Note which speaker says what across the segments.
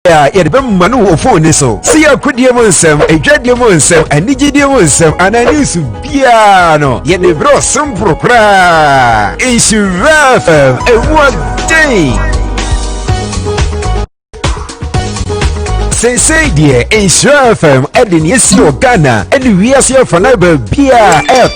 Speaker 1: Yeah, yeah, the manu of phone so. See a good Mu Nsem, a dread Mu Nsem, and Nhyira Mu Nsem, and I knew to piano. Yet the bro some procra. Ewiase a one day. Say dear, Ewiase Ewiase Ghana, and Ewiase for Naba Bia, Air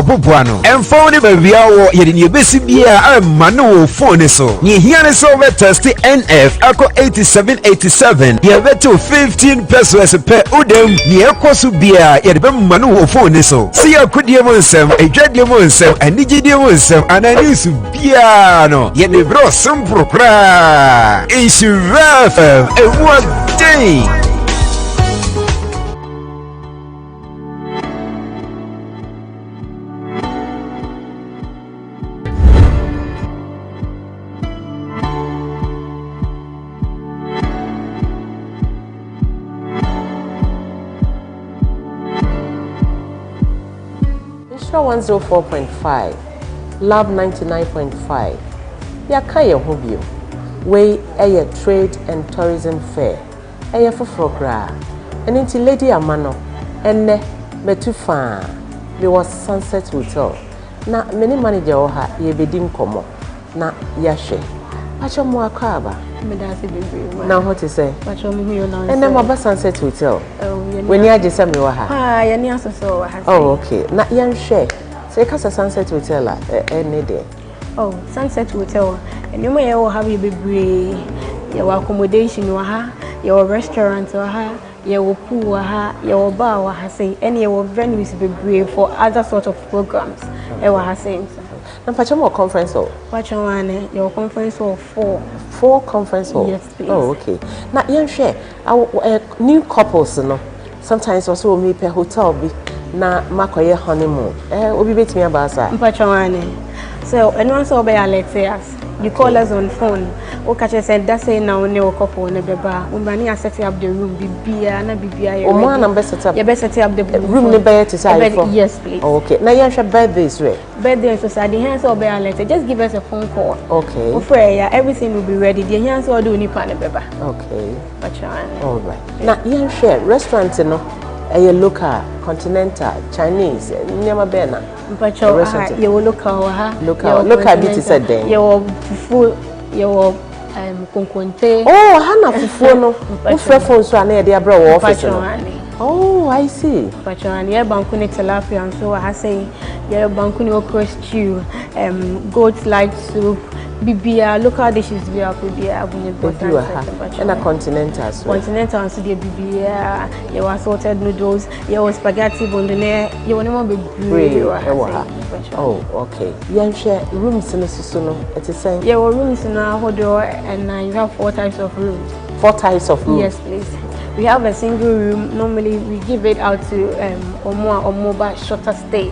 Speaker 1: Bubuano, and phone baby hour, yet in your basic beer, I'm Manu phone so. Nhyira so testy NF, Ako 8787, you have to 15 pesos per udem, near Kosu beer, yet Manu phone so. See a good Mu Nsem, a dread Mu Nsem, and Nhyira Mu Nsem, and I knew to piano, yet the bro some procra. Ewiase a one day.
Speaker 2: Nhyira 104.5, Love 99.5. Yaka ye hobio. We a trade and tourism fair. Eye foforo kra. And into Lady Amano. Enne metu fa. There was Sunset Hotel. Na many manager oha ye bedim komo. Na yashe. Pacho mo akaba.
Speaker 3: Me da se bebre.
Speaker 2: Now what to say?
Speaker 3: Pacho me hu yo na.
Speaker 2: Enne maba Sunset Hotel. When you agisa me wa ha.
Speaker 3: Ah, ye ni asoso wa ha.
Speaker 2: Oh, okay. Na yan share. Say kasa Sunset Hotel la any day.
Speaker 3: Oh, Sunset Hotel. And you may have a bebre. Your accommodation wa ha. Your restaurant wa ha. Your pool wa ha. Your bar wa ha say. And your venues bebre for other sort of programs. Wa ha say.
Speaker 2: Na pacho mo conference hall.
Speaker 3: Pacho wane your conference hall
Speaker 2: 4 conference hall.
Speaker 3: Yes, please.
Speaker 2: Oh, okay. Now yan share new couples no. Sometimes also me per hotel be na makoye honeymoon. Obi betimi abasa.
Speaker 3: Pacho wane. So anyone so be alert us. You call us on phone. O catch us said that's say now ne couple ne beba. Umbani are setting up the room bibia na bibia.
Speaker 2: O man na be set up.
Speaker 3: You be setting up the
Speaker 2: room ne be to say for.
Speaker 3: Yes, please.
Speaker 2: Oh, okay. Now you share birthdays right?
Speaker 3: Birthday so say the hands so be alert. Just give us a phone call.
Speaker 2: Okay.
Speaker 3: Ofre everything will be ready. The hands so do nipa ne beba.
Speaker 2: Okay.
Speaker 3: Pacho wane.
Speaker 2: All right. Now you share restaurant no. Local, continental, Chinese, nyama bena.
Speaker 3: Mpacho ye local ha.
Speaker 2: Local bit is said then.
Speaker 3: Ye fufu, ye konkonte.
Speaker 2: Oh, hana fufu no. Ufre phone so na dey abra wo office no. Oh, I see.
Speaker 3: Mpacho ane ye banku ne tilapia so ha say ye banku ne okra stew, goat light soup. Bibia local dishes bia bibia abunye
Speaker 2: important and a continental as well.
Speaker 3: Continental so the bibia ye was assorted noodles, ye was spaghetti bolognese, ye won more be.
Speaker 2: Oh, okay. Yan share rooms in so no. It is saying
Speaker 3: ye rooms na hodo and you have 4 types of rooms.
Speaker 2: 4 types of rooms.
Speaker 3: Yes, please. We have a single room. Normally, we give it out to or more but shorter stay.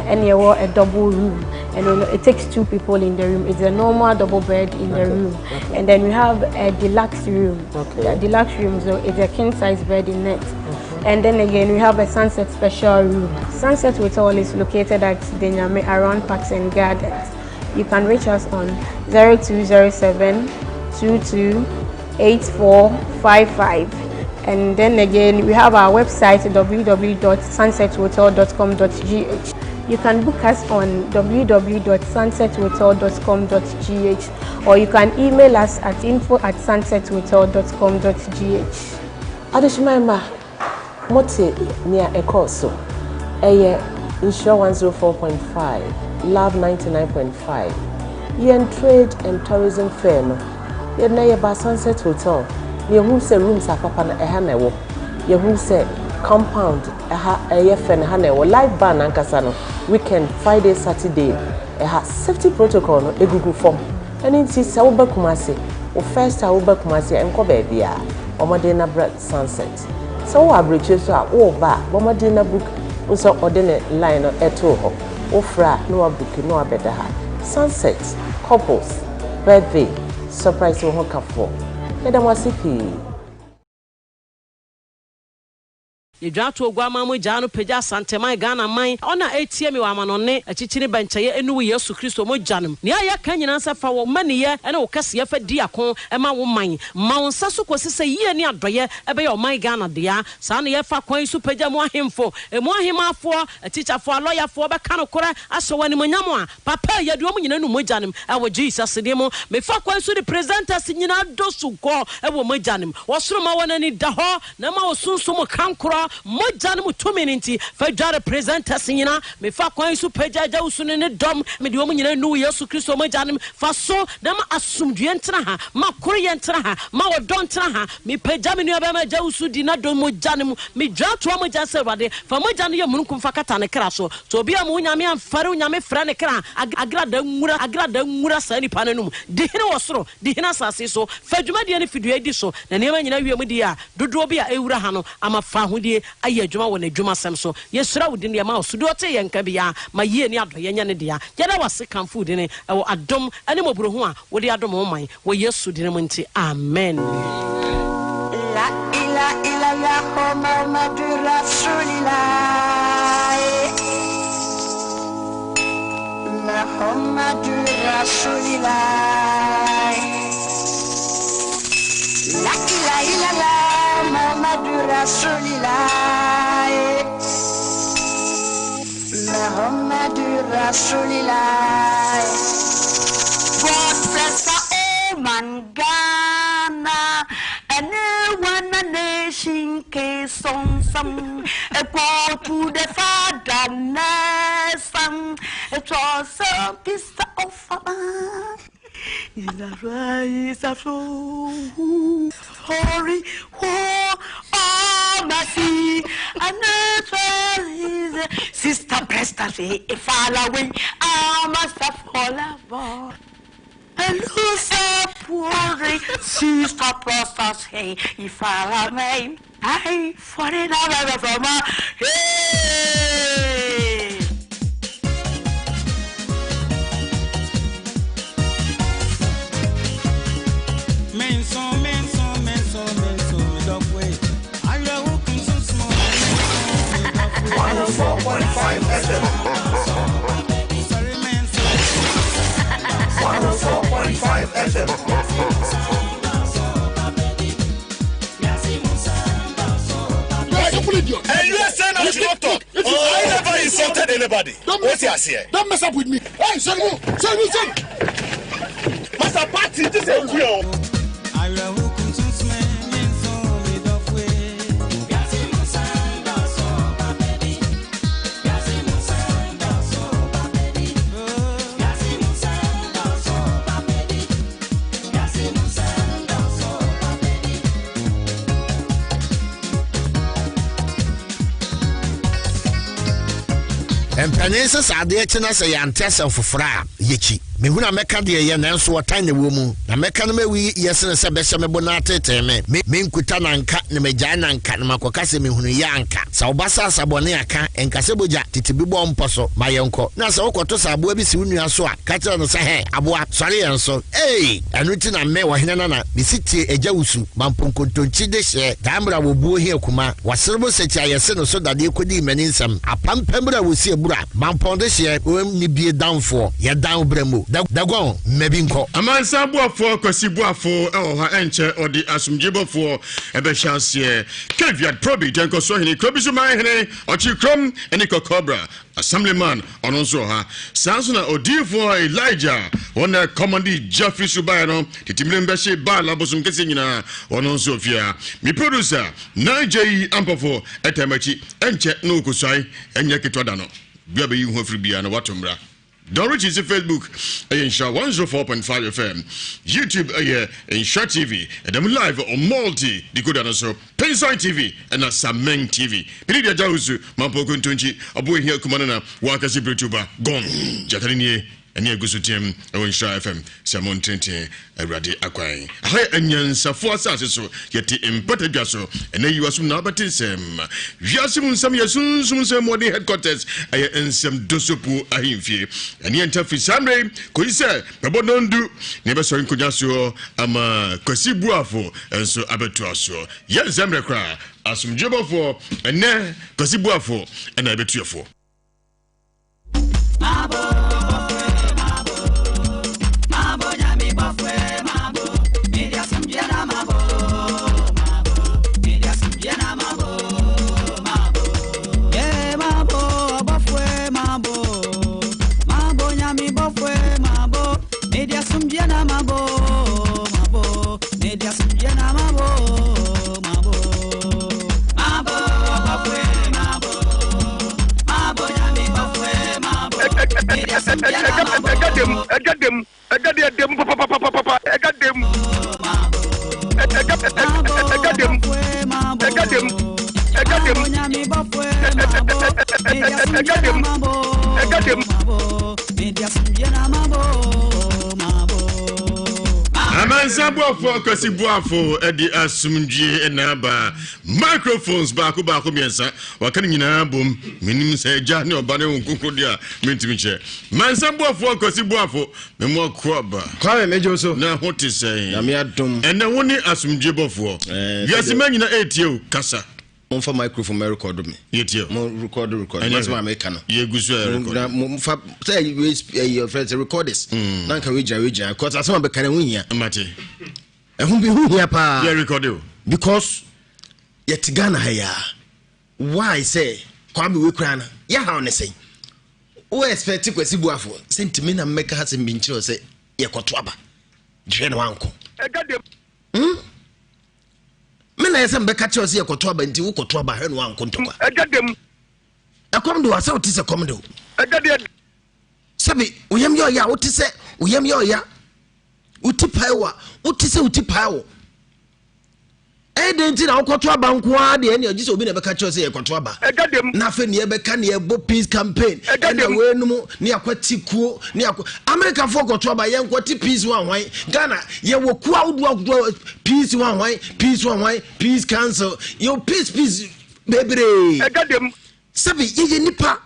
Speaker 3: And you want a double room, and it takes 2 people in the room. It's a normal double bed in the room, and then we have a deluxe room. The deluxe room, so it's a king size bed in it. And then again, we have a sunset special room. Sunset Hotel is located at Denyame around Parks and Gardens. You can reach us on 0207 22 8455. And then again, we have our website www.sunsethotel.com.gh. You can book us on www.sunsethotel.com.gh, or you can email us at info@sunsethotel.com.gh.
Speaker 2: Adeshimamba, mote near a course. Nhyira 104.5, Love 99.5. Yen trade and tourism fair no. Yen na ba Sunset Hotel. You who say rooms are papa na eha na wo. You who say compound eha fen ha na wo. Live band ankasa no. Weekend, Friday, Saturday. Eha safety protocol no egugu form. And in see sa wo ba Kumasi. O first wo ba Kumasi enko ba bia. Omode na bra Sunset. So wo abreche so a wo ba. Omode na book. Unso ordinary line no eto ho. Wo fra no wa book no abeda ha. Sunset, couples, birthday, surprise wo ho kafo. Madam Wasipi.
Speaker 4: ye dwa to ogwama mo gya no pagya santeman Ghana man ona etie me wa manone achichiri banchaye enu Yesu Kristo mo gyanem ne aya kan nyina nsa fa wo maniye ene wo kase ye fa di akon ema wo man ma wo nsa so kosise yie ne adoye ebe ye o man Ghana dia sa ne ye fa kwan su pagya mo ahemfo emu ahemafo atichafo aloyafo be kan kora aso wani monyamo a papa ye duo mo nyina nu mo gyanem e wo Jesus de mo me fa kwan su the presenters nyina do su go e wo mo gyanem wo soro ma wona ni da ho na ma wo sunsun kankora mo gyanem tumi nti fa dware presenters nyina me fa kwan su pagya ja usu ne dom me de wo mo nyina nu Yesu Kristo mo gyanem fa so na ma asumdue ntena ha ma koro ye ntena ha ma wo don ntena ha me pagya me nu ba ma ja usu di na do mo gyanem me dwa to mo gya se wade fa mo gyanem ye munkum fa kata ne kra so to obi am nyame amfare nyame fra ne kra agrada nwura sa ni pananum de hene wo soro de hene asase so fa dwuma de ne fidua di so na ne ma nyina wiem di a dodo bi a ewura ha no ama fa hodie aye adwuma wo na adwuma sem so yesura wo de ne ma so do te ye nka bia ma yie ni ado ye nya ne dia ye da wase kan fu de ne wo adom ane moburo ho a wo de adom ho man wo Yesu de ne mo nti amen.
Speaker 5: La ila ila ya Muhammadu Rasulillah Muhammadu Rasulillah La ila ila la Muhammadu Rasulillah Muhammadu Rasulillah God bless our man Ghana anyone a nation case on some a call to the father Nelson it was a piece of is that rise of sorry oh mercy and is sister Presta say if all away I must have fall and who's a poor sister Presta say if all away I for it out from hey
Speaker 6: And you are saying I should not talk. I never insulted anybody. What's here?
Speaker 7: Don't mess up with me. Hey, sorry.
Speaker 6: Master Party, this is real.
Speaker 7: Empanese sade chena se yantese ofofra yechi mehuna meka de ye nanso wotan ne wo mu na meka no mawi yesene se behye mebo na atete me nkuta na nka ne magya na nka na makoka se mehunu ya nka sa obasa sabone aka enkase boja titibibo mposo mayenko na se wokoto sabo bi si wunua so a ka kire no se he aboa sori yenso anuti na me wo hena na bisitie ejawusu mamponkontonchi de hye damra wo buo hi akuma waserbo sechi ayese no so dade kodi mani nsam apampamra wo si ebura mamponde hye wo ni bie danfo ye dan bramo dagon mebinko
Speaker 6: amansa boafo kwasi boafo ha enche odi asumjebofo ebe chance Keviat probi denko so hini krobisu man hini ochi krom eni cobra assemblyman ononso ha sansuna odifo Elijah wona commandi Jeffrey Subayano titimlembe she bala bosum kese nyina ononso fia mi producer Nhyira ampofo etemachi enche no kusai enye ketoda no bia be yi ho afri bia na watomra. Don't reach his Facebook, Nhyira 104.5 FM, YouTube, Nhyira TV, and I'm live on multi decoder so Pensai TV and Sameng TV. Pilidia Jausu, Mampo Kuntunchi, Abu here Kumanana, Wakasi Brituba, Gone, Jatarini. ene egusu tim ewo Nhyira FM Samon Tenten awrade akwan ha anyansafo asase so yeti impatadwa so ene yiwasu na Ewiase Mu Nsem yesunsum nsem modern headquarters aye ensem dosopu ahimfie ene entafi samre ko ise bebonondu ne be so nkonya so ama kwasi buafo enso abetu aso ye zemre kra asumjebofo ene kwasi buafo ena abetuafo Amansabuafo kwasibuafo edi asumdie enaba microphones baako miensa wakani nyina bom minim se ja ne oba ne nkonkrodia mentimi che mansabuafo kwasibuafo memo kroba
Speaker 8: kwa mejo so
Speaker 6: na hoti sei
Speaker 8: na me adom
Speaker 6: ene woni asumdie bofo wiase manyina etie kasa
Speaker 8: for microphone me record me
Speaker 6: yetio
Speaker 8: mo record that's why I can
Speaker 6: ye gusu record
Speaker 8: mo fa say your friends record this na nka we jira cause asema be kan huhia
Speaker 6: mate
Speaker 8: ehun bi huhia pa
Speaker 6: ye record you
Speaker 8: because yet Ghana haya why say kwame we krana ya ha on say o expect kwasi buafo sentiment na make ha se mbinchiro say ye koto aba dwe na wanko Mena yesem be catch us ye koto aba nti wo koto aba hwe no anko ntokwa
Speaker 9: egadem
Speaker 8: akomdo asa otise komdo
Speaker 9: egadem
Speaker 8: sabi uyem yo ya otise uyem yo ya utipaiwa otise utipaiwo nti na koto aba nko a de ene ogise obi na be catch us ye koto aba
Speaker 9: egadem
Speaker 8: na fe ne be ka ne bo peace campaign ene wenum ne akwati kuo ne America for koto aba ye nkwati peace wan hwan Ghana ye wo kuo udu peace wan hwan peace council yo peace bebre
Speaker 9: egadem
Speaker 8: sabi ye nipa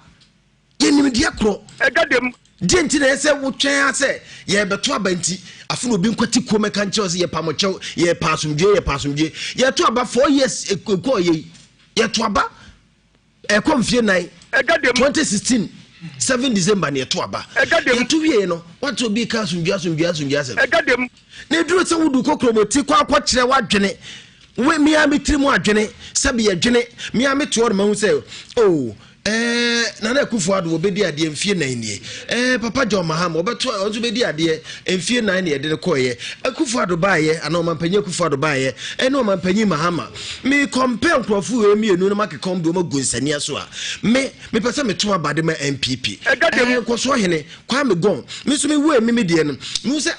Speaker 8: ye nimdia kro
Speaker 9: egadem
Speaker 8: di nti na ese wo twen ase ye beto aba nti afu no bi nkwati kuo meka nche se ye pamochew ye pasumdwe ye to aba 4 years eko ye to aba ekomfie 9
Speaker 9: egadem
Speaker 8: 2016 7 December ne to aba ye to wie no what to be ka asumdwe ase
Speaker 9: egadem
Speaker 8: na duro se wudu kokromoti kwa kire wadwene we mi amitiri adwene sabi ye dwene mi amito no mahu se oh nana kufu ado obedi ade mfie 9 nie papa John Mahama obeto onzo bedi ade mfie 9 ne de koye akufu ado baaye ana omampanyi akufu ado baaye ene omampanyi Mahama me compare nkrofo we mienu no makekom do magunsani aso a me pese me to abade ma MPP koso hene kwa me gon me so me we me de no me say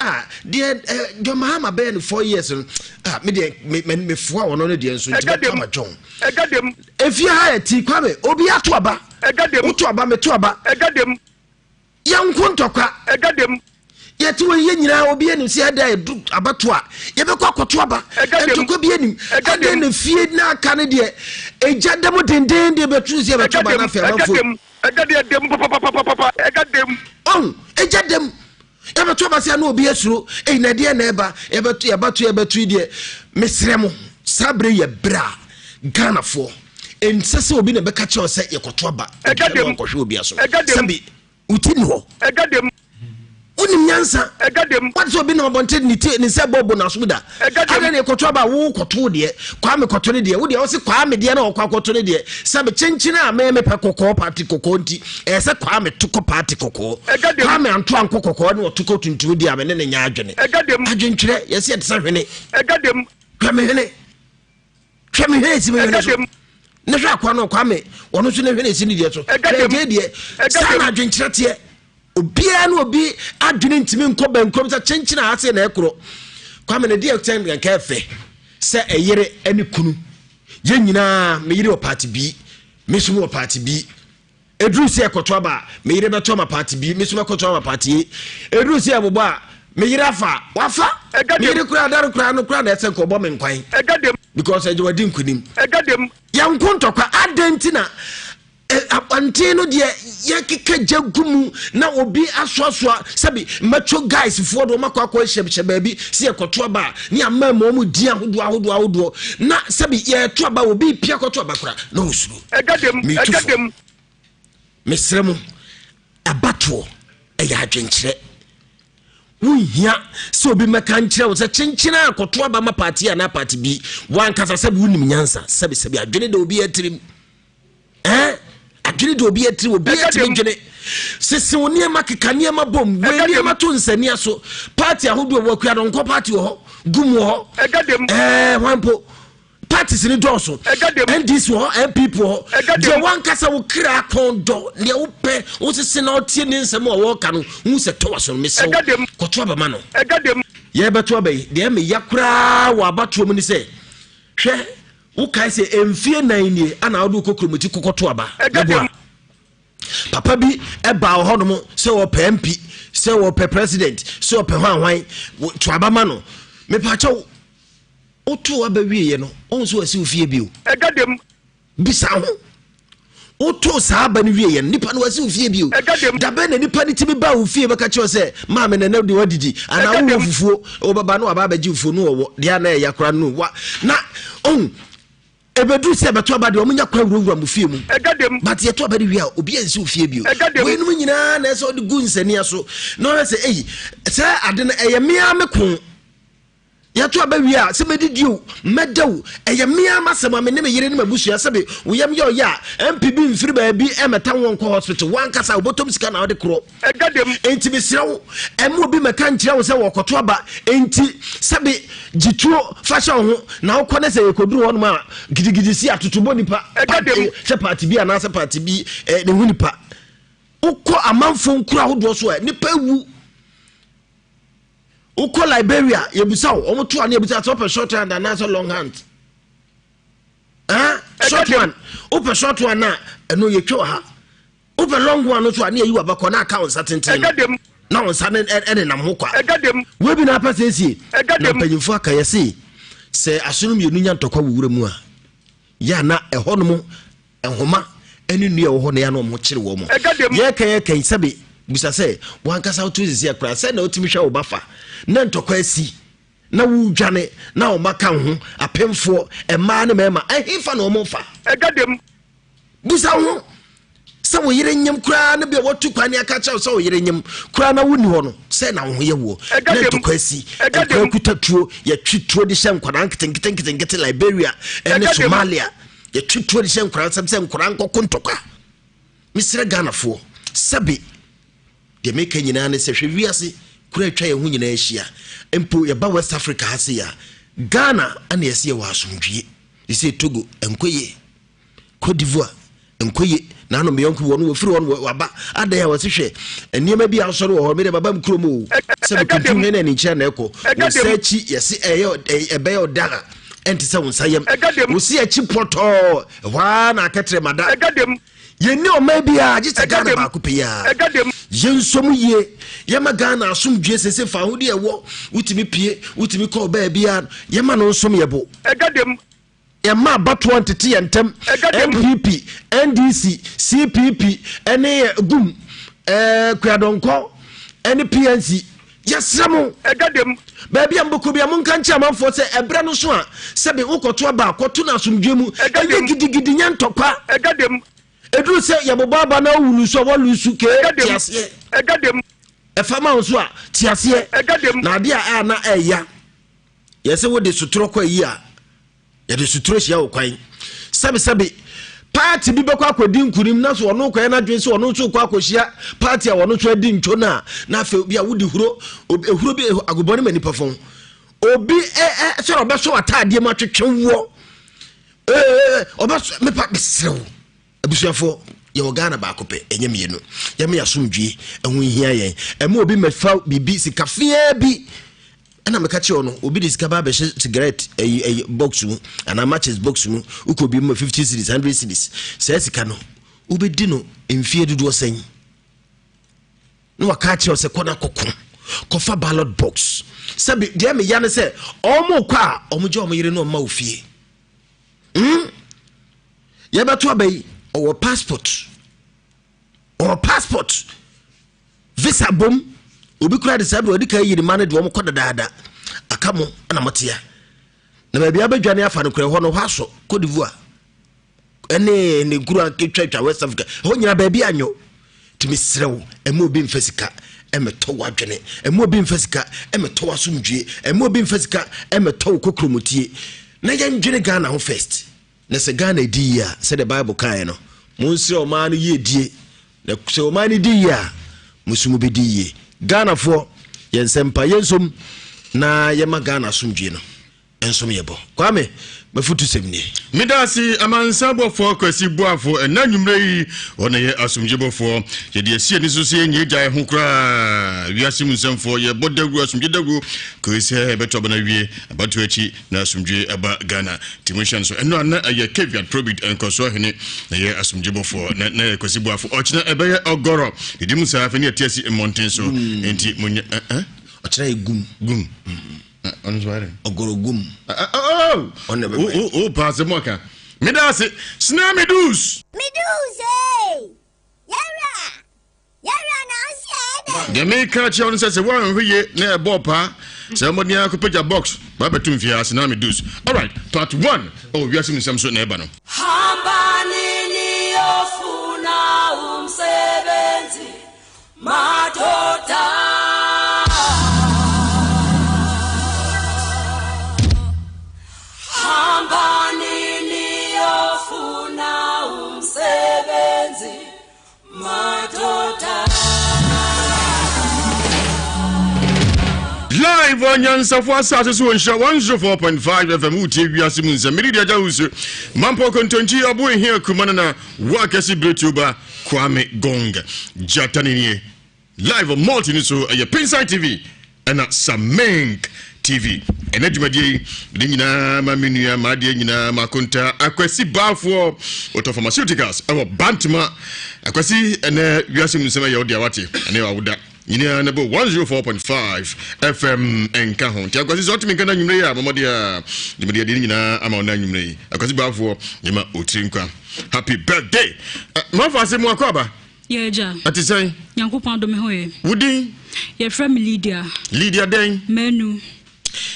Speaker 8: de John Mahama be no 4 years no me de me foa wono no de nso nti ma John
Speaker 9: egadem
Speaker 8: efie ha ti kwa me obi ato aba
Speaker 9: egadem
Speaker 8: uto aba meto aba
Speaker 9: egadem
Speaker 8: yanko ntokwa
Speaker 9: egadem
Speaker 8: yeti wo ye nyina obi anim se ada edu abato a ye be kwa koto aba entokwa bi anim ada na fie na aka ne de ejadam denden de betu se beto aba na fe manfo
Speaker 9: egadem papa egadem
Speaker 8: on ejadam ya beto aba se na obi asuro na de na eba ye beto de mesremo sabre ye bra Ghana for ensese obi na be ka che ose yekoto aba
Speaker 9: egadem
Speaker 8: ko hwe obi aso
Speaker 9: egadem
Speaker 8: sabi utini ho
Speaker 9: egadem
Speaker 8: unim nyansa
Speaker 9: egadem
Speaker 8: what so bi na obonte ni se bobo na so da ada na yekoto aba wo koto de kwa me koto de wo de wo se kwa me de na okwa koto de sabi chenchina ameme pe kokko party kokko nti se kwa me toko party kokko kwa me anto anko kokko ne otoko tuntu de amene ne nya adwene adwentwere yesi yete sa hwene
Speaker 9: egadem
Speaker 8: kwa me hwene si me hwene ne hwa kwa no kwa me ono so ne hwene si ni de so de sana adwenkyerete obia na obi adwene ntimi nkɔ bankom sa chenchina ase na ekoro kwa me ne de extend nka efe se eyere ani kunu ye nyina me yire o party bi me so mo party bi edrusi ekoto ba me yire beto ma party bi me suma koto ma party edrusi abobo a me yire fa wafa me yire kura dar kura no kura na ese ko bo me nkwan because e wadi nkunim ya nkontokwa adentina apante no de ya keka jagumu na obi asoasoa sabi macho guys fo do makwa hyebhye baabi si ekoto ba ni amama mu di ahodo na sabi ye to ba obi pia koto ba kura na osuru egadem mesremu abato eya adwenkyere wuhia so obi meka nkyere wo se kyenkyena akoto ba ma party na party bi wan kasa sabi wunim nyansa sabi adwene de obi atirim adwene de obi atiri obi atirim dwene sisi woni ma keka ne ma bom we ma to nsania so party ahodo wo akua don ko party ho gumu ho wampo parties ni doso and this wo MPP ho de wan kasa wo kra kondo ne wo pe wo sisi na otie ne nsem wo ka no hu se to waso me se ko to ba ma no ye beto ba de me yakura wo abato mu ni se hwe wo kai se emfie nan ni ana wo kokromoti kokoto aba papa bi eba ho no mo se wo pe MP se wo pe president se wo pe hwan to aba ma no me pa cha otu aba wiye no onso asi ofie bi o bisa ho otu saaba ni wiye nipa no asi ofie bi o da be na nipa ni timi ba ofie beka che se ma me na de wadidi ana wo fufuo o baba no aba ji fufuo no wo dia na ya kra no wa na ebedu se beto aba de omunya kwa wura mu fie mu but ye to aba de wi a obi ansi ofie bi o we no nyina na so de gu nsania so no se se ade na eye mia me ko ya to aba wi a se medidio medaw eye mia masema me ne me yire ne mabusu ya sebe wo yam yo ya MPB mfiri ba bi emeta won ko hospital wan kasa obotom sika na ode kro enti be sirawo emu obi meka nkire wo se wo koto aba enti sebe jituo fashion ho na wo ne se yekoduru ho no ma gidigidi si atotobo nipa se party bi ana se party bi ne hu nipa ukọ amanfo nkura hodo so nipa wu uko Liberia yebusa o to an yebusa top short hand and answer long hand short one open short one na eno ye twa ha open long one no to an you abako na account certain na on san ene nam ho kwa we bi na pese sie na panyimfo aka yesi se asunum ye nunya ntokwa wura mu a ya na eho no mo ehoma eni nua wo ho na ya no mo kire wo mo ye kan sabe bisa se wan kasa otu zisi akra se na otimi hwa obafa na ntokwa asi na wudwane na o maka ho apemfo ema na mema ehifa na o mofa bisa ho se wo yire nyem kura na bia wotu kwani aka cha se wo yire nyem kura na wuni ho no se na ho ye wo na ntokwa asi ekwa kutatuo ya twituo de hye nkwana nkete Liberia ene Somalia ya twituo de hye nkwana se nkwana nkoko ntokwa misire Ghana fo sabi de meka nyina ne se hwewiase kura twa ye hu nyina ahia empo ye ba West Africa hase ya Ghana ana yesi ye wa asomdwie ise Togo enkoye Cote d'Ivoire enkoye na no meyonku wo no wofiri wo no waba ada ya wasehwe eniema bi asoro wo me de baba mkromo se bekuntu ne na ni chia na eko wo sechi yesi ebe yo daga enti se wo nsayem wo si achi poto wa na aketre mada yeni o maybe a just Ghana ba ku pia yensom ye yema Ghana asomdwe sese fa ho de ewo utimi pie utimi call ba bia yema no nsom yebo yema bato antete yentem MPP NDC CPP ene gum kwadonko ene PNC yesremo ba bia mboko bia monka nche amanfo se ebra no so a sebe ukoto ba akoto na asomdwe mu eye gidigidi nyantokwa edu se yabobaba na wulu so wolusu ke tiase efama nso a tiase na de a na eya yese wo de suturo kwa yi a ye de suturo hia wo kwan sabe party bi bekwa akodi nkurim na so ono kwa na dwen so ono so kwa akohia party a wono so adi ntwo na afa bi a wodi ehuro bi agobone mani pafon obi se obeso atade ma twetwe wo obeso me pa besew abusuafo ye Ghana ba kope enye mienu ye me yasomdwie ehun hia yen ema obi mefa bibi sikafia bi ana meka che ono obi de sikaba be cigarette box mu ana matches box mu uko bi 50 cedis 100 cedis se sika no ubedino mfie dodo sen no waka che ose kona kokko kofa ballot box sabi dia me ya ne se omo kwa omo je omo yire no ma ofie ya beto abai o passport visa bom obi kura de sabi odi ka yiri man de omo koda daada akamo na motia na ba bia badwane afa no kura ho no haso Cote d'Ivoire ene ne guru aketwa West Africa ho nyina ba bia anyo timi srew emu obi mfasika emeto wadwene emu obi mfasika emeto asumdwe emu obi mfasika emeto kokromotie na yandwene Ghana ho first na se Ghana di ya se the Bible kan no monsre o man ye die na se o man di ya musumu bi di ye Ghana fo yensempa yensom na yema Ghana asumdwe no ensom yebo kwame mafutu semni
Speaker 6: midasi amansabo fo kwasi boafo enanwumre yi ona ye asumjebofo ye de asie ni so se nye gya ho kra Ewiase Mu Nsem fo ye bodagu asumjedagu ko se beto bana wie abato achi na asumje aba Ghana timoshan so eno na ye Kevian Probit enkoso hene na ye asumjebofo na kwasi boafo ochina ebe ye ogoro didimu sa afa ni atiasi emonten so enti munya
Speaker 8: ochina gum
Speaker 6: on zware
Speaker 8: ogorogum
Speaker 6: pass moka midase snamidus
Speaker 10: yara na ase
Speaker 6: de me ka che on se wan hwe na e bopa se mo nia ko peja box ba betum fia snamidus. All right, part 1 Ewiase Mu Nsem so na e ba no
Speaker 10: hamba nini ofuna umsebenzi madoda
Speaker 6: live on Yansafo Asase so Nhyira 104.5 FM uti Ewiase Mu Nsem media jawusu mampo kontonchi obo ehia kumana na wakasi bretuba Kwame Gonga jatanini live on multi so a Pinside TV and Sameng TV enadwumadie de nyina ma menua ma de nyina makonta akwasi bafo auto pharmaceuticals ewo bantama akwasi ene Ewiase Mu Nsem ya odi awate ene awuda nyina na bo 104.5 FM enka ho ti akwasi so timi kana nwumre ya mamode ya de nyina ama ona nwumre akwasi bafo nyima otrinkwa happy birthday mafase mu akwaba
Speaker 11: yeja
Speaker 6: atisai
Speaker 11: Nyankopon do me hoye
Speaker 6: wudi
Speaker 11: ye frame Lydia
Speaker 6: den
Speaker 11: Manu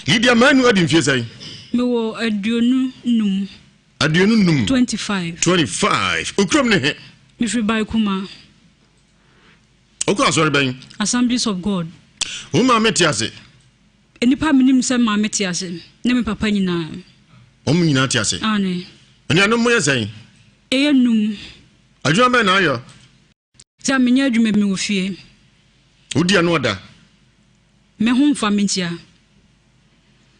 Speaker 6: Lydia Manu adi mfie sai
Speaker 11: me wo aduonu num 25
Speaker 6: ukrom ne he
Speaker 11: me free by kuma
Speaker 6: okwa sorry ben
Speaker 11: Assemblies of God
Speaker 6: uma metiase
Speaker 11: enipa minim se ma metiase ne me papa nyina
Speaker 6: nyina tiase
Speaker 11: ane
Speaker 6: eni anu mo yesai
Speaker 11: num
Speaker 6: adwuma me na ayo
Speaker 11: ta menya adwuma me wo fie
Speaker 6: udi anu oda
Speaker 11: me ho mfa mentia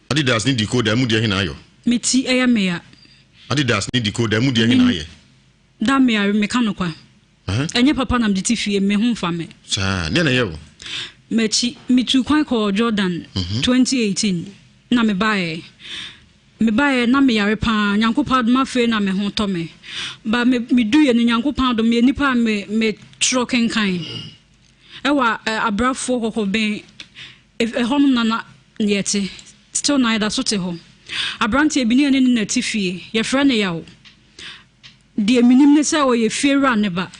Speaker 6: Adidas ni decoder mu de he na ayo
Speaker 11: meti eya meya
Speaker 6: Adidas ni decoder mu de he na aye
Speaker 11: da me are me kanokwa enye papa nam diti fie me ho mfa me
Speaker 6: sa ne na yewo
Speaker 11: mechi mitu kwan ko Jordan 2018 na me bae na me yare pa Nyankopad ma fe na me ho to me ba me duye ni Nyankopad do me nipa me troken kan ewa abrafo kokko ben ehonum na yete still na da sote ho abranti ebini ene na tifie ye frɛ ne yawo de minim ne sɛ o ye fiera ne ba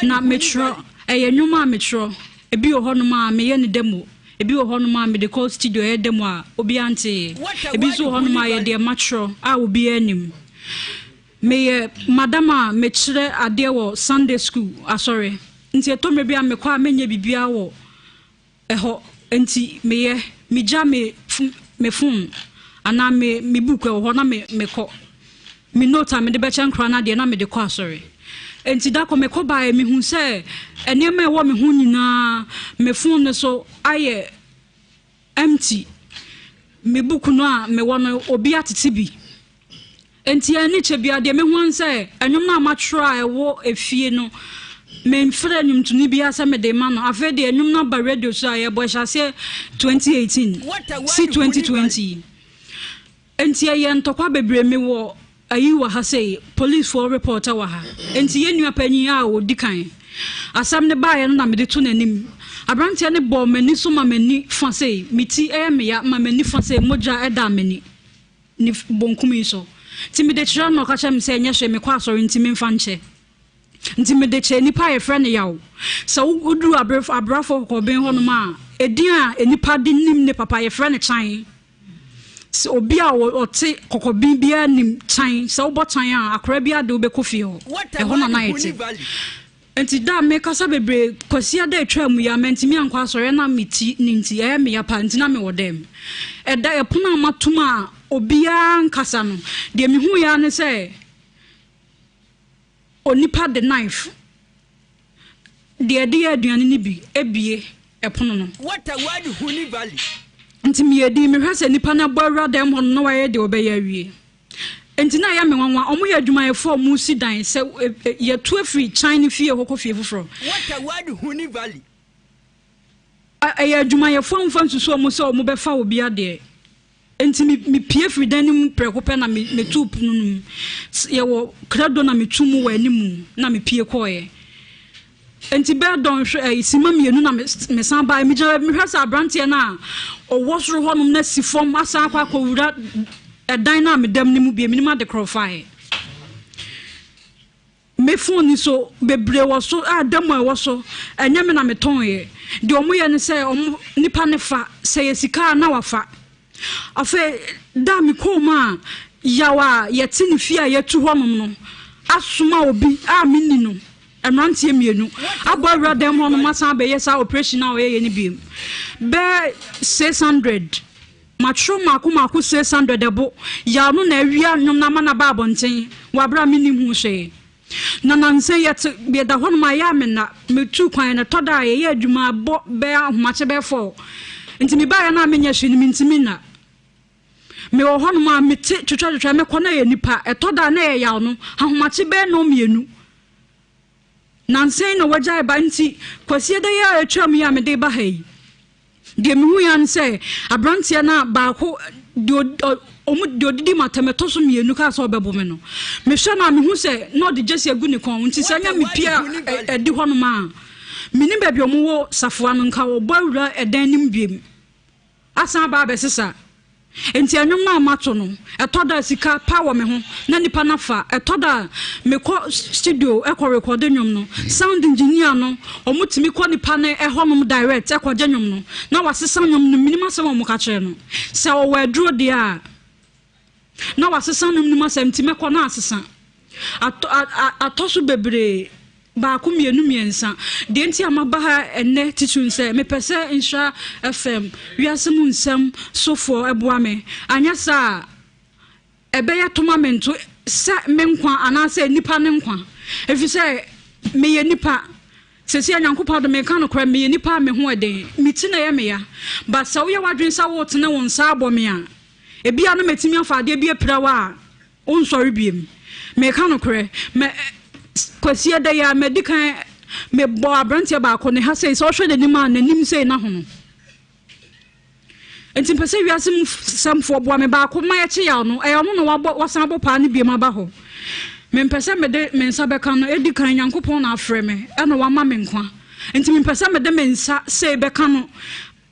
Speaker 11: na metro nwuma metro ebi ohonum a me ye ne demo ebi ohonum a me de call studio ye demo a obi ante ebi so ohonum a ye de matro a obi anim me ye madama me kyerɛ ade wo Sunday school sorry nti eto me bia me kwa menye bibia wo eho enti me ye me ja me phone ana me book e ho na me ko me note me de be chenkra na de na me de ko sorry enti da ko me ko ba me hu se ene me wo me hu nyina me phone ne so aye empty me book no a me wo no obi atete bi enti ani che bia de me hu se enwom na ma try wo efie no me mfre nyum tuni bia se me de ma no afa de enwom na ba radio so aye bo hyase 2018 si 2020 enti aye ntokwa bebre me wo Ewiase say police for reporter wa ha enti ye nua panyin a odi kan asam ne ba ye no na me de to nanim abrante ne bo mani so ma mani fa say miti me ya ma mani fa say moja eda mani ni bonkumi so ti me de tira no ka chem say nya hwe me kwa asori nti me mfa nche nti me de che nipa ye frɛ ne yawo so udu abrafo ko ben ho no ma edin a enipa de nim ne papa ye frɛ ne chan so obi a ote kokobin bia nim chan so botan a akora bia de obekofie ho e ho na na yeti enti da me kasa bebre kwasia da etwa mu ya mentimi ankwa asore na meti ninti me ya pa nti na me wodem e da e pona matuma obi a nkasa no de me hu ya ne se onipa the knife de aduane ni bi ebie e pono no
Speaker 12: what a word huni valley
Speaker 11: nti me yedi me hwese nipa na bɔra dem ho no waye de obeya wie enti na ya me wanwa omo ya adwumayefo mu si dan se ye to afri China fie hokɔ fie foforo
Speaker 12: what a word huni valley
Speaker 11: ya adwumayefo mfa nsusu omo se omo befa obi ade enti me pie fri dan nim preko pe na me tup nunum ye wo krado na me tumu wa animu na me pie kɔe enti be don hwe sima mienu na me san ba me gya me hwasa abrante na owosoro honum na sifom asa akwa kowura edan na me dam nimu bia minima de crofile me phone so bebre wo so adam e wo so enya me na me ton ye de omo ye ne se omo nipa ne fa se ye sika na wafa afa da me ko ma yawa yeti ne fia yetu honum no asuma obi a minni no emrantie mienu abawra dem ho no masa be yes operation na we ye ni biem be 600 matro mako 600 ebo ya no na awia nwom na mana ba abonten wabra mini hu hwe na nanse yet be da ho no ma ya me na metu kwan na toda ye adwuma bo be ahomache be 4 nti me ba ya na menya hwe ni ntimi na me wo ho no ma mete twetwa me kɔ na ye nipa etoda na ye ya no ahomache be no mienu nansen no wajai banti kwasie da ya atwam ya me de ba hai de me hu yan se abrantia na ba ko omu de odidi matemeto so mienu ka so bebo me no me hwe na me hu se no de jesi agu ne kon nti sanya me pia edi ho no ma mini ba bi omu wo safoa no nka wo bawura edan nim biem asan ba besesa enti anyom na mato no etoda sika power me ho na nipa na fa etoda me ko studio e ko record nyom no sound engineer no omutimi ko nipa na e honom direct e ko nyom no na wasesa nyom no minima se mo ka kire no se o waduro de a na wasesa nyom no ma se ntime ko na asesa atoso bebre ba ku mienu miensa de enti amaba ha enne titu se me pese Nhyira FM Ewiase Mu Nsem sofo eboa me anya sa ebe ya tournament se me nkwa ana se nipa ne nkwa efi se me ye nipa se se anyankopa do me kan no kra me ye nipa me ho eden miti na ye me ya ba sa wo ye wadwen sa wo tene won sa abo me a ebi anu metimi afa de bi epira wa on sori biem me kan no kra me kwasie da ya medican me bo abrantia ba ko ne ha sei so hwe de nim a nanim sei na ho no enti pese Ewiase Mu Nsem bo me ba ko ma ya che ya no e no no wasan bo pa ne bi ma ba ho me pese me de me nsa be kan no edi kan Nyankopon na afre me e no wa ma me nkwa enti me pese me de me nsa sei be kan no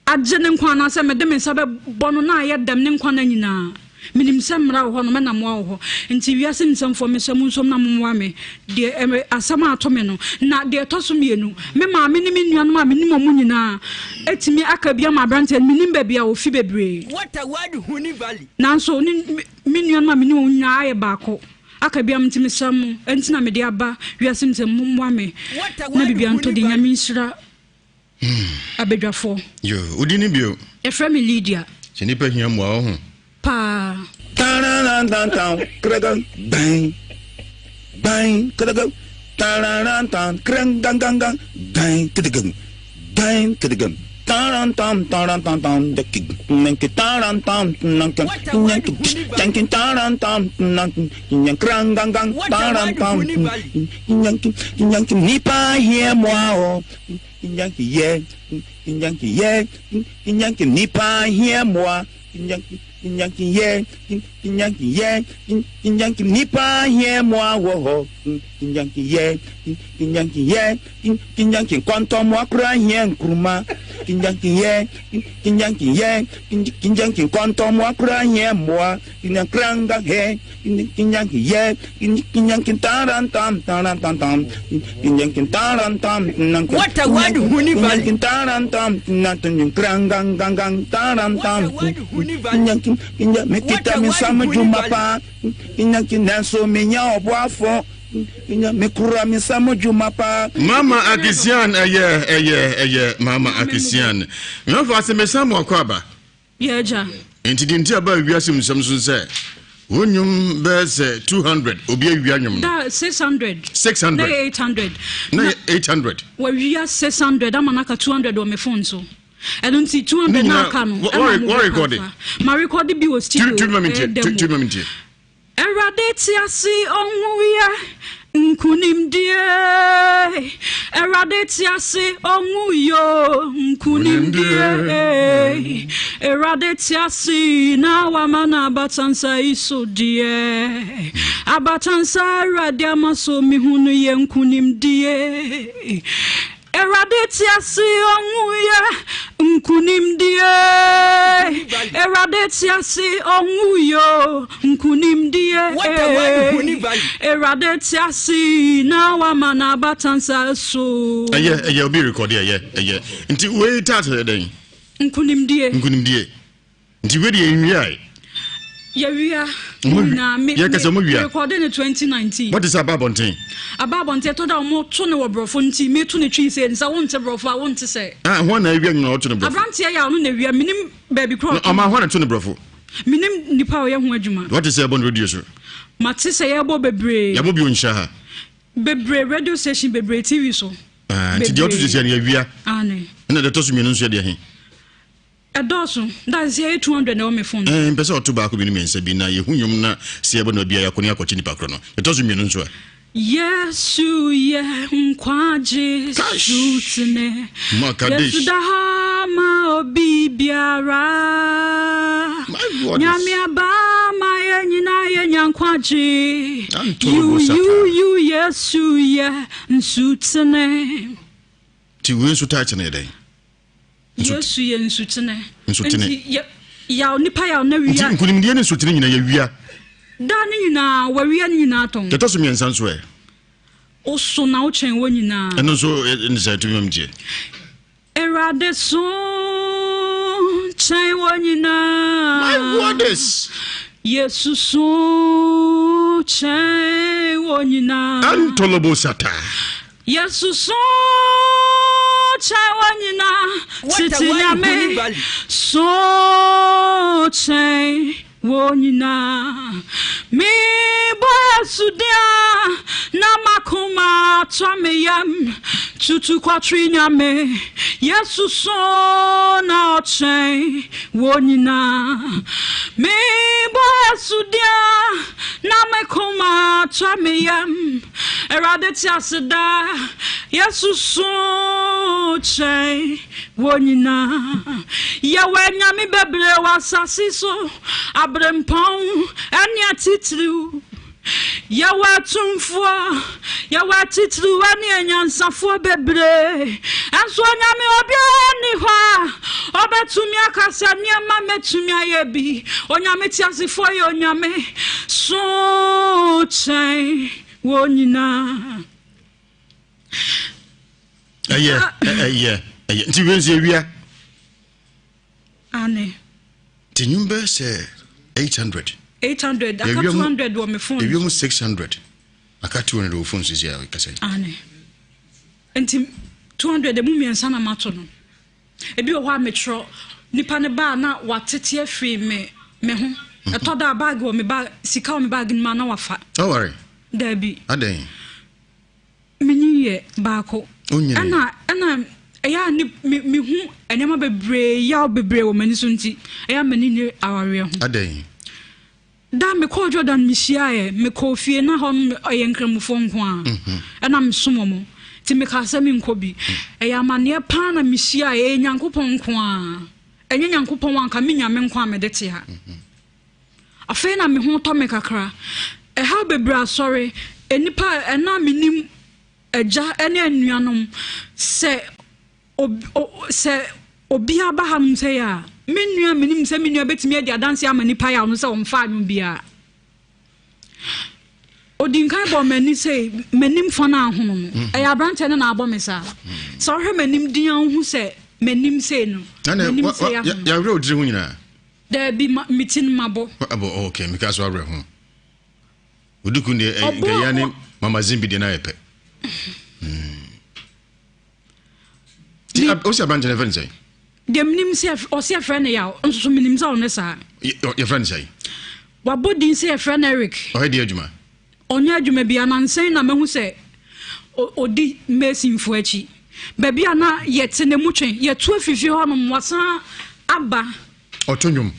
Speaker 11: agye ne nkwa na se me de me nsa be bo no na ya dem ne nkwa na nyina minim samra ho no na mo ho nti Ewiase Mu Nsem me nsom na mo me de asama atome no na de toso mienu me ma me ni me nuanu ma me ni mo nyina etimi aka bia ma brante minim ba bia ofi bebre
Speaker 12: what a word huni valley
Speaker 11: nanso ni me nuanu ma me ni mo nya aye ba ko aka bia mtimi sam enti na me de aba Ewiase Mu Nsem mo me na bibia nto de nyame Nhyira abedwafo
Speaker 6: yo udini bio
Speaker 11: efra me Lydia
Speaker 6: chenipa hia mo ho
Speaker 11: pa
Speaker 13: bang bang kadago taran tan krang gang gang gang bang kadago taran tam the kick nank taran tam nank yank taran tam nank yank krang gang gang taran tam yank nipa here mo yank yank nipa here mo Kinyanki ye, kinyanki nipa ye mwa wo. Kinyanki ye, kinyanki kwanto mwa kura ye nkruma. Kinyanki kwanto mwa kura ye mwa. Kinyankranga he, kinyanki ye, kinyanki taran tam. Kinyanki taran tam.
Speaker 12: What a word, Huni Valley.
Speaker 13: Taran tam, nothing krangang taran tam. Mekita misama jumapa Kinyanki nanso minya obwafo Mekura misama jumapa
Speaker 6: Mama Akisian Mama Akisian Mama se mesama akwaba
Speaker 11: Yeja
Speaker 6: Enti dinti aba Ewiase Mu Nsem so se Wonyum bese 200 obi awianyum
Speaker 11: da 600
Speaker 6: 600
Speaker 11: na
Speaker 6: 800
Speaker 11: wa wia 600 amanaka 200 o me phone so I don't see 200 na aka no.
Speaker 6: What recording?
Speaker 11: My recording be was studio.
Speaker 6: Two moments.
Speaker 11: Erade ti asi onwuya nkunim die. Erade ti asi onwuyo nkunim die. Erade ti asi na wamana abatansa iso die. Abatansa erade amaso mihunu ye nkunim die. Erade ti asi onwuya nkunim die. Erade ti asi onwuyo nkunim die. Erade ti asi na wamana abatansa so.
Speaker 6: Eye obi record eye. Nti we tata den.
Speaker 11: Nkunim die.
Speaker 6: Nti we dey nwia.
Speaker 11: Yewia na me recording in 2019.
Speaker 6: What is Ababontin?
Speaker 11: Ababontin to da mo to ne wobrofo nti me to ne twi se nsa won te brofo a won te se.
Speaker 6: Won na ewia no to ne brofo.
Speaker 11: Abrantie ya no na ewia minim baby cross.
Speaker 6: O ma won to ne brofo.
Speaker 11: Minim nipa o ye ho adwuma.
Speaker 6: What is about radio so?
Speaker 11: Mate se ye bo bebre.
Speaker 6: Ya bo bi onhia ha.
Speaker 11: Bebre radio station bebre TV so.
Speaker 6: Nti de otu se ne ewia.
Speaker 11: Ane.
Speaker 6: Na de to so mienu so de he.
Speaker 11: Edoso that's 200 na o me phone.
Speaker 6: Mpese otu ba ko bi ni mensa bi na ye hunyum na se ebo na bia ya koni akochi ni pakro no. De to so mienu so.
Speaker 11: Yesu ye nkwaje sutne. Yesu da ma obibiara. Nyame abama ye nyina ye nyankwaje. You Yesu ye nsutne.
Speaker 6: Ti we so ta chene den.
Speaker 11: Yesu ye nsutne. Ya nipa ya na wia.
Speaker 6: Nkunim die ne nsutne nyina ya wia.
Speaker 11: Da ni nyina wa wia ni nyina ton.
Speaker 6: De to so miensan so e.
Speaker 11: O so na o chen wo nyina.
Speaker 6: Eno so ni sa tu nyamje.
Speaker 11: Erade so chen wo nyina.
Speaker 6: My goodness.
Speaker 11: Yesu so chen wo nyina.
Speaker 6: Antolobo sata.
Speaker 11: Yesu so chen wo nyina. Titinyame so chen wonyina mi bosudia na makuma twameyam tutu kwatrinya me Yesu so na ochen wonyina mi bosudia na makuma twameyam erade tiaseda Yesu so chen wonyina yawe nyame bebre wasasi so abrempon ani atitru yawa tumfo yawa titru ani anyansafo bebre anso nyame obiani ho obetumi akasa niema metumi ayebi onyame tiasifo ye onyame so chen wonyina
Speaker 6: Eye nti wenzi ewia
Speaker 11: ane
Speaker 6: tinyumbe se 800
Speaker 11: aka 200 wo me phone
Speaker 6: ewie mu 600 aka 200 wo phone sisi ya kase
Speaker 11: ane enti 200 mu miensa na mato no ebi wo ha metro nipa ne ba na watete afri me ho etoda bag wo me bag sika wo me bag ni ma na wafa
Speaker 6: don't worry
Speaker 11: dabi
Speaker 6: aden
Speaker 11: minye baako
Speaker 6: onyine
Speaker 11: ana eya ni mi hu enema bebre ya bebre wo mani so nti eya mani ni aware ho
Speaker 6: aden
Speaker 11: da me ko Jordan misia e me ko fie na ho oye nkramufo nko a na msomo mo ti me ka sa mi nko bi eya mane pa na misia e nyankopon nko a enye nyankopon wanka me nyame nko a me de te ha afei na me ho to me kakra how bebra sorry enipa ena minim eja ene anuanom se obi aba ham se ya menua minim se menua betimi adi adanse ama nipa ya no se omfa anwu bia odinkan bo mani se manim fa na ahono e ya branche ne na abo me sa so hwe manim din hu se manim se no manim se
Speaker 6: ya wre odire hu nyina
Speaker 11: there be meeting mabo
Speaker 6: abo okay because wa wre hu oduku ne ya ne mama zimbi de na yepe o se branche ne fense
Speaker 11: dem nim se o se friend ya nso minim za on sa
Speaker 6: your friend say
Speaker 11: wabodin se friend Eric
Speaker 6: o he de adwuma
Speaker 11: onye adwuma bia na nsen na mehu se odi mesinfo achi babia na yete ne mutwen yetu afifi ho no wasan aba
Speaker 6: otonyum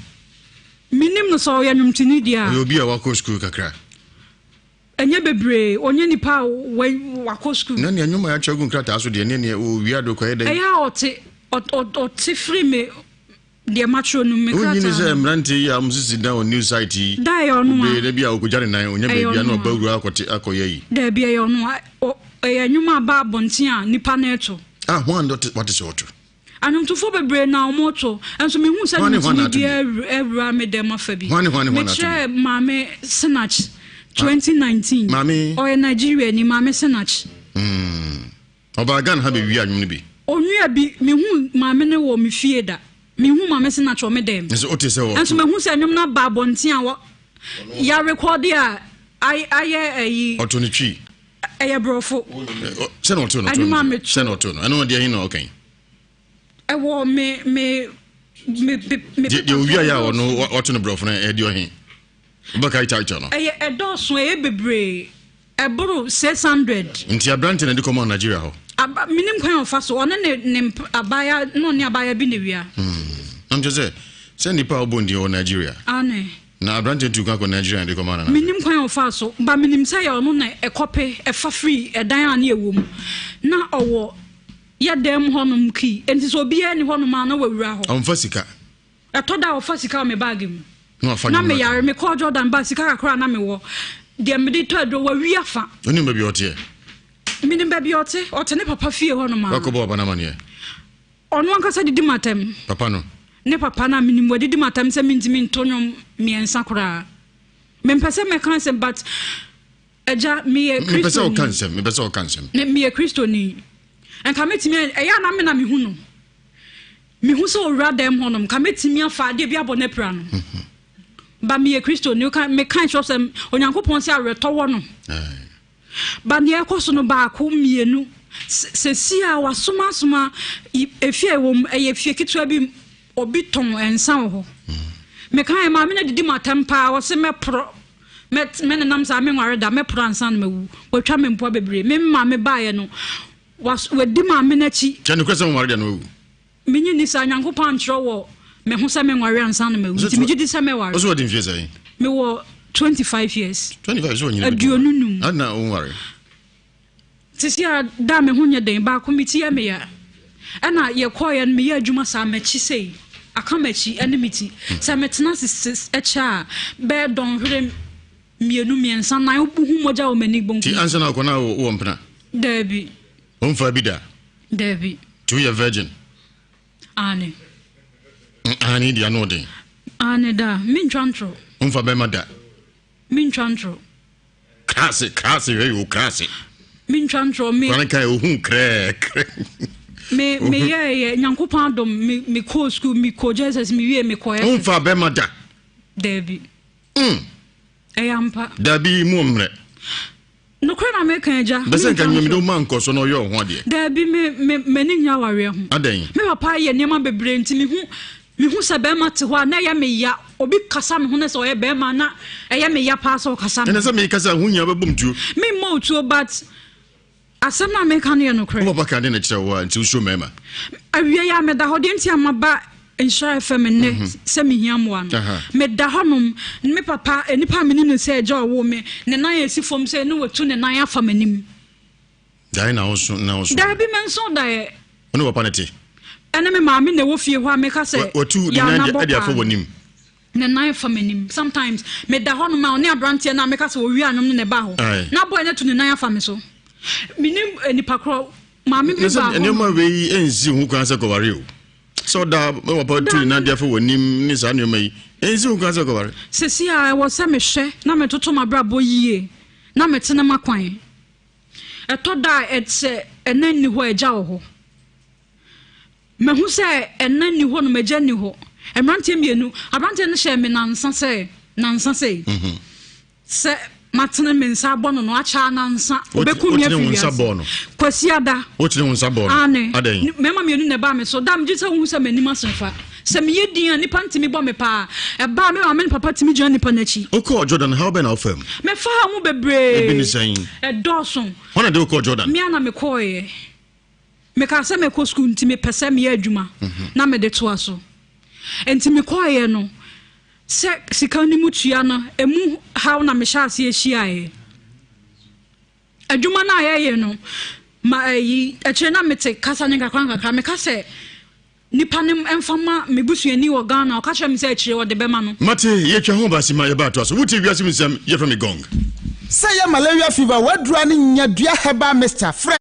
Speaker 11: minim no so yanum tini dia
Speaker 6: obi a wako school kakra
Speaker 11: enye bebre onye nipa wako school
Speaker 6: na ne anyuma ya chagu nkrata aso de ne o wiado kwa eda
Speaker 11: eya oti free me de matro no me krata
Speaker 6: onye se mranti ya musisi da on news site
Speaker 11: da yo no
Speaker 6: be de bia okujare nan onye be bia na obawuru akoye yi
Speaker 11: da bia yo no anyuma ba bontin a nipa na eto
Speaker 6: one what is auto
Speaker 11: anum to fo bebre na omoto enso me hu se ni dia evra me dem afa bi me che mame snatch 2019
Speaker 6: mame
Speaker 11: o Nigeria ni mame snatch
Speaker 6: obagan ha be wi anwum ni bi
Speaker 11: onua bi me hu mame ne wo me fie da me hu mame snatch o me dem
Speaker 6: enso ote se wo
Speaker 11: enso me hu se anwum na ba bontin a ya record ya aye
Speaker 6: oto ni twi
Speaker 11: eye brofo
Speaker 6: se no to no se no to no eno de hin no okay
Speaker 11: ewo me
Speaker 6: de owia ya wo no oto no brofo na e de ohin baka icha no
Speaker 11: eye edoso e bebre eburu 600
Speaker 6: nti abrante na de come on Nigeria ho
Speaker 11: minim kwan ofa so one ne abaya no ne abaya bi ne wia
Speaker 6: am just say nipa obondi o Nigeria
Speaker 11: ane
Speaker 6: na abrante tu kwa Nigeria de come on
Speaker 11: minim kwan ofa so ba minim say ya no na ekope efa free edan ane ewom na owo ya dem honum ki enti so obi ani honum ana wawura ho
Speaker 6: amfa sika
Speaker 11: etoda ofa sika me bag mu
Speaker 6: no afa
Speaker 11: na me yare me call Jordan ba sika kakra na me wo de me di to do wawi afa
Speaker 6: oni me bi ote
Speaker 11: minim ba bi ote ne papa fie honum ana
Speaker 6: wakobo bana mane
Speaker 11: ono ankasa didi matem
Speaker 6: papa no
Speaker 11: ne papa na minim wadidi matem se mintimi ntonyom miensa kura me mpese me kan se but eja me Christo
Speaker 6: me pese o kansem
Speaker 11: ne me Christo ni enka metimi eya na me na me hu no me hu so ora dem honum ka metimi afa de bia bone pra no ba me Christo ni ka me kan so sem onyankopon se areto wo no ba ne ekoso no ba ko mienu se si a wasoma efie wo eye fie kitua bi obi ton ensa ho me kan ma me na didi matempa wo se me pro me nam sa me nware da me pro ansa na mewu watwa me mpo bebre me ma me baaye no wadi ma me na chi
Speaker 6: chanu kwese mo nware da no
Speaker 11: me nyi ni sa nyankopon antro wo me ho se me nware ansa na mewu ti me gidi se me ware
Speaker 6: oso wadi mfie sai
Speaker 11: me wo 25 years
Speaker 6: 25 so nyina
Speaker 11: aduonunum
Speaker 6: ana o nware
Speaker 11: tisia da me ho nye den ba komiti ya me ya ana ye koye me ya adwuma sa machi sei akamachi enmity sa metena sis echa be don hwere mienu miensa na obuhu moja o mani bonku
Speaker 6: ti ansa na kona wo mpena
Speaker 11: Debbie
Speaker 6: onfa bida
Speaker 11: Debbie
Speaker 6: to your virgin
Speaker 11: ane
Speaker 6: dia no den
Speaker 11: ane da min twantro
Speaker 6: onfa be mada
Speaker 11: min twantro
Speaker 6: krase we o krase
Speaker 11: min twantro me
Speaker 6: kwana kai ohun kre
Speaker 11: me ye nyankopon dom me ko school me ko Jesus me wie me ko e
Speaker 6: onfa be mada
Speaker 11: Debbie eyampa
Speaker 6: dabi mu mre
Speaker 11: no kwena me kan ja
Speaker 6: bese kan me do man ko so no yo ho de
Speaker 11: dabi me ni nya ware ho
Speaker 6: adan
Speaker 11: me papa ye niam bebre nti me hu se be ma te ho na ya me ya obi kasa me hu na so ye be ma na ya me ya pa so kasa me
Speaker 6: ene se me kasa hu nya be bom tuo
Speaker 11: me mo tuo but asem na me kan ye no kre
Speaker 6: papa kan de na kire wo nti so mema
Speaker 11: awie ya me da ho de nti amaba Nhyira FM ne se me hiam wa no me da honum me papa enipa me ni se eja wo me ne nan esi fom se ne watu ne nan afa manim
Speaker 6: dai na oso
Speaker 11: da bi men so da e
Speaker 6: ono papa ne te
Speaker 11: ene me maame na wo fie ho a me ka se
Speaker 6: watu ne nan e dia fo wonim
Speaker 11: ne nan fa manim sometimes me da hono ma oni abrante na me ka se owi anom ne ba ho na boy ne to ne nan afa me so minim nipa kro ma me ba ho
Speaker 6: ne ma we enzi hu kan se ko ware o so da me wa pa tu na dia fo wonim ni sa ne ma yi enzi hu kan se ko ware
Speaker 11: se si a wo se me hwe na me toto ma bra bo yie na me tena makwan eto da etse enan ni ho eja ho me hu se enan ni ho no meja ni ho emrante mienu abrante ne hye me nansa se se matene me nsa bono no acha nansa obeku mi afia kwasiada
Speaker 6: ochine nsa bono
Speaker 11: aden mema mienu ne ba me so dam gise hu se manima senfa se me yedin ani pantimi bo me pa e ba me ma me papa timi gyan ni panachi
Speaker 6: oko Jordan how ben ofem
Speaker 11: me fa hu bebre
Speaker 6: e bi ni sayin
Speaker 11: e doson
Speaker 6: wana de oko Jordan
Speaker 11: me ana me koye me ka se me ko school ntimi pese me adwuma na me de to aso enti me koye no se sika ni mutua no emu how na me sha ase ehia adwuma na ye no ma yi eche na mete kasa nyenga kranka me ka se nipa nem emfama me busuani wo Ghana o ka che me se echire wo de bema no
Speaker 6: mate ye twa ho ba si ma ye ba to aso wuti Ewiase Mu Nsem ye from gong
Speaker 14: say ya malaria fever wadura ni nya dua heba Mr. Fred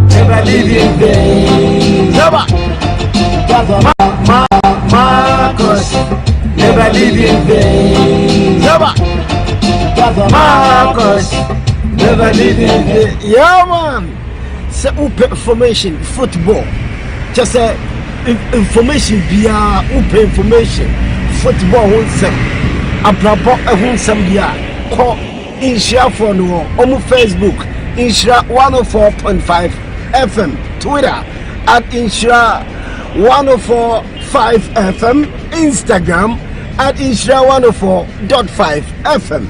Speaker 15: Never live in vain. Marcus, never live in vain. Yeah, man. Say open information, football. Just say information via open information. Football won't say. Abrabo won't say via. Call Nhyira for no on Facebook. Nhyira 104.5 FM. Twitter at Nhyira 104.5 FM. Instagram at Nhyira 104.5 FM.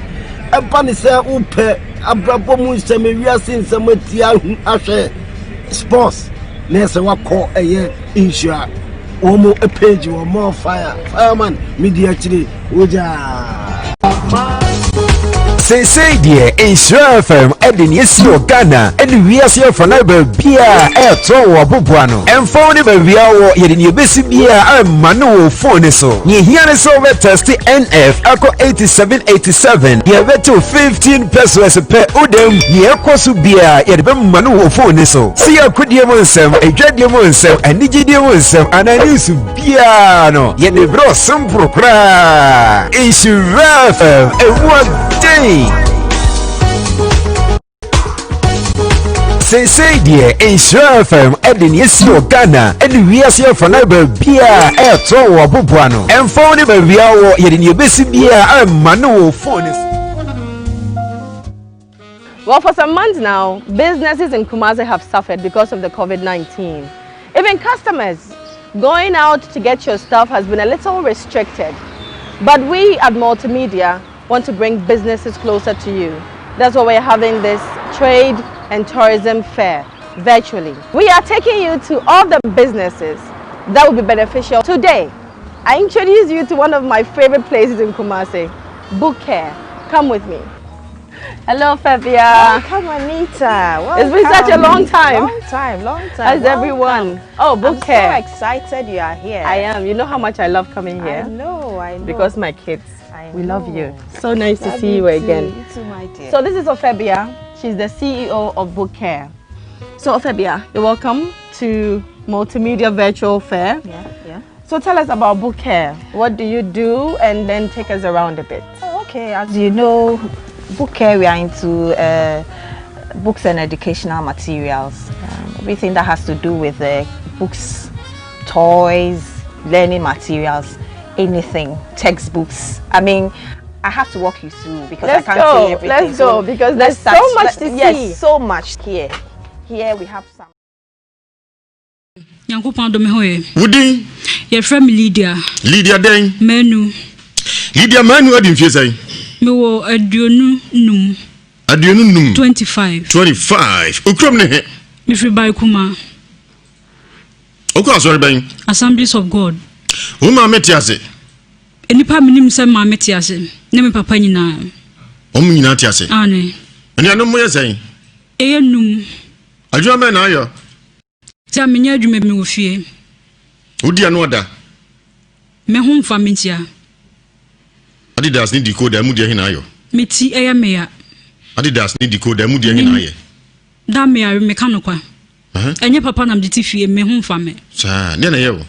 Speaker 15: Epanisa upe Abrabo Mu Nsem Ewiase Nsem atia ahwe sports nese wako eye Nhyira omo a page or more fireman media chiri oja
Speaker 1: Say dear Nhyira FM Ewiase Mu Ghana Ewiase Fanaba bia eto wo boboano emfo ne ba bia wo yede ne besi bia amano wo phone so ye here so we test NF ako 8787 ye beto 15 pesos per udem ye ekosu bia yede be mano wo phone so si akodie mu nsem edwadie mu nsem anigidie mu nsem ananisu bia no ye ne bro simpro kra Nhyira FM day. Say dear Nhyira FM Ewiase Mu Ghana Ewiase Fanaba bia eto wo boboano emfo ne ba bia wo yede ne besi bia amano wo phone.
Speaker 16: Well, for some months now, businesses in Kumasi have suffered because of the COVID-19. Even customers going out to get your stuff has been a little restricted. But we at Multimedia want to bring businesses closer to you. That's why we're having this trade and tourism fair virtually. We are taking you to all the businesses that will be beneficial. Today, I introduce you to one of my favorite places in Kumasi, Bookcare. Come with me. Hello, Fabia.
Speaker 17: Welcome, Anita.
Speaker 16: It's been such a long time.
Speaker 17: Long time.
Speaker 16: As everyone. Oh, Bookcare.
Speaker 17: I'm so excited you are here.
Speaker 16: I am. You know how much I love coming here?
Speaker 17: I know.
Speaker 16: Because my kids. We love you. So nice to see you again.
Speaker 17: You too, my dear.
Speaker 16: So this is Ofebia. She's the CEO of Bookcare. So Ofebia, you're welcome to Multimedia Virtual Fair.
Speaker 17: Yeah.
Speaker 16: So tell us about Bookcare. What do you do? And then take us around a bit.
Speaker 17: Oh, okay. As you know, Bookcare, we are into books and educational materials. Everything that has to do with books, toys, learning materials. Anything, textbooks. I mean, I have to walk you through because I can't say everything.
Speaker 16: Let's go because there's so much to see.
Speaker 17: Yes, so much here. Here we have some.
Speaker 11: Yankopon do me hoye.
Speaker 6: Wudi?
Speaker 11: Ye friend Lydia.
Speaker 6: Lydia den.
Speaker 11: Menu.
Speaker 6: Lydia manu adi mfie sai.
Speaker 11: Me wo aduonu num.
Speaker 6: Aduonu num.
Speaker 11: 25.
Speaker 6: 25. Ukrom ne he.
Speaker 11: Me free by Kuma.
Speaker 6: Okwa sorry ben.
Speaker 11: Assemblies of God.
Speaker 6: Uma metiase.
Speaker 11: enipa minim se ma metiase ne me papa nyina
Speaker 6: nyina tiase
Speaker 11: ane
Speaker 6: eni anu mo yesen
Speaker 11: eyenum
Speaker 6: adwuma me na ayo
Speaker 11: tia menya adwuma me wo fie
Speaker 6: odi anu oda
Speaker 11: me ho mfa mentia
Speaker 6: Adidas ni decoder mu de hina ayo
Speaker 11: meti eya meya
Speaker 6: Adidas ni decoder mu de hina aye
Speaker 11: da me are me kanokwa enye papa na mditi fie me ho mfa me
Speaker 6: sa ne na yewo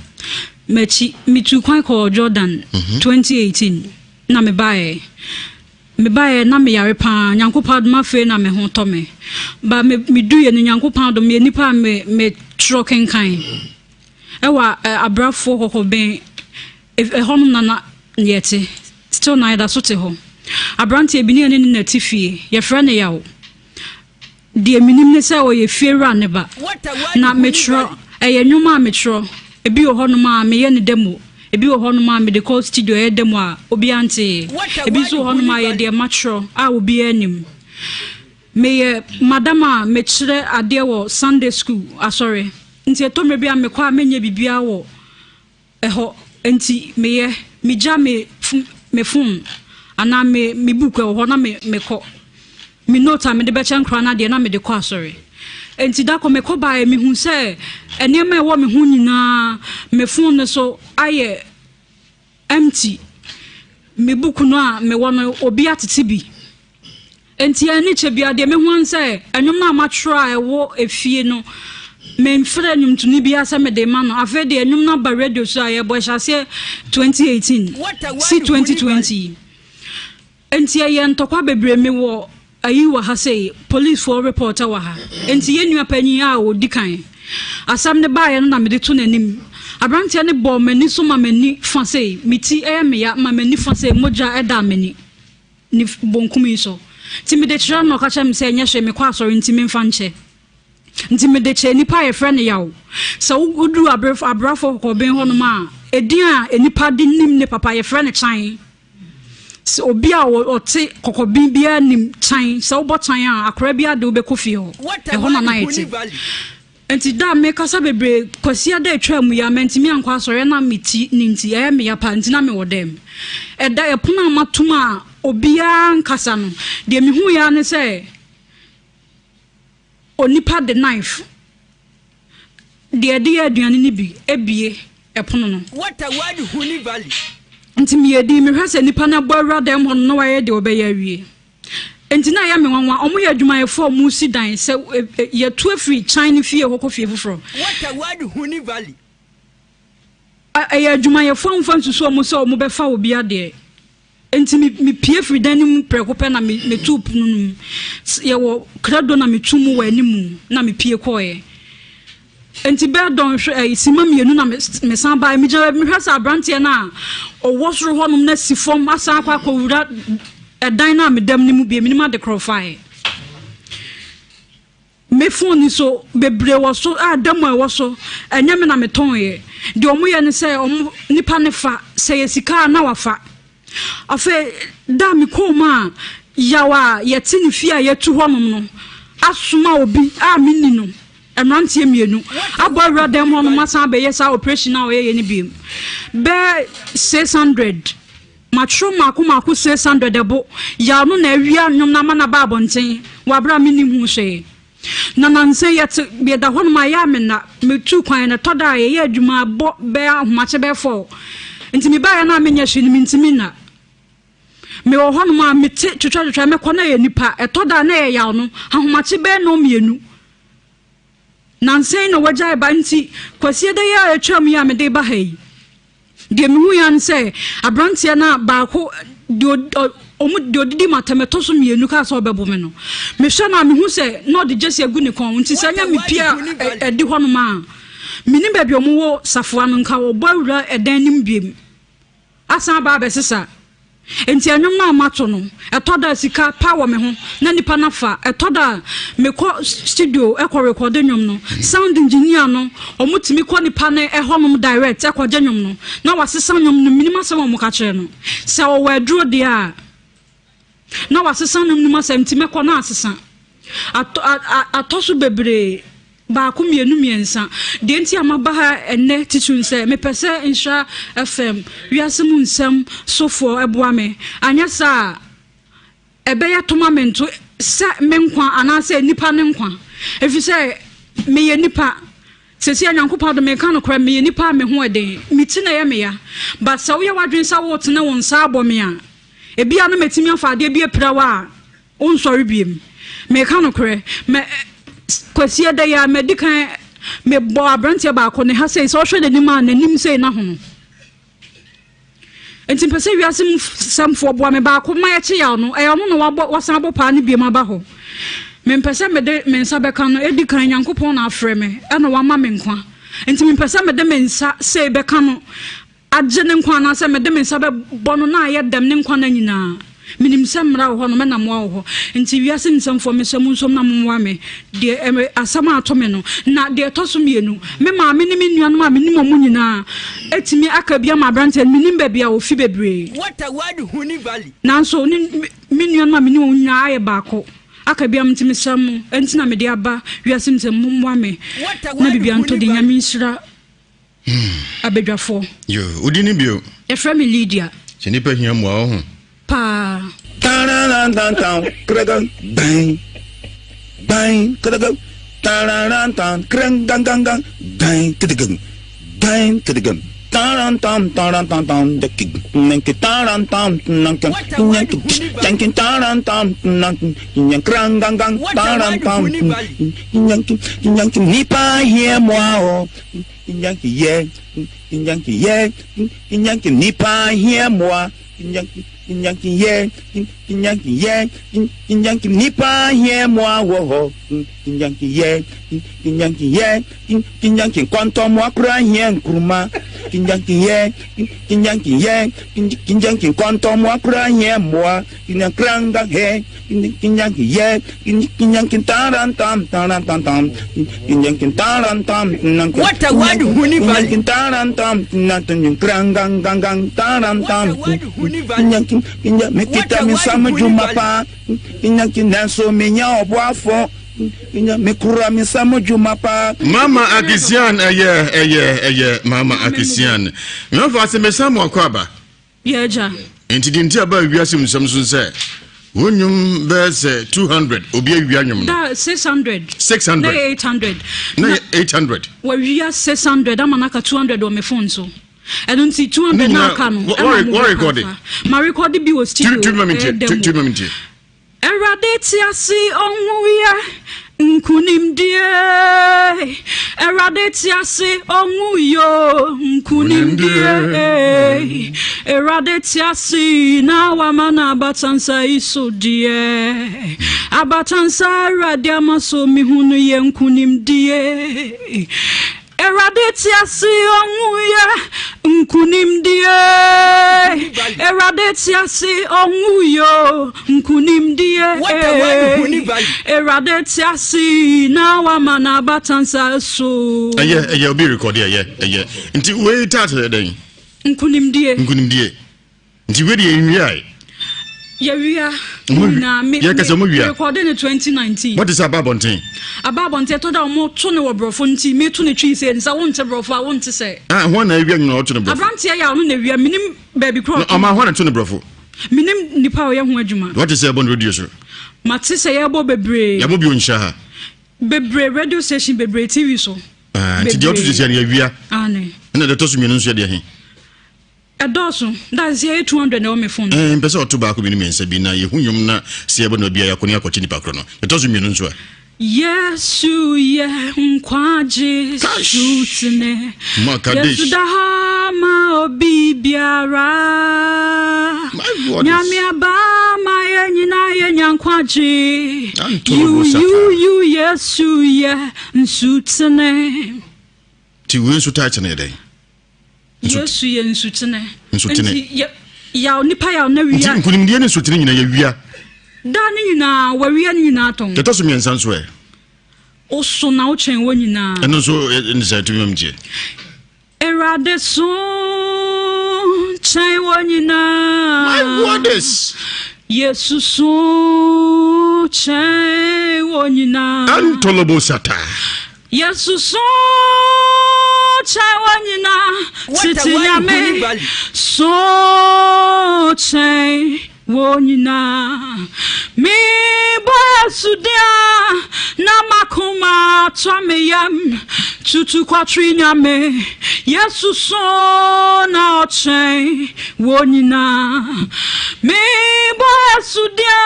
Speaker 11: mechi mitu kwan ko Jordan 2018 na me bae na me yare pa nyankopa ma fe na me ho to me ba me du ye nyankopa do me nipa me troken kan ewa abrafo kokko ben ehonum na yete still na ida so te ho abranti ebi ne na tifie ye frɛ ne yawo de minim ne sɛ o ye fiera ne ba na metro eye nwuma metro ebi wo honum a me ye ne demo ebi wo honum a me de call studio ye demo a obi ante ebi so honum a ye de matro a obi anim me ye madama me kire ade wo Sunday school sorry nti to me bia me kwa menye bibia wo eho nti me ye me ja me phone ana me book wo na me ko me note me de be chen kra na de na me de ko sorry enti da ko me ko ba me hu se enema e wo me hu nyina me phone ne so aye empty me book no a me wo no obi atete bi enti ani che bia de me hu se enwom na ma try e wo efie no me mfre nyum tuni bia se me de ma no afa de enwom na ba radio so aye bo hyase 2018 si 2020 enti aye ntokwa bebre me wo ayi wa ha say police for reporter wa ha enti ye nua panyin a odi kan asam ne ba ye na me de to nanim abrantia ne bo mani so ma mani fa say miti me ya ma mani fa say moja eda mani ni bonkumi so ti me de tira no ka chem say nya hwe me kwa asori nti me mfa nche nti me de che nipa ye frɛ ne yawo so udu abrafo ko ben hono ma edin a enipa de nim ne papa ye frɛ ne chan so obi a ote kokobin bia nim chan so bo chan a akora bia de obekɔ fie ho e ho na na yete enti da me kasa bebre kwasia da atwa mu ya menti mi ankwa asɔre na meti ninti e me ya pa nti na me wodem e da e pona matuma obi a nkasa no de me hu ya ne sɛ onipa the knife de aduane ni bi ebie e pono no
Speaker 12: what a word huni valley
Speaker 11: nti me edi me hwese nipa na bɔra dem ho no waye de obeya wie enti na ya me wanwa omo ya adwuma ye fo mu si dan se ye to afri China fie hokɔ fie foforo
Speaker 12: what a word huni valley
Speaker 11: ya adwuma ye fo mfa nsusu omo se omo befa obi ade enti me pie fri dan nim preko pe na me tu punu ye wo krado na me tu mu wa animu na me pie kɔe enti be don hwe sima mienu na me san ba me gya me hwesa abrantie na o wosoro honum na sifom asa akwa kowura edan na me dam nimu bi minima de crofai me phone so bebre wo so adam e wo so enya me na me ton ye de omo ye ne se omo nipa ne fa se ye sika na wafa afa da me ko ma yawa ye tini fi a ye tu honum no asuma obi a minni no emrantie mienu abɔra dem ho no masa be yes operation na oyɛ ni bi be 600 matro mako 600 debo ya no na awia nwom na mana ba abonten wabra minim hu hwe na nanse yet be da ho no ma ya me na metu kwan na toda ye adwuma bɔ be ahomache be fo nti mi ba ya na menya hwe ni ntimi na me wo ho no ma mete twetwa me kɔ na ye nipa etoda na ye ya no ahomache be no mienu nansen no wajai banti kwasie da ya atwam ya me de ba hai de me hu yan se abrantie na ba ko omu de odidi matemeto so mienu ka so bebo me no me hwe na me hu se no de jesi agu ne kon nti sanya me pia edi ho no ma mini ba bi omu wo safoa no nka wo bawura edan nim biem asan ba be sesa enti anwom na mato no etoda sika power me ho na nipa na fa etoda me ko studio e ko record nwom no sound engineer no omutimi ko nipa na e honom direct e ko nwom no na wasesa nwom no minimum se mo ka kire no se wo waduro de a na wasesa nwom no ma se ntime ko na asesa atoso bebre ba ko mienu miensa de nti amaba ha enne titun se me pese Nhyira FM Ewiase Mu Nsem sofo eboa me anya sa ebe ya tomamento se menkwa anase nipa ne nkwa efi se me ye nipa sesi anyankopa do me kan no kra me ye nipa me ho eden miti na ye me ya but sa wo ye wadwen sa wo tene won sa abome a ebia no metimi afa de bia prawa onsori biem me kan no kra me kwasi eda ya medikan me bo abrantie ba ko ne ha sei so hwe de nima nanim sei na ho enti pese Ewiase Mu Nsem fo bo me ba ko ma ye che ya no e no no wasan bo pa ne biem aba ho me pese me de mensa be kan no edikan Nyankopon na afre me e no wa ma me nkwa enti me pese me de mensa sei be kan no agye ne nkwa na se me de mensa be bo no na ye dem ne nkwa na nyina minim samra ho no me na mo ho enti Ewiase Mu Nsem fo me so nsom na mo wa me de asama atome no na de toso mienu me ma me ni me nuanu ma me ni mo nyina etimi akabia ma brante minim ba bia ofi bebre
Speaker 12: what a word huni valley
Speaker 11: nanso ni me nuanu ma me ni mo nyina aye baako akabia mtimi sam enti na me de aba Ewiase Mu Nsem mo wa me na bibia nto de nyame Nhyira abedwafo
Speaker 6: yo udini bio
Speaker 11: e frame Lydia
Speaker 6: chenipa hia mo ho
Speaker 11: pa
Speaker 13: Tarantan, kregan, bang, bang, kregan, tarantan, kreng, gang, gang, gang, bang, kregan, bang, kregan, tarantan, the king, nanky tarantan, nanky, yanky tarantan, nanky, krang, gang, gang, tarantan, yanky, nipa here, wow, yanky, yanky, nipa here, moi, Inyanki nipa here moi wo inyanki kwanto mo akra here nkruma inyanki kwanto mo akra here moi inyankranga he inyanki tarantam inyanki tarantam
Speaker 12: what a word huni valley
Speaker 13: tarantam inyankranga tarantam inyanki mekita misama jumapa inyanki nanso menya oboafo mekura misama jumapa
Speaker 6: Mama Akisian eye Mama Akisian no fa se mesama akwaba
Speaker 11: yeja
Speaker 6: enti dinti aba Ewiase Mu Nsem so se wonyum verse 200 obi awianyum
Speaker 11: da 600
Speaker 6: na 800
Speaker 11: wa wia 600 amanaka 200 o me phone so I don't see 200 na kanu.
Speaker 6: What recording?
Speaker 11: My recording be was still.
Speaker 6: Two minutes.
Speaker 11: Eradeti asi onwuya nkunim die. Eradeti asi onwuyo nkunim die. Eradeti asi na wamana abatansa iso die. Abatansa radiama so mihunu ye nkunim die. Eradeti asi onwuya nkunim die. Eradeti asi onwuyo nkunim die. Eradeti asi na wamana batansa so.
Speaker 6: Eye obi record eye. Nti we tata den.
Speaker 11: Nkunim die.
Speaker 6: Nti we dey nwia.
Speaker 11: Yewia na me recording in 2019.
Speaker 6: What is Ababonten?
Speaker 11: Ababonten to da mo to ne wobrofo nti me to ne twi se nsa won te brofo a won te se.
Speaker 6: Ho na ewia no to ne brofo.
Speaker 11: Abrantie ya no na ewia minim baby crop.
Speaker 6: Ama ho na to ne brofo.
Speaker 11: Minim nipa o ye ho adwuma.
Speaker 6: What is Ebon radio so?
Speaker 11: Mate se ye bo bebre.
Speaker 6: Ya bo bi onhya ha.
Speaker 11: Bebre radio station bebre TV so.
Speaker 6: Nti de otu se ya ewia.
Speaker 11: Ane.
Speaker 6: Na de to so mienu so de he.
Speaker 11: Edoso that's here 200 na o me phone.
Speaker 6: Mpesa otu ba ko bi ni mensa bi na ye hunyum na se ebo na bia ya ko ni akochi ni pakro no. De to so mienu so a.
Speaker 11: Yesu ye nkwaje shutne. Yesu da ma obibiara. Nyame aba ma ye nyina ye nyankwaje. You Yesu ye nsutne.
Speaker 6: Ti we nsu ta chene dey.
Speaker 11: Yesu ye nsutne. Ya onipa ya na wia.
Speaker 6: Nkunim die ne nsutne nyina ya wia.
Speaker 11: Da ni nyina wa wia ni nyina aton.
Speaker 6: De to so miensan so e.
Speaker 11: O so na o chen wo nyina.
Speaker 6: Eno so ni sa tumi mje.
Speaker 11: Erade so chen wo nyina.
Speaker 6: My goodness.
Speaker 11: Yesu so chen wo nyina.
Speaker 6: Antolobo sata.
Speaker 11: Yesu so chawanyina titinyame so chay wonyina mi basudia na makoma twameyam tutu kwatrinyame Yesu so na chay wonyina mi basudia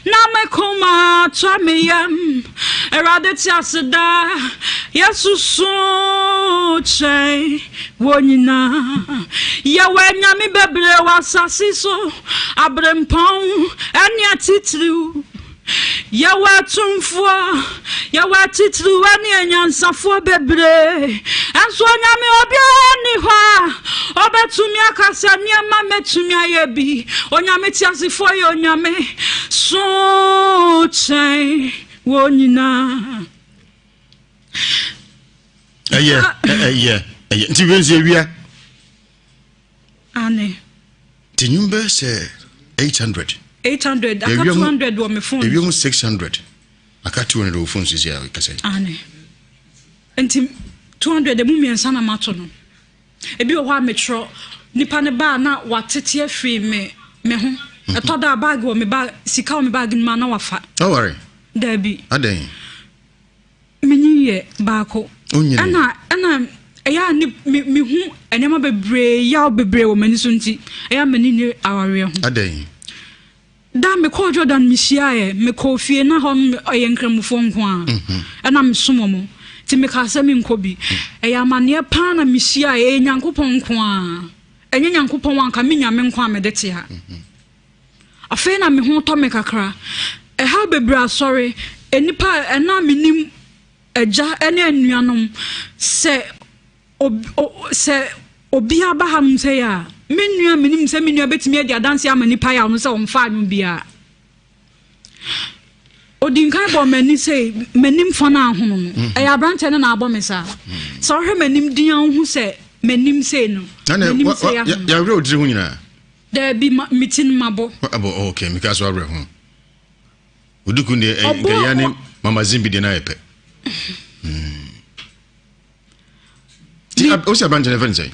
Speaker 11: na makoma twameyam erade tiaseda Yesu so chay wonyina yawe nyame bebre wasasi so abrempon ani atitru yawe tumfo yawe titru ani anyansafo bebre enso nyame obiani hwa obetumi akasa niama metumi ayebi onyame tiasifo ye onyame so chay wonyina
Speaker 6: Aye. Nti wenzi ewia.
Speaker 11: Ane.
Speaker 6: Ti nyumba se 800.
Speaker 11: 800 aka 200 wo me phone.
Speaker 6: Ewi mu 600. Aka 200 wo phone sisi ya kase.
Speaker 11: Ane. Nti 200 de mu miensa na mato no. Ebi wo ha metro nipa ne ba na watete afri me ho. Etoda bag wo me bag sika wo me bag ma na wafa.
Speaker 6: Don't worry.
Speaker 11: Debi.
Speaker 6: Aden.
Speaker 11: Minyiye baako.
Speaker 6: Onyine.
Speaker 11: Ana eya ni mi hu enema bebre ya bebre wo mani so nti eya mani ni aware ho.
Speaker 6: Aden.
Speaker 11: Da me call Jordan misiae me call fie na hon yenkramfo nko a. Ana mesomo mo. Ti me ka se me nkobi. Eya mane pa na misiae nyankopon nko a. Enye nyankopon wanka me nyame nko a me dete ha. Afa na me ho to me kakra. Ha bebre sorry enipa ena menim eja ene anuanom se obi abaham se ya menua menim se menua betimi adi adanse amani pa ya no se omfa anwu bia odinkan bo mani se menim fa na ahono no e ya branch na abo me sa so hwe menim din anhu se menim se no menim se
Speaker 6: ya wre odire hu nyina
Speaker 11: there be meeting mabo
Speaker 6: abo okay because wa wre hu oduku ne gayane mama zimbi de na epe o se branch na friend say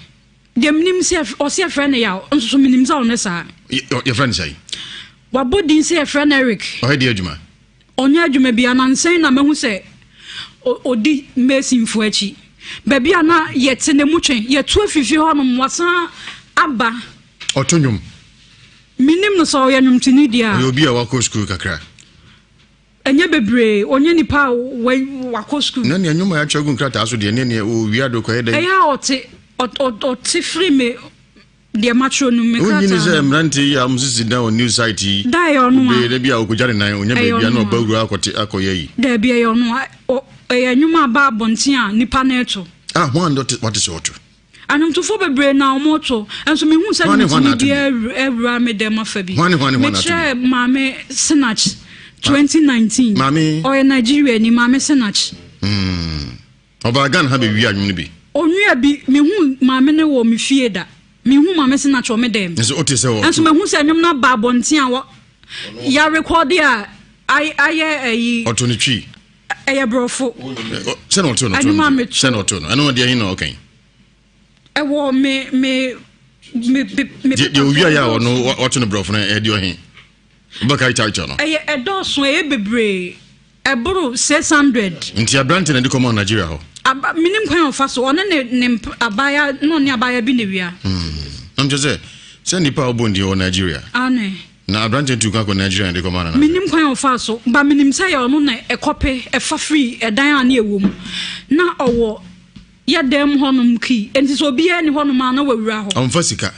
Speaker 11: dem nim se o se friend ya nso so minim sa on sa
Speaker 6: your friend say
Speaker 11: wa bodin se friend Eric
Speaker 6: o he de adwuma
Speaker 11: onya adwuma bia na nsen na mehu se odi mesin fu achi ba bia na yete ne mutwen yetu afifi ho no wasan aba
Speaker 6: otonyum
Speaker 11: minim no so ya nwum tini dia
Speaker 6: o obi a wa ko school kakra
Speaker 11: enye bebre onye nipa wako school
Speaker 6: na ne anyuma ya chagu nkrata aso de ne o wiado ko eda
Speaker 11: eya oti free me de matro no me
Speaker 6: krata onye ni se mranti ya musisi da on new site
Speaker 11: da yo no
Speaker 6: be de bia okujare nan onye be bia na obawuru akote akoye yi
Speaker 11: da bia yo no eya nyuma ba bontin a nipa na eto
Speaker 6: what is auto
Speaker 11: anum to for bebre na omoto enso me hu se ni dia ewura me dem afabi me che mame snatch 2019
Speaker 6: mami
Speaker 11: o Nigeria ni mami senach
Speaker 6: oba gan ha be wi anwum bi
Speaker 11: onua bi me hu mami ne wo me fie da me hu mami senach o me dem
Speaker 6: nso o te se wo
Speaker 11: nso me hu se anwum na ba bontin a ya record a aye ayi
Speaker 6: otonitwi
Speaker 11: eye brofo
Speaker 6: se no to no se no to no anu de hin no okay
Speaker 11: e wo me
Speaker 6: de wi ya wo no oto no brofo na e de hin Bookcare charge no.
Speaker 11: Edoso bebre. Eburu 600.
Speaker 6: Nti abrante na di come on Nigeria ho.
Speaker 11: Minim kwan ofa so one ne abaya no ne abaya bi ne wia.
Speaker 6: I'm just say nipa obondi o Nigeria.
Speaker 11: Ane.
Speaker 6: Na abrante tu kwa Nigeria ndi come on na.
Speaker 11: Minim kwan ofa so ba minim say ya ono na ekope efa free edan ane ewom. Na owo ya dem honum ki. Enti so obi e ni honum ana wawura ho.
Speaker 6: Omfa sika.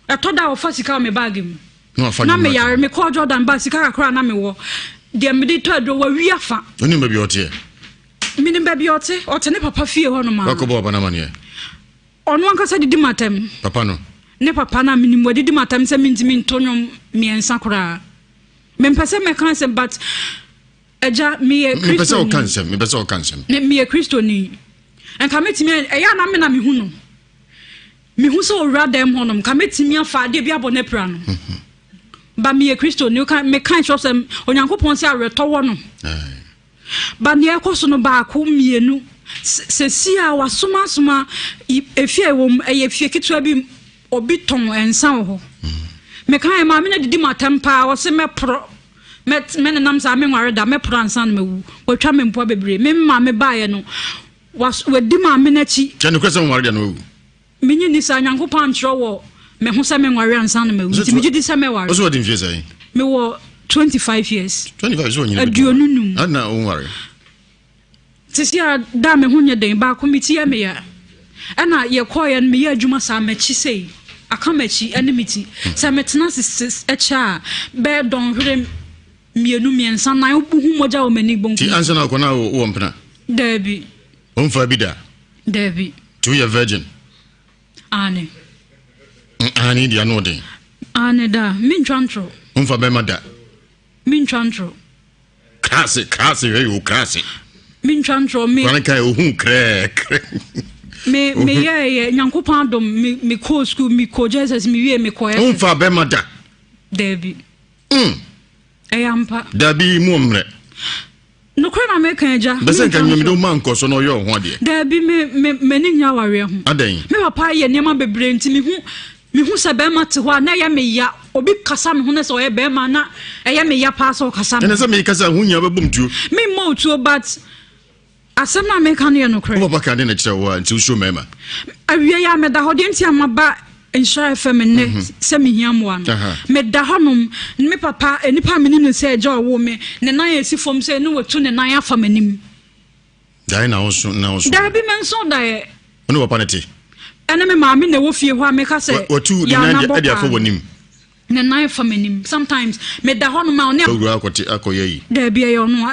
Speaker 11: Etoda ofa sika me bag mu.
Speaker 6: No afa
Speaker 11: na me yare me call Jordan ba sika kakra na me wo de me de to do wa wi afa
Speaker 6: oni me bi ote
Speaker 11: minim ba bi ote ne papa fie ho no ma
Speaker 6: ko bo bana mane
Speaker 11: ono anka sa didi matam
Speaker 6: papa no
Speaker 11: ne papa na minim wa didi matam se mintimi ntonyo miensa kura me mpese me kan se but eja me e Christo
Speaker 6: me pese o kansem
Speaker 11: ne me e Christo ni enka metimi eya na me na me hu no me hu so ora dem ho no ka metimi afa de bi abone pra no ba me e Christo ni ka me kan shop sem onyankopon se areto wo no ba ne ekoso no ba ko mienu sesia wasoma efie wom efie kitwa bi obi ton ensa ho me kan ma me na didi matempa wo se me pro me nam sa me nware da me pro ansa na mewu watwa me mpo bebre me ma me baaye no wadi ma me na chi
Speaker 6: chanu kwesa nware da no
Speaker 11: menyi ni sa nyankopɔn antro wo me ho se me nware ansa na mewu ti me gidi se me ware
Speaker 6: oso wadi mfie sai
Speaker 11: me wo 25 years
Speaker 6: 25 so nyina
Speaker 11: aduonunum
Speaker 6: ana nware
Speaker 11: tisia da me ho nye den ba komiti ya me ya ana ye koye me ya adwuma sa machi sei akamachi enimiti sa metena sis echa be don hwere mienu miensa na obuhu moja o mani bonku
Speaker 6: ti ansa na kona wo mpena
Speaker 11: Debbie
Speaker 6: onfa bida
Speaker 11: Debbie
Speaker 6: to your virgin
Speaker 11: ane
Speaker 6: dia no den
Speaker 11: ane da min twantro
Speaker 6: onfa be mada
Speaker 11: min twantro
Speaker 6: krase we o krase
Speaker 11: min twantro me
Speaker 6: kwana kai ohun kre
Speaker 11: me ye nyankopɔn dom me ko school me ko Jesus me wie me ko ya
Speaker 6: onfa be mada
Speaker 11: Debbie eyampa
Speaker 6: dabi mu omre
Speaker 11: no kwena me kan ja
Speaker 6: bese kan nyum do man ko so no yo ho de
Speaker 11: Debbie me ni nya ware ho
Speaker 6: adan
Speaker 11: me papa ye nema bebre nti me hu se be mate ho na ye me ya obi kasa me ho na se o ye be ma na ye me ya pa so kasa me
Speaker 6: ene se me kasa hu nya bebum tuo
Speaker 11: me mo tuo but asem na me kan ye no kre
Speaker 6: papa kan de na kire wo nti usho mema
Speaker 11: awie ya me da ho de nti amaba Nhyira FM ne se me hiamwa no me da honom me papa enipa me ni se eja owo me ne nan esi fom se ne watu ne nan afa manim
Speaker 6: dai na oso
Speaker 11: da bi men so da e
Speaker 6: ono papa ne te
Speaker 11: ene me maame na wo fie ho ameka se
Speaker 6: watu ne nan de afa wonim
Speaker 11: ne nan afa manim sometimes me da honom ma one
Speaker 6: ogura akoye yi
Speaker 11: da bi e ono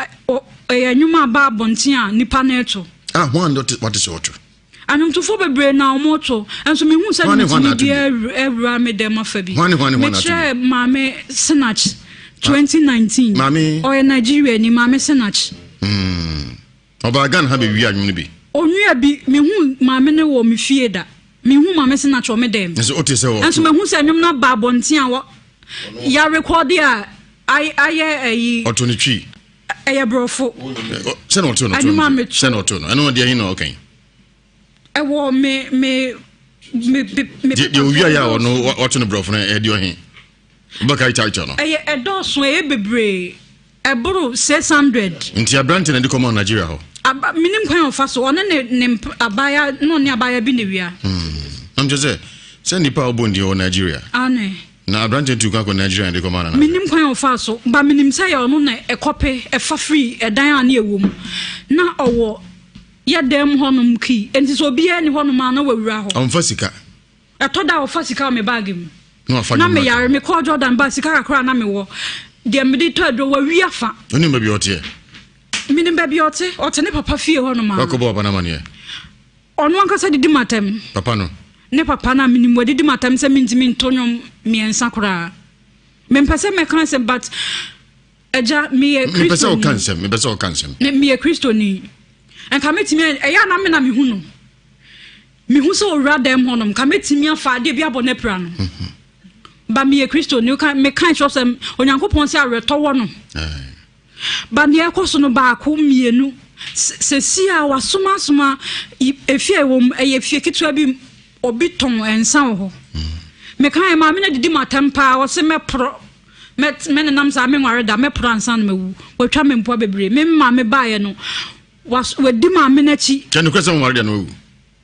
Speaker 11: e nyuma ba bontin a nipa na eto
Speaker 6: ho ando what is what
Speaker 11: anum to fo bebre na omoto enso me hu se me di every me dem afa bi me try mame snatch 2019
Speaker 6: mame
Speaker 11: o Nigeria ni mame snatch
Speaker 6: oba gan ha be wi anwum ne bi
Speaker 11: onwia bi me hu mame ne wo me fie da me hu mame snatch o me dem
Speaker 6: enso otese wo
Speaker 11: enso me hu se anwum na ba bontin a wo ya record ya aye
Speaker 6: oto ni twi
Speaker 11: eye brofo
Speaker 6: se no to no se no to no eno de hin no okay
Speaker 11: ewo me
Speaker 6: de owia ya ono oto no brofo na e de ohin baka ita no
Speaker 11: eye edoso e bebre eburu 600
Speaker 6: nti abrante na de come on Nigeria ho
Speaker 11: minim kwan ofa so one ne abaya no ne abaya bi ne wia
Speaker 6: am just say nipa obondi o Nigeria
Speaker 11: ane
Speaker 6: na abrante tu kwa Nigeria de come on
Speaker 11: minim kwan ofa so ba minim say ya ono na ekope efa free edan ane ewom na owo ya dem honum ki enti so bia ni honum ana wawura ho
Speaker 6: amfa sika
Speaker 11: etoda ofa sika me bag mu
Speaker 6: no afa
Speaker 11: na me yare me call Jordan ba sika kakra na me wo de me di to do wawi afa
Speaker 6: oni ma bi ote
Speaker 11: minim ba bi ote ne papa fie honum ana
Speaker 6: ko bo bana mane
Speaker 11: ono anka sa didi matem
Speaker 6: papa no
Speaker 11: ne papa na minim wadidi matem se mintimi ntonyo miensa kra me mpese me kan se but eja me e Christo
Speaker 6: me pese o kansem
Speaker 11: ne me e Christo ni en kametimi eya na me na me hu no me hu so ora dem honum kametimi afa de bia bone pra no ba me e Christo ni kan me kan so sem onyankopon se areto wo no ba ne ekoso no ba ko mienu se sia wasoma efie wom efie kitwa bi obi ton ensa ho me kan ma me na didi matempa wo se me pro me nam sa me nware da me pro ansa na mewu watwa me mpo bebre me ma me baaye no wadi ma me na chi
Speaker 6: chanu kwesa nware da no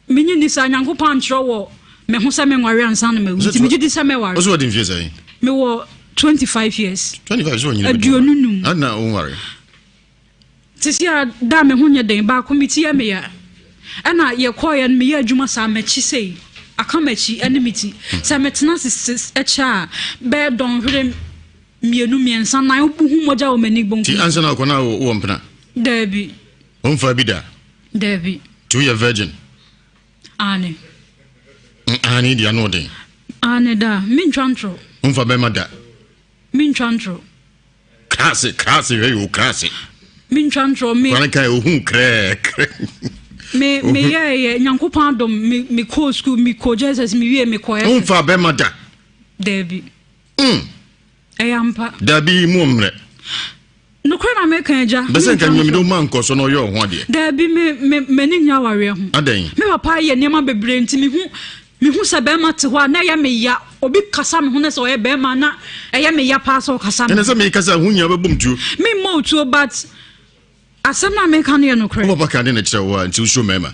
Speaker 11: menyi ni sa nyankopɔn antro wo me ho se me nware ansa na mewu ti me gidi se me ware
Speaker 6: oso wadi mfie sai
Speaker 11: me wo 25 years
Speaker 6: 25 so nyina
Speaker 11: aduonunum
Speaker 6: ana nware
Speaker 11: tisia da me ho nye den ba komiti ya me ya ana ye koye me ya adwuma sa machi sei akamachi enimiti sa metena sis echa be don hwere mienu miensa na obuhu moja o mani bonku
Speaker 6: ti ansa na kona wo mpena
Speaker 11: Debbie
Speaker 6: onfa bida
Speaker 11: Debbie
Speaker 6: to your virgin
Speaker 11: ane
Speaker 6: dia no den
Speaker 11: ane da min twantro
Speaker 6: onfa be mada
Speaker 11: min twantro
Speaker 6: krase we o krase
Speaker 11: min twantro me
Speaker 6: kwana kai ohun kre
Speaker 11: me ye nyankopɔn dom me ko school me ko Jesus me wie me ko ya
Speaker 6: onfa be mada
Speaker 11: Debbie eyampa
Speaker 6: dabi mu omre
Speaker 11: no kwena make eja
Speaker 6: bese nka me do man ko so no yo ho de
Speaker 11: da bi me ni nya ware ho
Speaker 6: adan
Speaker 11: me papa ye niam bebre nti me hu se be ma te ho na ya me ya obi kasa me hu na so ye be ma na ye me ya pa so kasa me
Speaker 6: ene se me kasa hu nya bebum tu
Speaker 11: me mo tu but asem na me kan ye no kre
Speaker 6: papa kan na kire wo nti usho mema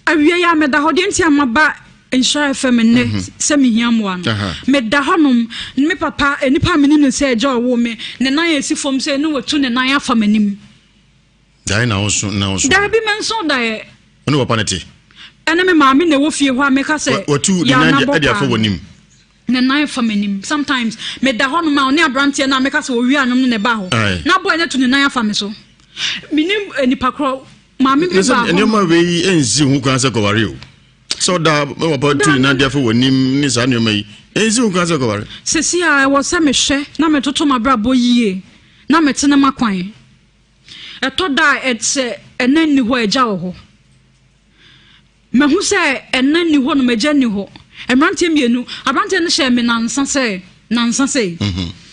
Speaker 11: awie ya me da ho de nti amaba Nhyira FM ne se me hiam wa no me da honom me papa enipa me ni se eja wo me ne nan esi fom se ne watu ne nan afa manim
Speaker 6: dai na onso
Speaker 11: da bi men so da e
Speaker 6: ono papa neti
Speaker 11: ene me maami ne wo fie ho ameka se
Speaker 6: watu ne nan ade afa wonim
Speaker 11: ne nan afa manim sometimes me da honom ma oni abrante na ameka se wo wi anom ne ba ho na boy ne to ne nan afa me so minim enipa kro maami bi ba
Speaker 6: ene ma we enzi hu kan se ko ware o so da me papa tu na dia fo wonim ni sa ne mai enzi hu kan se ko ware
Speaker 11: sesi a wo se me hwe na me toto mabrabo yie na me tene makwan eto da etse enen ni ho eja ho me hu se enen ni ho no meja ni ho emrante mienu abrante ne hye me nansa se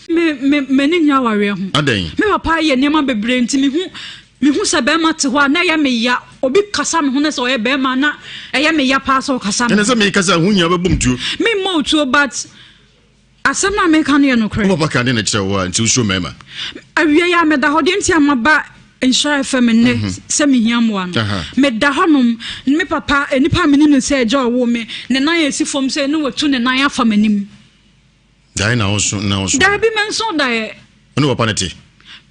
Speaker 11: me ni nya ware ho
Speaker 6: adan
Speaker 11: me papa ye niam bebre nti me hu se be ma te ho na ya me ya obi kasa me hu na so ye be ma na ye me ya pa so kasa
Speaker 6: ene se me kasa hu nya bebum tu
Speaker 11: me mo tu but asem na me kan ye no kre
Speaker 6: papa kan na kire wo nti usho mema
Speaker 11: awie ya me da ho de nti amaba Nhyira FM ne se me hiam wa no me da honom me papa enipa me ni se eja wo me ne nan esi fom se ne watu ne nan afa manim
Speaker 6: dai na onso
Speaker 11: da bi men so da e
Speaker 6: ono papa neti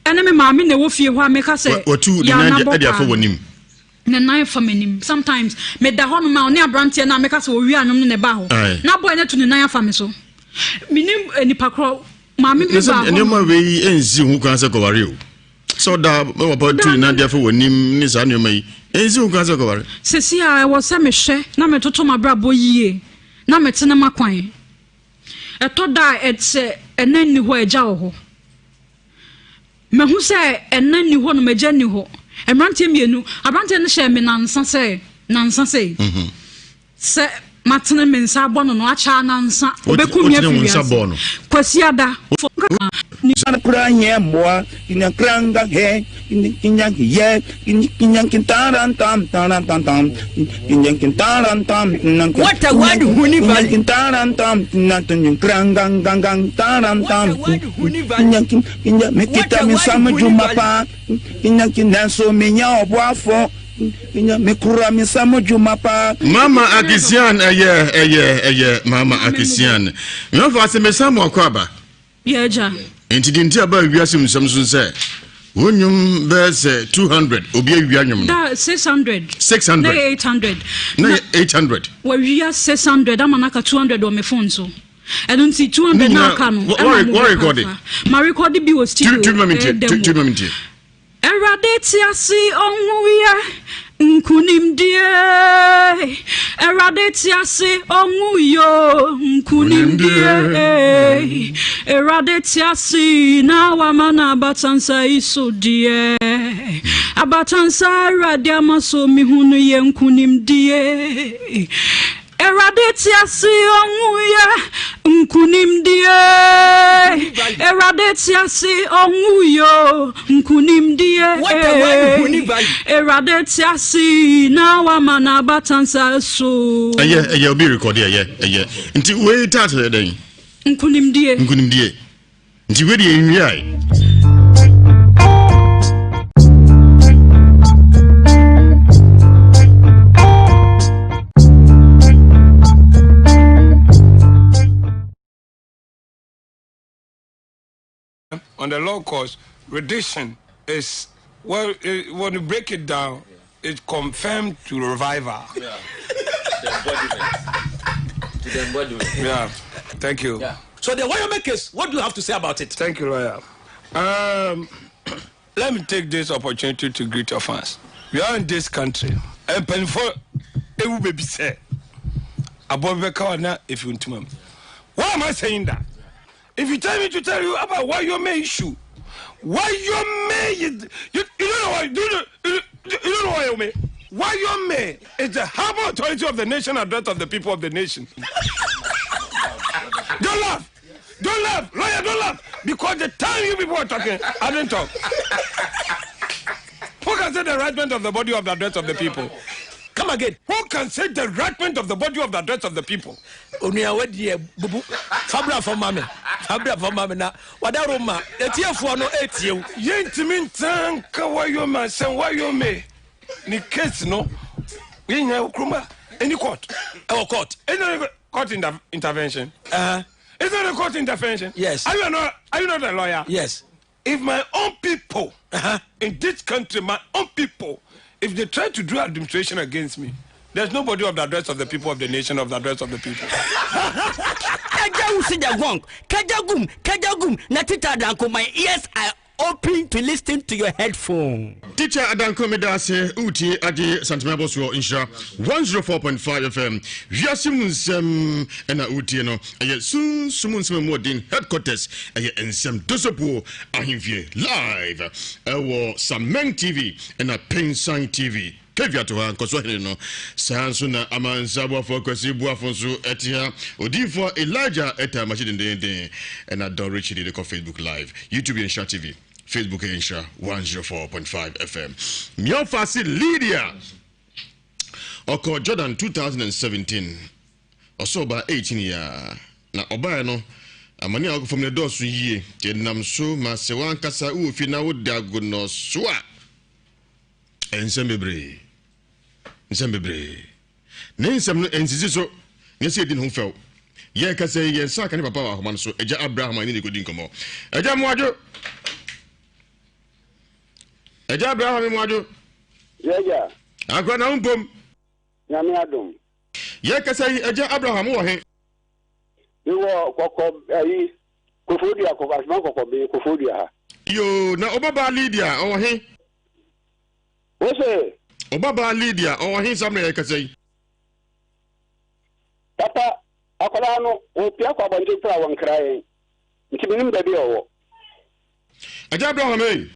Speaker 11: ene me maami ne wo fie ho ameka se
Speaker 6: watu ne nan ade afa wonim
Speaker 11: ne nan afa manim sometimes me da honom ma oni abrante na ameka se wo wi anom ne ba ho na boy ne to ne nan afa me so minim enipa kro maami bi ba
Speaker 6: ene ma we enzi hu kan se ko ware o so da me papa tu na dia fo wonim ni sa ne mai enzi hu kan se ko ware
Speaker 11: sesi a wo se me hwe na me toto mabrabo yie na me tene makwan eto da etse enen ni ho eja ho me hu se enen ni ho no meja ni ho emrante mienu abrante ne hye me nansa se se matene me nsa bono no acha nansa obeku mi afiri kwasiada
Speaker 13: ni sana kura nye mwa ina kranga he ina ye ina kintaran tam ina kintaran tam
Speaker 12: what a word huni bali
Speaker 13: kintaran tam ina kranga gangang taran tam ina mekita mi sama jumapa ina kinanso menya obwafo ina mekura mi sama jumapa
Speaker 6: mama akisian eye mama akisian yo fa se me sama akwaba
Speaker 11: yeja
Speaker 6: enti dinti aba Ewiase Mu Nsem so se wonyum verse 200 obi awia nyum
Speaker 11: da 600
Speaker 6: na 800
Speaker 11: wa wia 600 amana ka 200 o me phone so eno nti 200 na aka no
Speaker 6: what record it
Speaker 11: my record bi was still
Speaker 6: 2 minutes
Speaker 11: erade ti asi onwuya nkunimdie erade ti asi onwuyo nkunimdie erade ti asi na wamana abatansa isodie abatansa erade amaso mihunu ye nkunimdie erade ti asi onwuya nkunimdie erade ti asi onwuyo nkunimdie erade ti asi na wamana batansa so
Speaker 6: eye obi record eye nti we tata den
Speaker 11: nkunimdie
Speaker 6: nti we die nwiai
Speaker 18: on the law course, redemption is, well, when you break it down, it's confirmed to revival.
Speaker 19: Yeah. The embodiment.
Speaker 18: Yeah. Thank you.
Speaker 19: Yeah. So the Wyoming case, what do you have to say about it?
Speaker 18: Thank you, lawyer. Let me take this opportunity to greet your fans. We are in this country, and before it will be said, above the corner, if you want to. Why am I saying that? If you tell me to tell you about why your main issue, why your main, you don't know why, you don't know why your main. Why your main is the harbor authority of the nation and that of the people of the nation. Don't laugh. Don't laugh. Lawyer, don't laugh. Because the time you people are talking, I didn't talk. Who can say the right of the body of the address of the people? Come again. Who can say the right of the body of the address of the people?
Speaker 19: Onia wedi bubu. Fabra for mame. Fabra for mame na. Wada Roma. Etiefo no etie.
Speaker 18: Yentimi ntanka wayoma sen wayome. Ni case no. Yenya ukruma. Any court.
Speaker 19: Our court.
Speaker 18: Any court intervention. Is there a court intervention?
Speaker 19: Yes.
Speaker 18: Are you not a lawyer?
Speaker 19: Yes.
Speaker 18: If my own people in this country, my own people, if they try to do administration against me, there's nobody of the address of the people of the nation of the address of the people.
Speaker 12: My ears are open to listen to your headphone.
Speaker 6: Teacher Adanko Medase Uti Adi Santimabos Nhyira 104.5 FM. Ewiase Mu Nsem ena Uti no. Aye Sumun Nsem modin headquarters aye Nsem Dosopo ahimfie live. Ewo Sameng TV ena Pensan TV. Kevia to her nkoso hene no. Sanso na amansabo for kwasi buafonso etia. Odifo Elijah eta machine ena Don Richie de Facebook live. YouTube and Nhyira TV. Facebook Nhyira 104.5 FM. Miofasi Lydia Oko Jordan 2017 Osoba 18 year na oba no amani akọ from the door so yie kenam so ma se wan kasa ufi na wodago no so a ensem bebre ne ensem no ensisi so ne se din ho few ye kasa ye sa kan papa wa homan so eja Abraham ani ne godin komo eja moajo Eja Abraham Mwaju.
Speaker 9: Yeah.
Speaker 6: Akwa na umpom.
Speaker 9: Nyame adom.
Speaker 6: Ye kasa Eja Abraham wo he.
Speaker 9: Ni wo kokko ayi kofodia ko asman kokko be kofodia ha.
Speaker 6: Yo na obaba Lydia o he.
Speaker 9: Wo se
Speaker 6: obaba Lydia o he samre ye kasa yi.
Speaker 9: Papa akola no o pia kwa bande pra won krayen. Nti binim da bi owo.
Speaker 6: Eja Abraham e.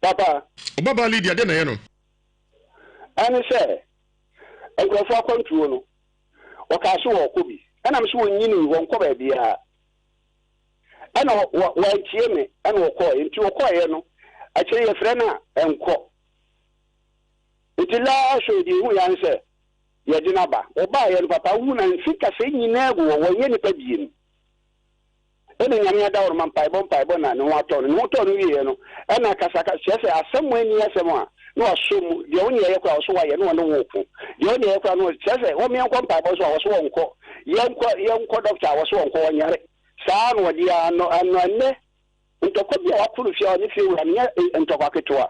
Speaker 9: Papa
Speaker 6: obaba Lydia de na ye no.
Speaker 9: Ani se enkrofo akwantuo no wakaso wo kobi ana mso wonyini won ko ba bia ana wa tie me ana wo ko enti wo ko ye no a kire ye frɛ na enko itila so di hu yan se ye di na ba oba ye no papa hu na mfika se nyina ego wo ye ni pa biem ene nyame da wor man paibon na ne wato no ye no ana kasaka se asɛm ani asɛm a no asum de onye ye kwa so wa ye no wo ko de onye ye kwa no se wo me nkɔ paibon so wo so wonko yenko doctor wo so wonko wonyare saa no de ano ne ntɔkɔ bi a wakuru fia ne fie wura ne ntɔkɔ ketwa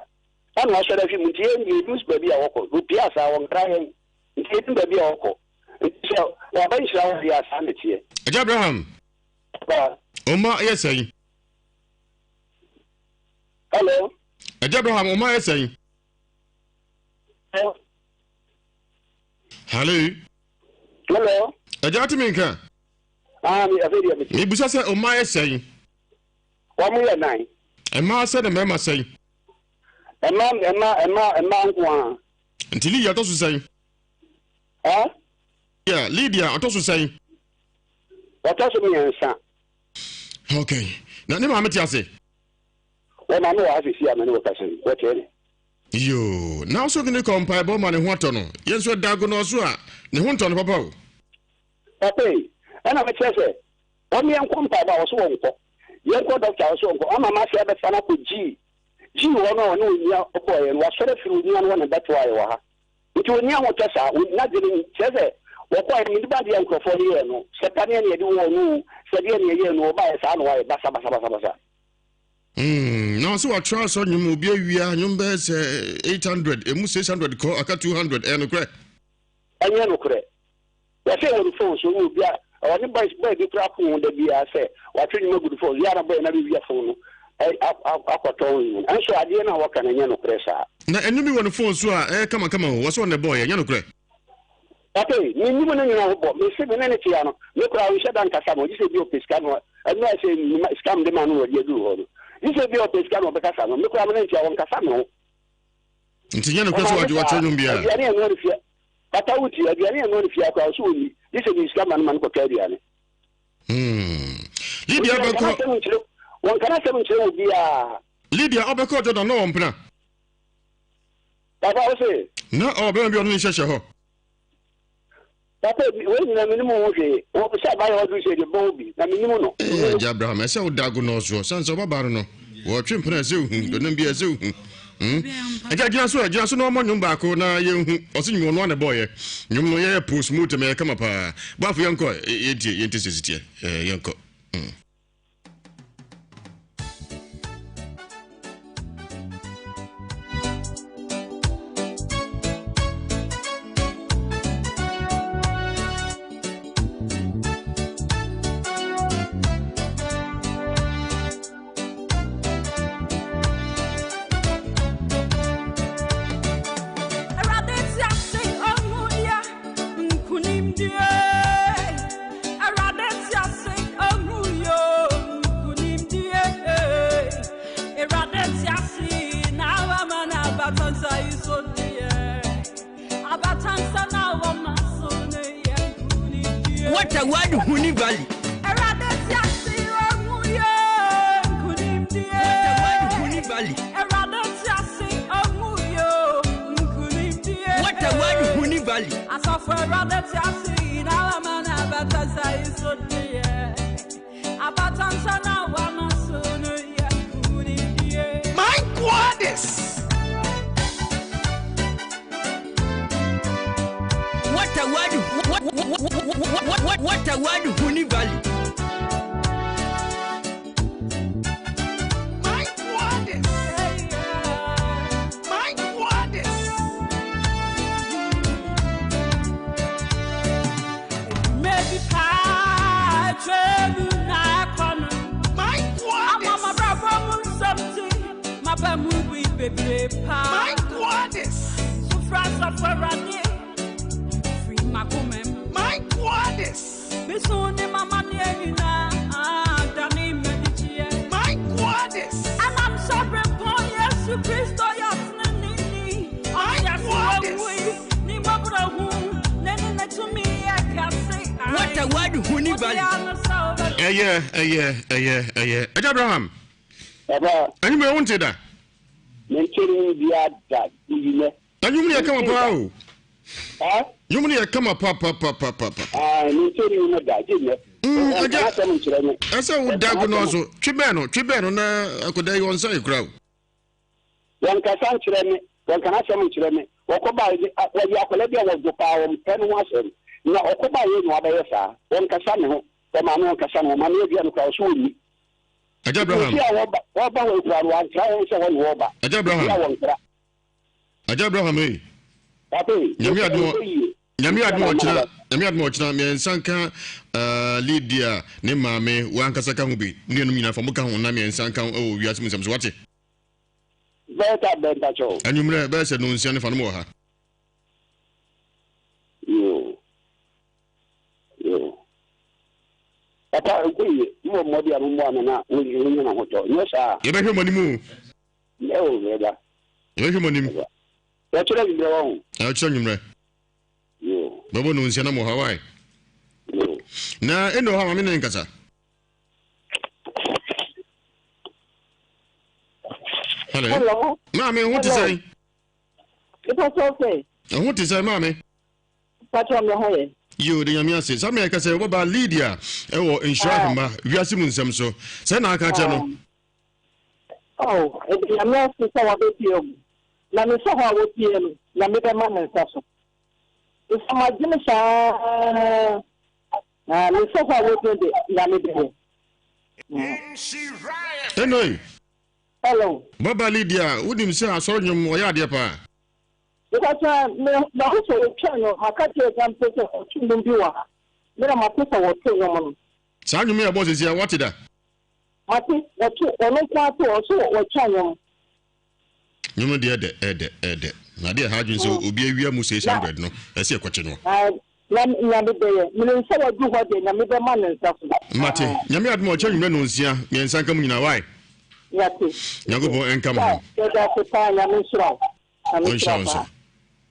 Speaker 9: ana wa sɔrɔ fi mutie ni news baby a wɔkɔ rupia saa wɔn krahen ntie tin baby a wɔkɔ ntie wa ban shira wa ya saa ne tie
Speaker 6: Eja Abraham Oma yesai.
Speaker 9: Hello.
Speaker 6: Eja Abraham Oma yesai. Hello. Eja Timinka.
Speaker 9: Mi afedi abi.
Speaker 6: Mi busa se Oma yesai.
Speaker 9: Wa mu ye nan.
Speaker 6: Ema se de mema sai.
Speaker 9: Ema nkwa.
Speaker 6: Ntili ya to so sai. Yeah, Lydia otoso sai.
Speaker 9: Otoso mi ensa.
Speaker 6: Okay. Na ne ma meti ase.
Speaker 9: Wo ma no wa ase si amane wo kase. Wo tere.
Speaker 6: Yo, na so gine compare bo ma ne ho ato no. Yenso dago no so a ne ho nto no papa o.
Speaker 9: Papa, ana me tese. O mi en compare ba wo so wonko. Yen ko doctor wo so wonko. Ama ma se be sana ko G wo no no nya okoye no wa sore firu nya no na beto aye wa ha. Nti onya ho tesa na de ni tese. Wokwa ni ba de enkrofo ni ye no setane ne de wo no se de ne ye no ba sa no wa basa.
Speaker 6: Now so I try so nyum obi awia nyum be se 800 emu 600 ko aka 200 no kre.
Speaker 9: Anya no kre. Ya se wo phone so wo bia oni boy de tra phone de bia se wa twini ma good phone ya na boy na bia phone no akwato yin. Anso ade na wo kana nya no kre sa.
Speaker 6: Na enu mi won phone so a kama wo so na boy nya no kre.
Speaker 9: Okay, ni mo na nyina ho me se me na ne tia no me kura wo shedan kasa mo dise bi o pesca no enu a se ni scam de manu odi edu ho no dise bi o pesca no be kasa no me kura mo na tia won kasa no
Speaker 6: ntinya no kasa wa twanyum bia
Speaker 9: ya ne enu rifia bata wuti ya ne enu rifia kwa so ni dise ni scam man ko kari ane
Speaker 6: Lydia Obeko.
Speaker 9: One can say will be
Speaker 6: Lydia Obeko Jordan no ompna.
Speaker 9: Papa say.
Speaker 6: No, oh, baby, only shesha.
Speaker 9: Papa, when the minimum okay, what was by all do say the Bobby, the minimum.
Speaker 6: Abraham, I said, Dagonos, sons of Babarno, or Chimpana Zoo, don't be a zoo. I just no more number, you or sing you one a boy. You know, push moot to me come up. But for Yanko, it is Yanko.
Speaker 12: What a word, Huni Valley. What a word, Huni Valley.
Speaker 10: I suffer rather to see now a man about as I so dear. About Ansana, one sooner,
Speaker 12: my goddess. What a word, what a word, Huni Valley. My goddess. My goddess.
Speaker 10: Maybe Patrick, my goddess. I'm a bravo, something. My baby, baby,
Speaker 12: my goddess.
Speaker 10: So France of Ferrari. My
Speaker 12: goddess.
Speaker 10: My
Speaker 12: goddess.
Speaker 10: And I'm sorry for yes, Christo, yes, my goddess.
Speaker 12: What a word, Huni Valley.
Speaker 6: Abraham. And you may want that. And you may come up. You mean come up, papa.
Speaker 9: I
Speaker 6: said, diagnose Tribano, I could day on side crowd.
Speaker 9: One can say, one can ask me, what about the Yakolabia was the power of 10 was now, Okoba, you know, one Cassano, the man of Cassano, Mania Crowd. Abraham.
Speaker 6: Nyami admo me nsanka Lydia ne maame wankasaka ho bi ne no nyina famuka ho na me nsanka o Ewiase Mu Nsem so wate
Speaker 9: beta cho
Speaker 6: anyumre be se no nsia ne fa no ha
Speaker 9: yo papa okuyi mo modi amu mo na wonyi na hoto yes
Speaker 6: ye be hwemo nimu
Speaker 9: yo beba
Speaker 6: ye hwemo nimu
Speaker 9: ya chira gbe won
Speaker 6: ya chira nyumre
Speaker 9: yo
Speaker 6: babo no nsia na mo Hawaii
Speaker 9: yo
Speaker 6: na eno ha mame ne nkasa hello mame what is say
Speaker 20: it was okay
Speaker 6: what is say mame
Speaker 20: patron me hoye
Speaker 6: yo de nyame ase sa me ka say baba Lydia e wo Nhyira ma Ewiase Mu Nsem so say na aka che no
Speaker 20: oh e de nyame ase sa wa be tie na me so ha wo tie no na me be ma me nsa so if ma jine sa na me so ha wo tie de na me be
Speaker 6: Nhyira
Speaker 20: hello
Speaker 6: baba Lydia udim say asoro nyum o ya de pa
Speaker 20: because na ho so twa makati exam paper tundum biwa mera mapesa wote yomo
Speaker 6: sa nyum ya boss sia what da
Speaker 20: mati wote ono kwa to so wotwa nyum
Speaker 6: nyum de ede na de ha dwun so obi awia mu 600 no ese ekwache no
Speaker 20: na be be me nsa wa du ho de na me be man nsa so
Speaker 6: mati nyame admo cha nyum no nsia me nsa kam nyina why
Speaker 20: yati
Speaker 6: nyago bo enkam ho
Speaker 20: da ko pa nyame sura
Speaker 6: Inshallah.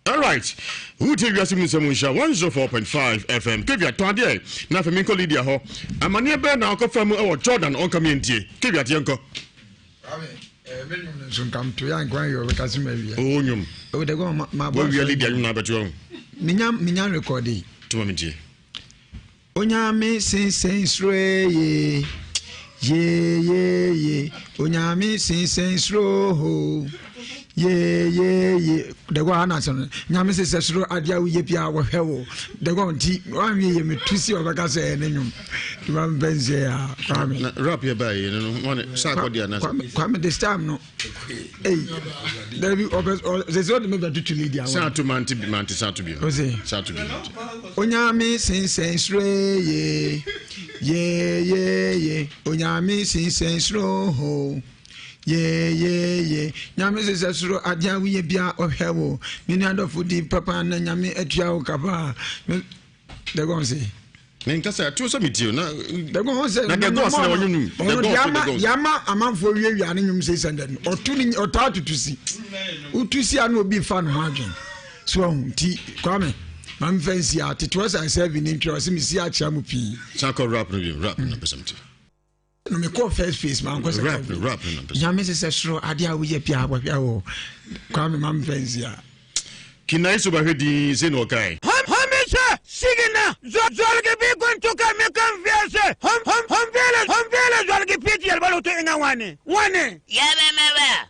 Speaker 6: All right. Who take Ewiase Mu Nsem 104.5 FM. Kevia Twade. Na fe minko Lydia ho. Amane be na okofa mu e Jordan on community. Kevia tienko.
Speaker 14: So come to young grand you because maybe.
Speaker 6: Oh nyum.
Speaker 14: Oh they go my boy.
Speaker 6: We Lydia na betu.
Speaker 14: Minya recording.
Speaker 6: To me.
Speaker 14: Onyame sensensre ye onyame sensensro ye the go anason nyame sensensro adia wo ye bia wo hwewo the go nti wan ye me tusi obaka say enum ti man benze ya kwame
Speaker 6: rap ye ba ye no one sa ko dia na
Speaker 14: kwame this time no there be there's what me to lead ya
Speaker 6: sa to man sa to be
Speaker 14: onyame sensensro ye onyame sensensro ho ye nyame sensensro adia wiye bia ohwewo mini adofo di papa na nyame atua o kapa they go say
Speaker 6: nka say to so metio na
Speaker 14: they go say
Speaker 6: na the go say wonum
Speaker 14: yama amanfo wiya ne nyum say send otu ni otatu tusi utusi anu obi fa no adwen so nti kwame mam fancy at it was I serving interest me see acha mu pi
Speaker 6: sako rap na pesamti
Speaker 14: no me call first face man ko
Speaker 6: rap na pesamti
Speaker 14: ya me say sro ade a wo ye pia abahwa wo kwame mam fancy a
Speaker 6: kinai so bahedi ze no kai
Speaker 12: Hamisha sigina zolge bi gontuka me confiance hom vele zolge piti albalo to ina wane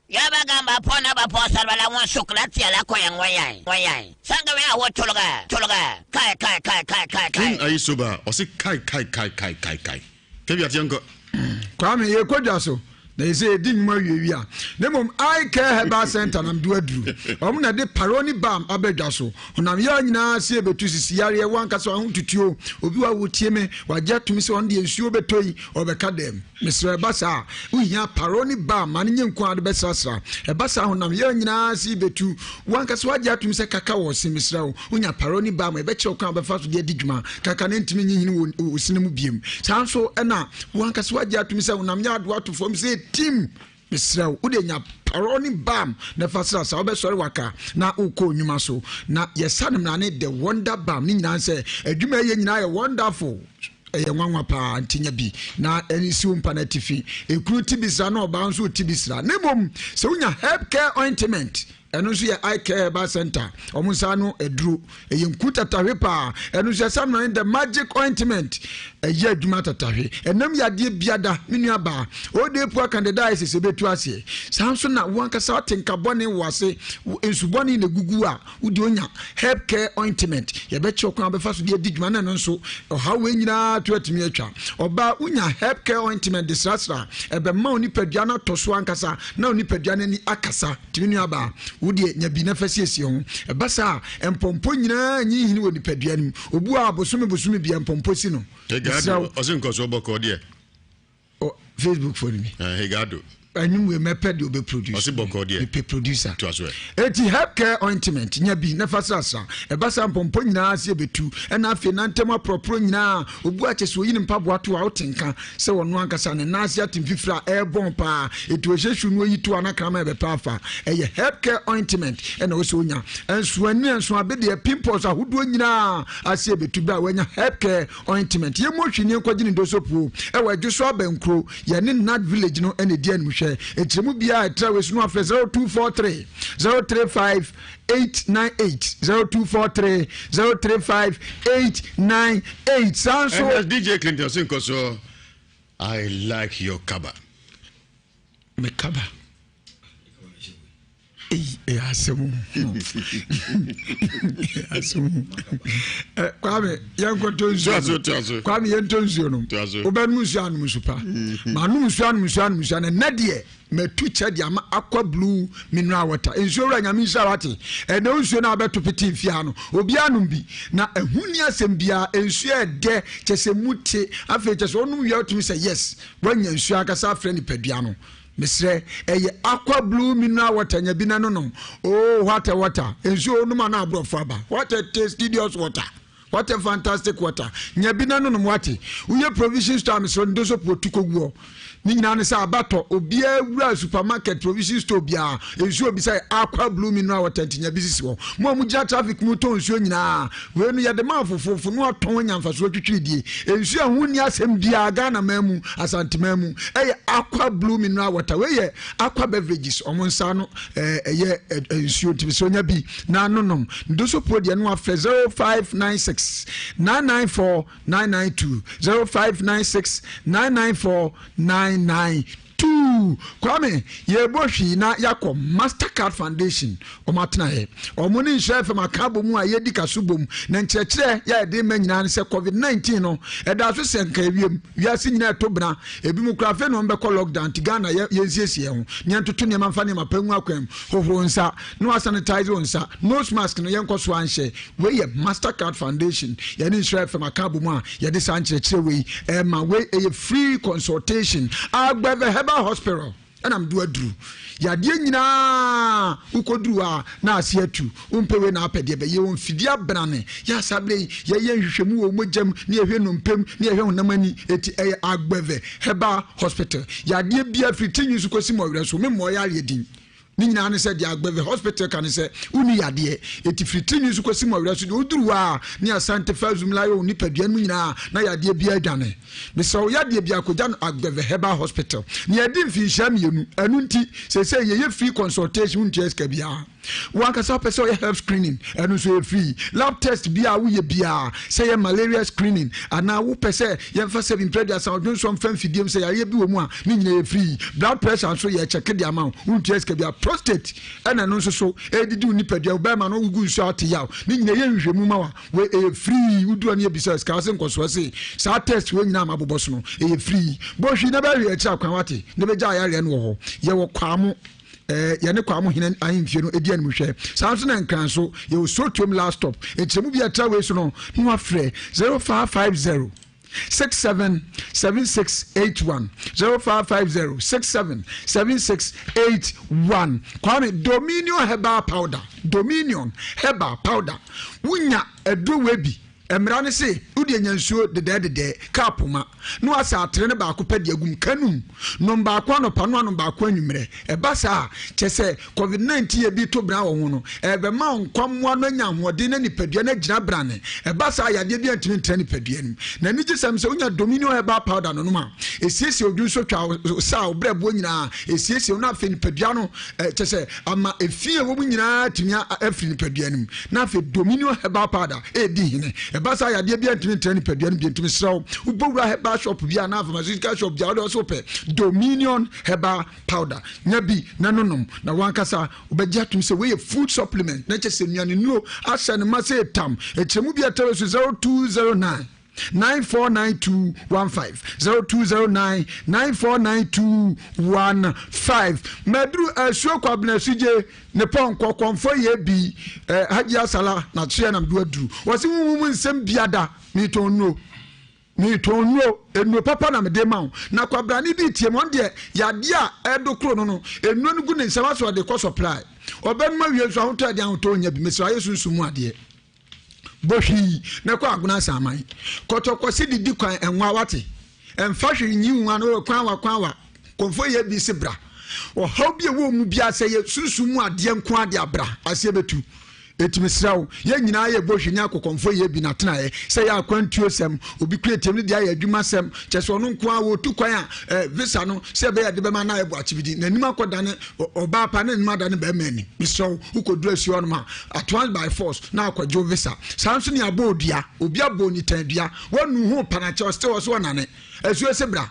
Speaker 21: yaba gamba pona ba posa bala won chocolate ala ko yan wayan sanga we awo tologa kai
Speaker 6: kin ayi so ba o se kai kebia tianko
Speaker 14: kwame ye kodwa so they say din ma wiewia nemom I care herbal center nam do aduru na de paroni balm abedwa so onam ya nyina se betu sisi yare wanka so ahotutuo obi wa wotie me wagya tumi se on de nsuo betoyi obeka dem mesre basa uhia paroni balm man nye nko ade besasra e basa honam ya nyina se betu wanka so wagya tumi se kaka wo se mesre wo unya paroni balm e be kye okwan befa so de adidwuma kaka ne ntimi nyihini wo sinemu biem sanso na wanka so wagya tumi se honam ya ado ato fom se team Mr. Udenya paroni bam na fasra sa obesori waka na uko nyuma so na yesanem na ne the wonder bam ni nyina se adwuma ye nyina ye wonderful eye nwanwa pa ntinya bi na enisi umpa na tifi ekuru tibisra na oba nso tibisra nemom se unya help care ointment enu so ye eye care ba center omunsa no eduru eye nkuta tawepa enu so sam na the magic ointment eye adwuma tatahwe enam yade biada menua ba odepu candidate se betu ase sanso na wankasa watenka bone wase ensubone na gugu a udi onya help care ointment ye be chokwa abefa so de adwuma na nso ohawe nyina to atimi atwa oba unya help care ointment disasra ebe ma oni padua na toso ankasa na oni padua na ni akasa timinua ba wudi nya bi na fasiesi ho ebasa empompo nyina nyi hini woni padua nim obu a bosome bi empompo si no
Speaker 6: Osinko so boko de.
Speaker 14: Oh, Facebook for me.
Speaker 6: Hegado.
Speaker 14: Anyum we meped obe producer.
Speaker 6: Osiboko de.
Speaker 14: Pe producer.
Speaker 6: To aswe.
Speaker 14: Eti help care ointment nya bi na fasasa. Ebasa mpompo nyina ase betu. Ena afi na ntem apropro nyina obu acheso yin mpaboa to a otenka se wono ankasa ne na ase atimfifra airborne pa etu ehyesu no yitu anakrama ebe pafa. Eye help care ointment ena wo so nya. Enso ani enso abede pimples ahodo nyina ase betu ba wanya help care ointment. Ye mo hwini nkogine dosopu e wa dwuso abankro ye ne Nad village no ene di anu Etimu bia etrawe sunu afre 0243 035 898 0243 035 898 Sanso
Speaker 6: and DJ Clinton Sinko so I like your kaba.
Speaker 14: Me kaba. Ewiase mu. Kwame yanko tonzo. Kwame yentonzo no. Obanu nsu anu musupa. Manu nsu anu na de metu che de ama aqua blue mineral water. Ensu ora nyame nsu awate. Na nsu na abeto peti mfia no. Obi anum bi na ehuni asem bia ensu ede chese muti afa chese onu wi otumi say yes. Wanya nsu akasa afre ni padua no. Misre eye aqua blue mineral water nya bina no. Oh what a water. Ensu onuma na abrofo aba. What a tastious water. What a fantastic water. Nyabina no mwati. Uye provision store so ndoso potuko guo. Ni nyina ne sa abato obia wura supermarket provision store bia ensuo bi say aqua blue mineral water tinya bisisi wo. Mo amugya traffic mu to ensuo nyina. We no yade ma fofofo no aton nyamfa so twitwidie. Ensuo hu ni asem bia Ghana mamu asante mamu. Eye aqua blue mineral water. We ye aqua beverages omonsa no eye ensuo tibiso nya bi na nonom. Ndoso pro de no afre 0596 994 992 0596 994 992. Kwame yeboshi na yako Mastercard Foundation omatena he omuni nhwe fe makabo mu ayedi kasubom na nkyerɛkyerɛ ya de manyina ne se COVID-19 no ɛda so senka ewiem wiase nyina etobra ebi mu kra fe no mbekɔ lockdown tigana yensiesie ho nyantoto ne mamfa ne mapangu akwam hohoro nsa no sanitize nsa nose mask no yenkɔ so anhye we ye Mastercard Foundation ya ne nhwe fe makabo mu a ye de san nkyerɛkyerɛ we ma we a free consultation agbeve Herbal Hospital and I'm do adru yade nyina ukodru a na ase atu umpewe na apede be ye wonfidia brane ya sabre ye nhwehwemu wo mogyam ne ehwe no mpem ne ehwe honamani eti agbeve Herbal Hospital yade bia fritinyu su kosi mo were so me mo ya yedin ni nyina ne se dia agbeve hospital kan se uni yade eti fritinyu su kosi mo were so oduru a ne asante fazum la yo nipadua mu nyina na yade bia adwane me so yade bia koja agbeve Herbal Hospital ne yade mfinhia mienu anu nti se ye free consultation unti eska bia wanka sa person health screening anu so free lab test bia wo ye bia say malaria screening ana wo pese ye fa 7 predia sa odun so mfa mfidiem say ye bi wo mu a ni nyina free blood pressure so ye check the amount unti eska bia prostate ana no so edidi unipadua wo ba ma no gu so atiyaw ni nyina ye nhwemu ma wa we free wudu ani ebisa ska se nkoso se sa test we nyina mabobo so no free bo hwi na ba hwi akira kwan wate ne be ja yare no ho ye wo kwamo yane kwa mo hinen ahimfie no edi animu hwe sanso na nkran so ye so tom last stop ekyemu bi atra we so no no afre 0550 677681 0550 677681 kwame Dominion Herbal Powder wunya edo webi emra ne se udi nyansuo de kapuma no asa atere ne ba ko pade agum kanum no ba ko no pano no ba ko anwumre ebasa chese COVID-19 ye bi to bra wo ho no ebe ma nkwamwa no nya hode na nipadua na gina brane ebasa yade bi antimi ntene nipadua nim na ni gisam se unya Dominion Herbal Powder no ma esiesie odun so twa sa obrabo nyina esiesie na afi nipadua no chese ama efie wo nyina timia afi nipadua nim na afi Dominion Herbal Powder edi hine basa ya de bia ntini training pedua no ntimi sraw ubowura Herbal shop bia na pharmaceutical shop bia do so pe Dominion Herbal Powder nya bi na nonom na wankasa ubegya tum se we food supplement na chese nuane nuo asa ne ma se tam echemu bia tawe 0209 949215 0209 949215 medru asuo kwabna suje ne pon kokonfo ye bi Haji Asala na tsia na mdu adru wasi mu nsem biada mi tonno enu papa na mede ma na kwabra ni di tie mon de yade a edokro no enu nugu ne nsema so de ko supply obenma wie so ahotɔ de ahotɔ nya bi mesra yesu nsumu ade bohwi na kwa aguna samai kotokosi didi kwan enwa wate emfa hwe nyi nwa no kwan wa konfo ye bi sibra o how bi wo mu bia se ye sunsumu ade nko ade abra ase betu etimisrawo ye nyina ye bohwi nya kokonfo ye bi na tena ye se ya kwantuo sem obi creative ni dia ye adwuma sem chese ono nko a wo tu kwan a visa no se be ya de be ma na ye bo achibidi na nima koda ne oba pa na nima da ne be mani misrawo ukodura si ono ma advance by force na akwajo visa sanso ni abodua obi aboni tandua wonu ho panache still so na ne esuo sebra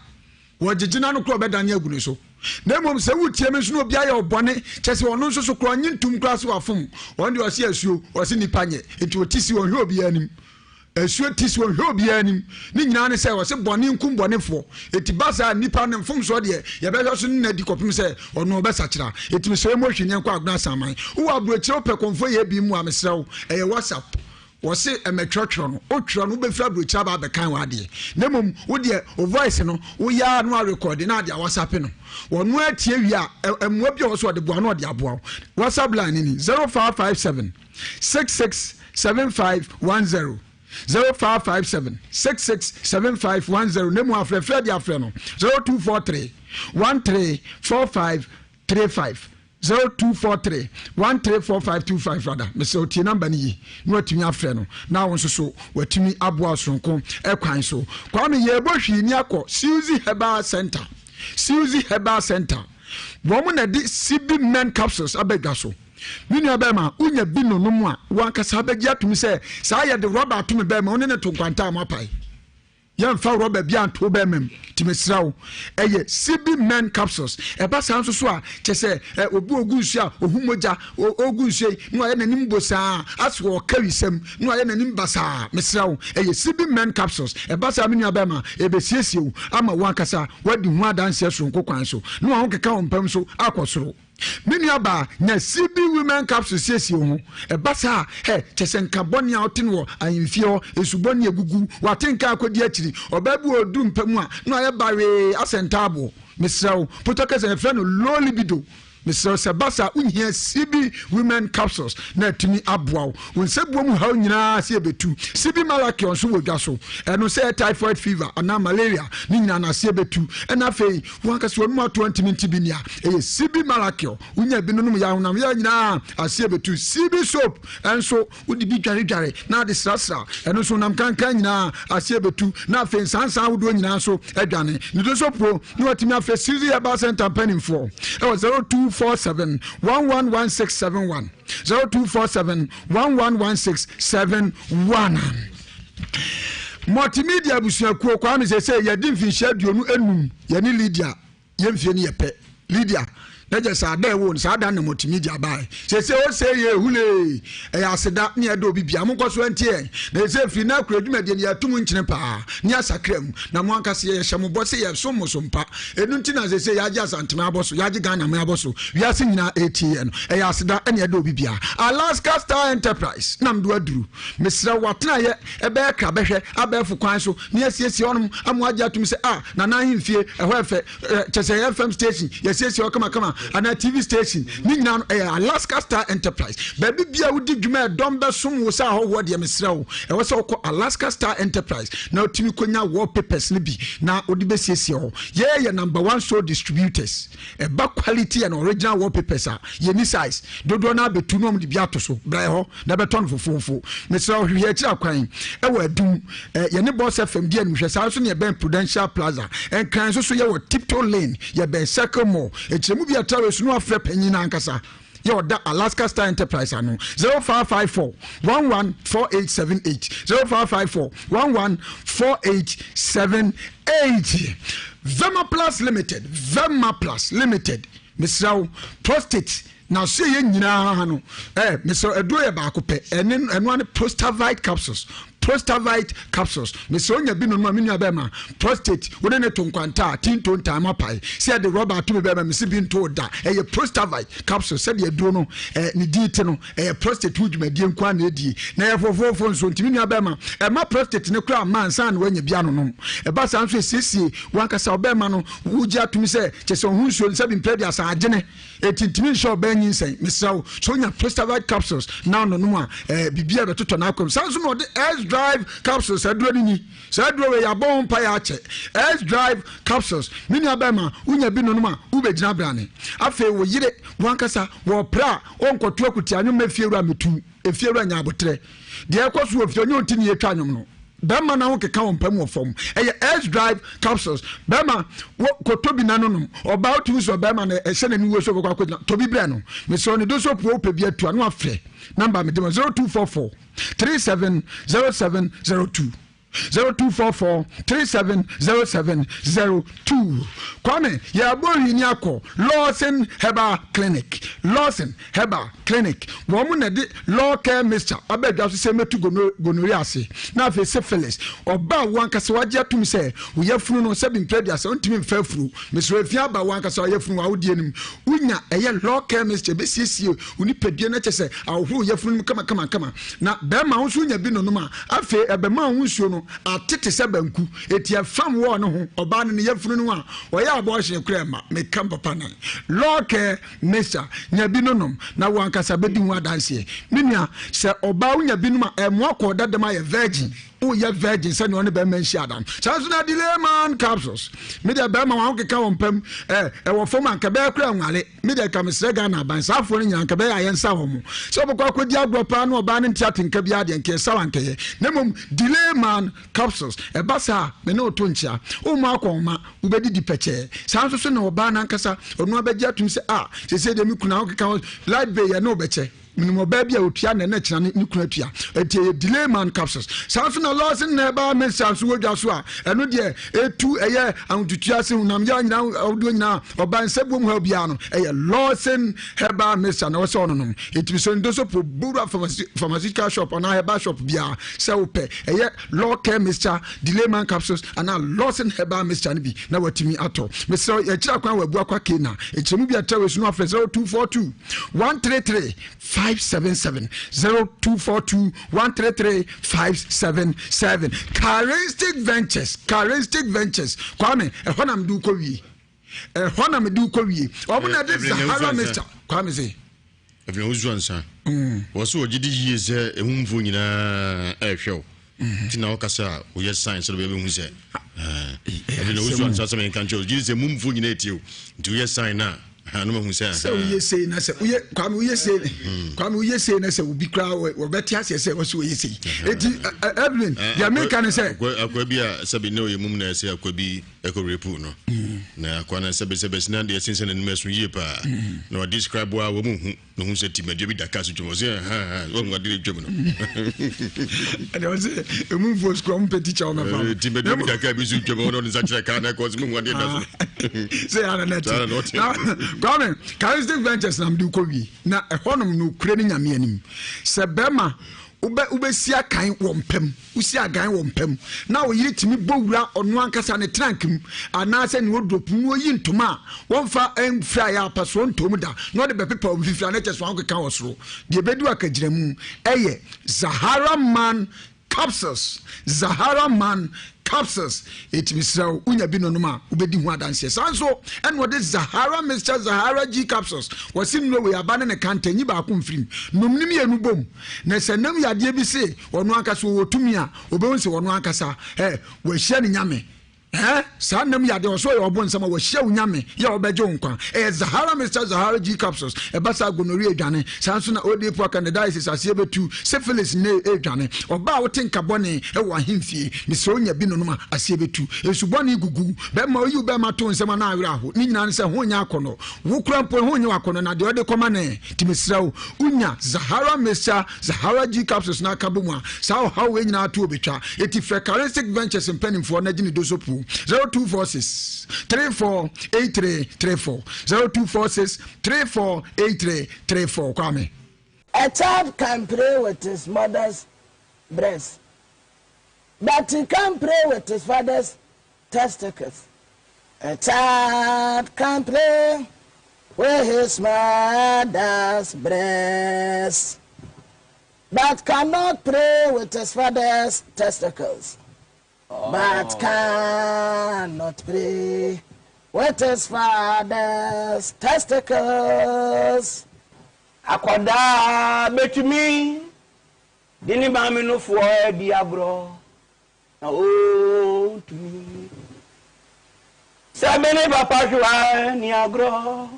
Speaker 14: wojijina no kro be dan agunu so na mom se wutie me so obi aye obone chese wono nso so kro nyintum kra so afom wonde wose asuo wose nipanye enti otisi won hwe obi anim asuo tisi won hwe obi anim ni nyina ne se wose bone nkum bonefo eti basa nipa ne mfom so de ye be so na di kopim se ono obesa kira eti me so mo hwene nkwa aguna saman wo abrochiro pe konfo ye bi mu amesrew eye WhatsApp wose emetwotwo no otwo no be fra brocha ba be kan wade nemom wo de o voice no wo ya no record na de WhatsApp no wonu atie wi a emwa bi wo so de boa no de aboa WhatsApp line ni 0557 667510 0557 667510 nemu afre Fred afre no 0243 134535 0243 134525 rather me say oti number ni no atumi afre no na won so watumi aboa sonko ekwan so kwa me ye bohwi ni akọ Suzy Herbal Center woman na di CB men capsules abega so mini abema unya bino no mu a wankasa abegya tumi say sa ya de rubber tumi be ma one ne to kwanta amapai yamfa rubber bia anto be mem timesrawo eye CB men capsules eba sanso so a chese obi ogunsu a ohumoja ogunsu no aye nanim bosa aso kawisem no aye nanim basa mesrawo eye CB men capsules eba sa mini abema ebesiesie ama wankasa wadi hu adanse so nkokwan so no a honkeka ompam so akosoro mini aba na CB women capsules siesie ho ebasa chese nka boni a otin wo ayimfio esuboni egugu watenka akodi akiri obabu odu mpamu a no aye bare asentable misrawo potokese efreno low libido Mr. Sebasa unhia CB women capsules na tumi aboa wonsebuo mu ha nyina se betu CB malakion so wodwa so eno say typhoid fever ana malaria ni nyina na se betu ena fei wanka so mu 20 minutes bi nia CB malakion unya bi no ya honam ya nyina ase betu CB soap enso udi bi dware na de srasra eno so nam kankan nyina ase betu na fei sansan wodo nyina so adwane ni do so pro ni watimi afa Suzy Herbal Center penning for 0247 111671 0247 111671 multimedia busuakuo kwa me say ya dimfinhia duonu enum ya ni Lydia yemfie ni yepe Lydia naje sa da ewo sa da na multimedia bai say o say ye hule ya aseda ne edo bibia mo koso antie na say firi na akradwuma de ne atum nkyene pa ne asakram na mo ankase ye hyemo bo say ye somosompa enu nti na say ya ja santema aboso ya ji Ghana me aboso wi ase nyina ATN ya aseda ne edo bibia Alaska Star Enterprise nam do aduru mesra watena ye ebe ka behwe abefu kwan so ne asiesie onum amo aja atum say na na himfie ehwe fe chese FM station ye asiesie okama ana TV station ni nyina Alaska Star Enterprise baby bia wudi dwuma dombe som wo sa ho wo de mesrawo e wo so ko Alaska Star Enterprise na otimi konya wallpapers ni bi na odi besiesie ho ye number 1 show distributors e ba quality and original wallpapers ye ni size dodo na betu no mdi bia to so bra ho na beton fofofo mesrawo hwe akira kwan e wo adum ye ne boss FM dia nhwe sa so ne ben Prudential Plaza en kan so ye wo Tiptoe Lane ye ben Circle Mall e chemu bia tawe no afre panyina ankasa yo da Alaska Star Enterprise ano 0554 114878 0554 114878 Vema Plus Limited Mr. Prostate now say ye nyina ha no Mr. Edo ye ba ko pe eno ane Prostavite capsules me so nya bi no ma menu abema prostate wona ne tonkwanta tinto ntama pai se de rubber to me bema me se bi nto da ye Prostavite capsules se de do no ne diite no prostate wudwumadi nkwa na edi na ye fofofo nso ntimi nu abema ma prostate ne kura man san na wanya bia no no ba san so siesie wankasa obema no wuji atumi se chese ohunsuo nsa bi mpedi asa agene etintimi nso obanyin sen mesawo so nya Prostavite capsules na no no a bibia betoto na akom san so no de drive capsules aduro ni sa aduro we ya bon pa ya che drive capsules mini abema unya bi no ma ubegina brane afi wo yire wankasa wo pra onkoto akuti anyo mafiewura metu efiewura nya abotre de ekoso ofie onyo ntini etwa anyom no bema na wo keka wompam wo fom drive capsules bema wo kotobi nanon oba otu so bema na ehye na ni wo so bokwa kodina tobi bre no me so ne do so po pe bi atu anu afre number me 0244 370702 0244 370702 Kwame ya bori ni akọ Lawson Herbal Clinic wo mu na de law care mixture abedwa so se metu gonorrhea ase na afi syphilis oba wankasa waje atum se wo yafunu no se bi mpredua se ontimi mfa furu mesro afia ba wankasa wo yafunu wa wodie nim unya eye law care mixture be siesie uni pedie na chese awho yafunu kama na be ma ho so nya bi no ma afi ebe ma ho nsuo no atete sɛ banku etia fam wɔ no ho ɔbaa no ne yɛfunu no a ɔyɛ abortion kura ma meka papa nan lɔɔkɛ mesa nya bi nonom na wankasa bɛdi ho adanseɛ menua sɛ ɔbaa wonya binom a ɛmoa kɔ dadam ayɛ virgin woyɛ virgin sɛ ne ɔne bɛma nhyia adam saa so na delay man capsules mede bɛma wa wokeka wɔ mpam ɛwɔ fam anka bɛyɛ kora nwale mede ka mesrɛ Ghana aban saafoɔ no nyina anka bɛyɛ ayɛ nsa wɔ mu sɛ wobɛkɔ akɔdi agorɔ paa na ɔbaa no nte atenka bi adeɛ nkɛ sa wankɛyɛ na mmom delay man capsules ɛba saa me ne ɔto nkyia woma akɔ ma wobɛdidi pɛkyɛɛ saa nso so na ɔbaa no ankasa ɔno abɛgye atom sɛ sɛsɛ deɛ me kuna wokeka light bay yɛ ne wobɛkyɛ minimum baby a otua na na kyina ne kuna tua etie delay man capsules sanso na lawson na ba me sanso wodwa so a eno de etu eye antutua se hunam ya nyina odo nyina oban sebom ha bia no eye lawson heba mesa na wose ononom etibi so ndo so po bura pharmaceutical shop na heba shop bia se ope eye law care mixture delay man capsules ana lawson heba mixture ne bi na watimi ato mesra ya kira kwan wabu akwa kena echemu bia tawe so no afre 0242 133 577 0242 133 577 Charistic Ventures Kwame ehonam du kowie omuna de Sahara Mr. Kwame say
Speaker 6: every ozuansa woso ogidi yie se ehumfo nyina ehwew tina okasa wo yes science lo be hu se every ozuansa se men kan cho ogidi se mumfo nyina etio nti wo yes science na no mahu say
Speaker 14: so we say na say Kwame we say na say we be kra we beti ase say so we say eti Evelyn ya make can say
Speaker 6: akwa bi a sabi no ye mum na say akwa bi eko repu no na akwa na sabi na de sense na nmesu yie pa na describe wa wo mu hu no hu say timadwe bi daka so twomo say wo ngade dwom no
Speaker 14: and I say mum for school teacher on my
Speaker 6: timadwe bi daka bi so twomo no nsa kire ka na ko so mu ngade da so
Speaker 14: say ana net Kwame Charistic Ventures na mdu kowi na ehonum no kure ni nyame anim se bema ube sia kan wompem usi agan wompem na oyiri timi bowura onu ankasa ne trankim ana se ne wodrop mu oyi ntoma wonfa enfra ya paso ntom da no de bepepa omfifra na cheso anko kan osoro de bedu akagire mu eye Sahara Man capsules it misraw unya bi no ma ubedi hu adanse sanso en wode Sahara Mr. Sahara G capsules wasim no we abane ne kantanyi ba ko mfrim nomnim ye nu bom na senam yade bi se wono ankasa wotumi a obehun se wono ankasa we hye ne nyame sanam yade oso ye obon sama we hye unyame ye obeje nkwa Sahara Mr. Sahara G capsules basa gonorrhea adwane sanso na odipo candidiasis ase betu syphilis ne adwane oba wote nkabone wo ahemfie misro onya bi no ma ase betu esubone gugu be ma oyu be ma to nsema na awira ho ni nyina se ho nya akono wo kura mpo ho nya akono na de ode koma ne timisrawo unya Sahara Mr. Sahara G capsules na kabomu sa how we nyina to obetwa eti Charistic Ventures mpanimfo na gini dosopu 0246 348334 0246 348334 Kwame.
Speaker 3: A child can pray with his mother's breast, but he can't pray with his father's testicles. A child can pray with his mother's breast, but cannot pray with his father's testicles. But cannot pray with his father's testicles.
Speaker 5: Akwada betumi dini mami no fo di agro na o tumi sabene papa jwa ni agro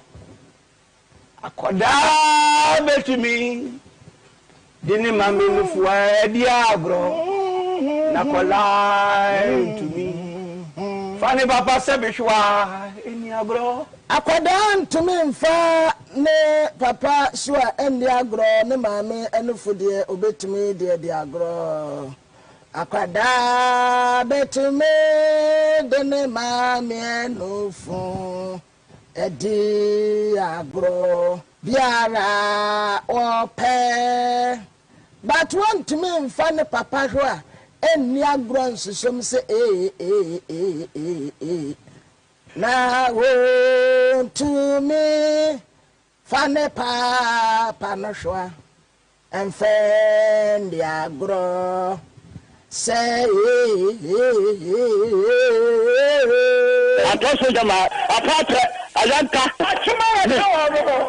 Speaker 5: akwada betumi dini mami no fo di agro na kola tumi fani papa sebishwa ni agro
Speaker 3: akwada ntumi mfa ne papa shwa endi agro ne mame enufudie obetumi de agro akwada betumi de ne mame enufu edi agro biara ope but want me mfa ne papa shwa endi agro nsusom se na want to me fane papa no shwa enfendi agro say
Speaker 20: Apostle Jama, apart Ayanka,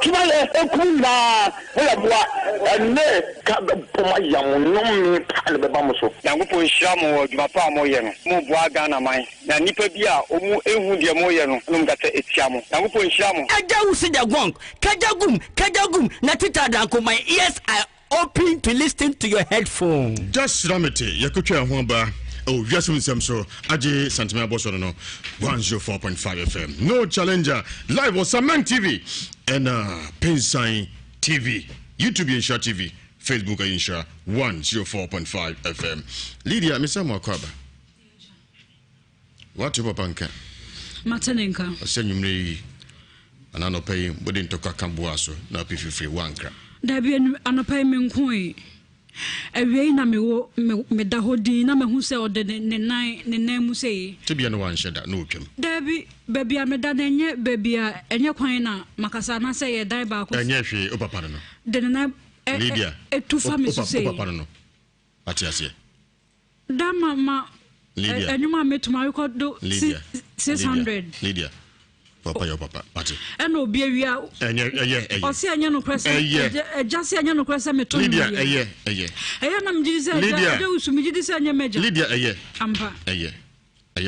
Speaker 20: Chimale, Ekuna, Elabua, and Ne, Kabayam, no me, Alabamuso. Yangupo Shamo, Japa Moyen, Mubuagana, my, Nanipabia, Omu Ehudia Moyen, Numgata Etiamo, Yangupo Shamo.
Speaker 2: Kajau Sidagong, Kajagum, Natita Danko, my ears are open to listen to your headphone.
Speaker 6: Just Ramete, Yakucha Wamba. Oh, Ewiase Mu Nsem so Aje Santimia Bosso no 104.5 FM. No challenger live on Saman TV and Pensign TV, YouTube Nhyira TV, Facebook Nhyira 104.5 FM. Lydia, Mr. Makwaba. What you papanka?
Speaker 11: Matenenka.
Speaker 6: Osenyumre anano pay wouldn't talk kambuaso na pifi one crap.
Speaker 11: Dabi anopai menkoi. Ewe na me da hodi na me hu se ode ne nan mu sei
Speaker 6: to be no one sheda no twem
Speaker 11: dabi baby a me da na enye baby a enye kwan na makasa na se ye dai ba ko
Speaker 6: enye hwe o papa no
Speaker 11: de na
Speaker 6: Lydia
Speaker 11: etu family so sei
Speaker 6: o papa no ati ase
Speaker 11: da mama
Speaker 6: Lydia
Speaker 11: enyuma metuma record do 600
Speaker 6: Lydia papa your papa ati
Speaker 11: eno obi awia
Speaker 6: enye
Speaker 11: o se enye no krese ejase enye no krese meto
Speaker 6: Lydia eye
Speaker 11: na mjidi se eje usu mjidi se enye meja
Speaker 6: Lydia eye
Speaker 11: ampa
Speaker 6: eye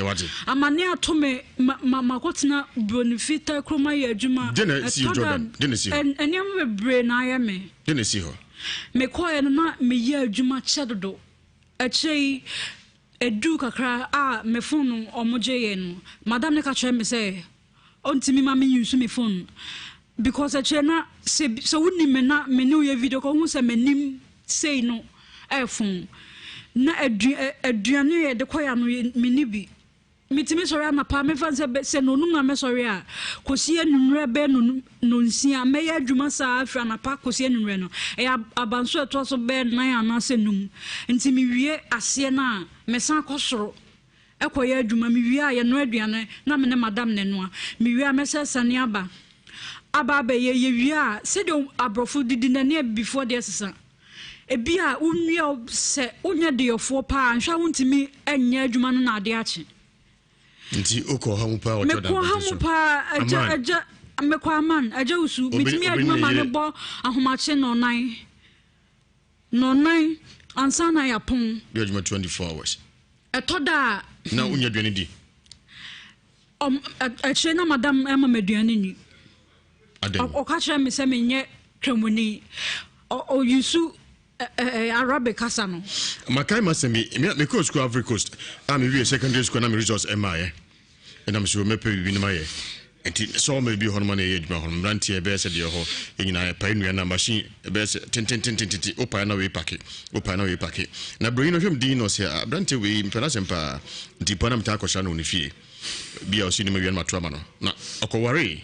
Speaker 6: wati
Speaker 11: amane atome makotena bonifita kroma ye adwuma
Speaker 6: dene si Jordan dene si
Speaker 11: enyam bebre na ya me
Speaker 6: dene si ho
Speaker 11: me koye na me ye adwuma chedodo achei edu kakra a me phone omoje ye no madam ne ka kire me say ontimi ma me use me phone because achei na so woni me na me ne ye video ko hu se menim say no phone na aduane ye de koya no me ni bi mitimi sorry ama pa me fan se no nunga me sorry a kosi enumre be no nsia me ya adwuma sa afra na pa kosi enumre no e abanso eto so be nan ana se num nti mi wie ase na me san kosoro ekoya adwuma mi wie a ye no aduane na me ne madam ne no a mi wie a me se sane aba be ye wie a se de abrofo didi na ne before the sesa ebia unwe se unya de yofo pa anhwa wontimi enya adwuma no na ade ache
Speaker 6: nti okoha mu pa
Speaker 11: otoda me koha mu pa aja me kwa man aja usu mitimi adwuma ma ne bo ahomache no nan ansana ya pon
Speaker 6: de adwuma 24 hours
Speaker 11: etoda
Speaker 6: na unya aduane di
Speaker 11: ache na madam ema meduane ni o ka kire me se menye twamuni o yusu Arabic kasano
Speaker 6: makai masemi me ko school Ivory Coast am we secondary school na me results MI and am sure me pe bi na ye enti so me bi hono na ye djuma hono mrantie be se de ho nyina pa nua na machine be se tin opa na we pack na bro no hwem din no se abrantie we mpana sempa nti pa na mta akosha na onifie bia osi ni me wian matwa ma no na okoware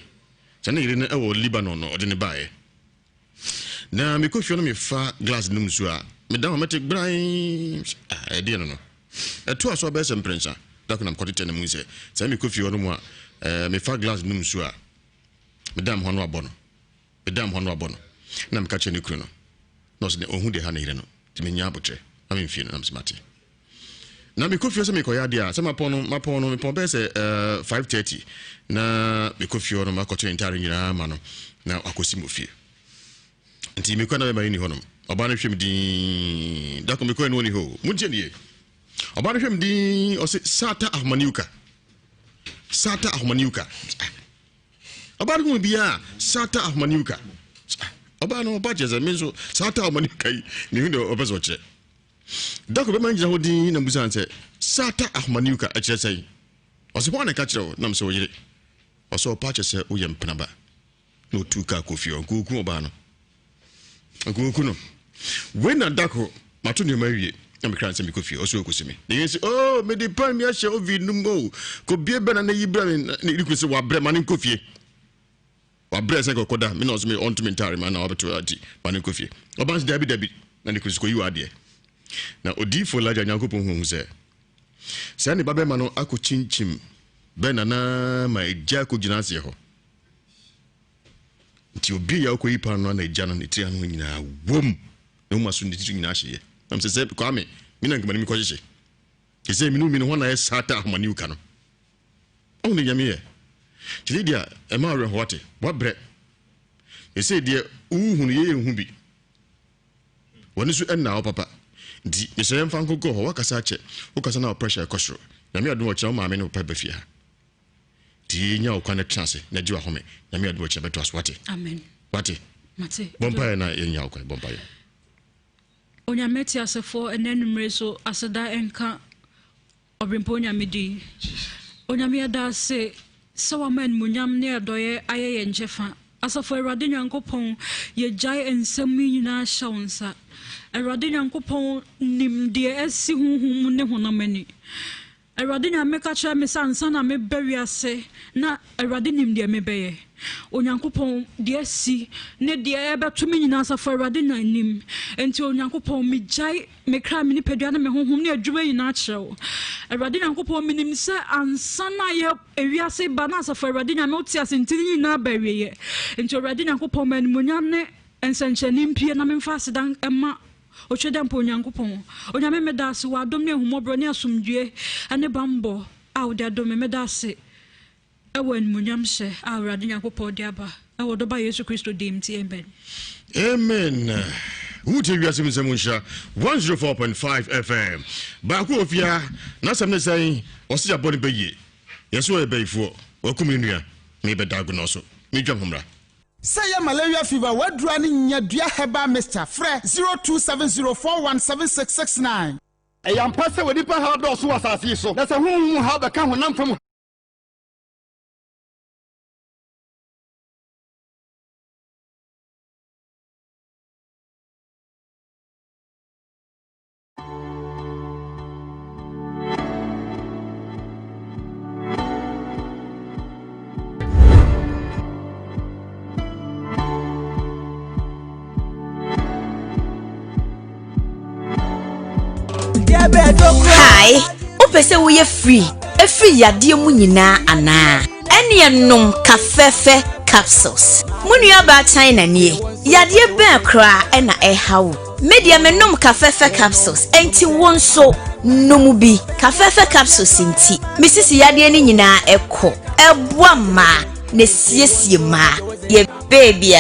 Speaker 6: sane yire na e wo Lebanon no ode ne bae na me ko hwe no me fa glass num so a me da matic bran e de no eto aso be sem prensa da ko na mkotete na mu se me ko hwe no mu a me fa glass num so a me dam ho no abono na me ka che ne kru no no se ohun de ha na yire no ti me nya abotre na me mfie no na msmati na me ko hwe so me ko ya de a se mapon no me pon be se 5:30 na me ko hwe no ma ko che ntare nyina ma no na akosi mo fie nti me kwa na be ni honom oba na hwem din da ko me kwa no ni ho munje nie oba na hwem din o se sata ahmaniuka oba no bia sata ahmaniuka oba no oba jeza menzo sata ahmaniuka ni hu oba zo che da ko be man jira ho din na musan se sata ahmaniuka a kire sai o se bona ka kire o na mse o yire o so pa che se o yem pnaba no tuka kofi o kuku oba no akukuno when adako mato ne mawie na mekran se mikofi oso okosimi ne yensi oh me de pan mi a she ovi numo ko bie bena na yibra ne rikusi wa bre mane kofie wa bre se kokoda me no so me on to mentary man na obeto ati mane kofie obanse dabi na ne kusi ko yiwa de na odifo laja nyankopon hu se ne babe ma no akochinchim bena na ma eja ko ginase ho ti obi ya ko yipa no na eja no ne tri anu nyina wom no maso ne tri nyina hye am se kwa me mina ngama ni mi ko hye say minu ho na esata ahmani uka no onu nyame ye tiri dia e ma re hote bobre e say dia uhunu ye hu bi woni so enna o papa di me say mfa nkoko ho wakasa che wakasa na pressure kosro nyame adu oche o ma me no pa bafia di nya o kwana chance na di wa home nyame adu oche beto aswate
Speaker 11: amen
Speaker 6: wate
Speaker 11: mate
Speaker 6: bompa na enya o kwana bompa ye
Speaker 11: onyameti asefo enenumre so aseda enka obrimpo nyamedi onyame da se sawaman munyam ne adoye ayeye nchefa asafo Awurade Nyankopon ye jai ensem nyina shawnsa Awurade Nyankopon nim de asi huhum ne honamani Awurade nyame ka kira me sansa na me beriase na Awurade nim de me beye Onyankopon de asi ne de ebetumi nyina asafo Awurade na nim enti Onyankopon me jai me kra me ni pedua na me honhom ne adwuma nyina akyerew Awurade Nyankopon me nim se ansa na ye ewiase ba na asafo Awurade nyame oti asentini nyina ba wiye enti Awurade Nyankopon manimunyam ne ensenchani mpie na me mfa sedan ema Ochedem po Nyankopon onyame medase wa adom ne humobro ne asomdue ane bambo awde adom medase ewen munyam hye Awurade Nyankopon de aba ewodo ba Yesu Kristo dim ti amen
Speaker 6: amen Uti Ewiase Mu Nsem Nhyira 104.5 FM ba ko ofia na sam ne sai osi abone beye yeso e beyfo wakumi nua me bedago no so me dwam homra
Speaker 4: Say malaria fever, what drowning ya dear heba Mr. Fre 0270417669.
Speaker 22: A young pastor with the hard doors was as so. That's a room who have a come from.
Speaker 23: Hi, opese wo ye free. E free yade mu nyina ana. Ene enom kafefe capsules. Munu aba China nie. Yade ben kra na ehawo. Media menom kafefe capsules. Enti wonso nomu bi. Kafefe capsules nti. Misisi yade ni nyina ekọ. Eboa ma ne siesie ma. Ye baby.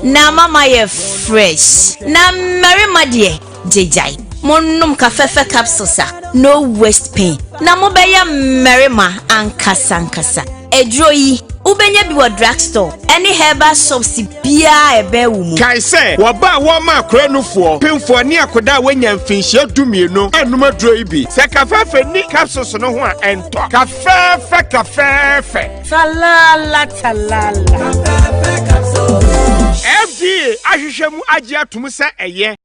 Speaker 23: Na mama ye fresh. Na marima de jejai. Monum kafefe capsules no waste pain na mobeya merima ankasa edroyi ubenya bi wa drugstore any herbal shops bia ebe wumu
Speaker 12: kai se wo ba wo ma akranufo pemfo ni akoda wanya mfinhia dumienu anum adroyi bi se kafefe ni capsules no ho a ento kafefe
Speaker 23: talala
Speaker 12: kafefe capsules FDA ahwehwemu agi atum se eye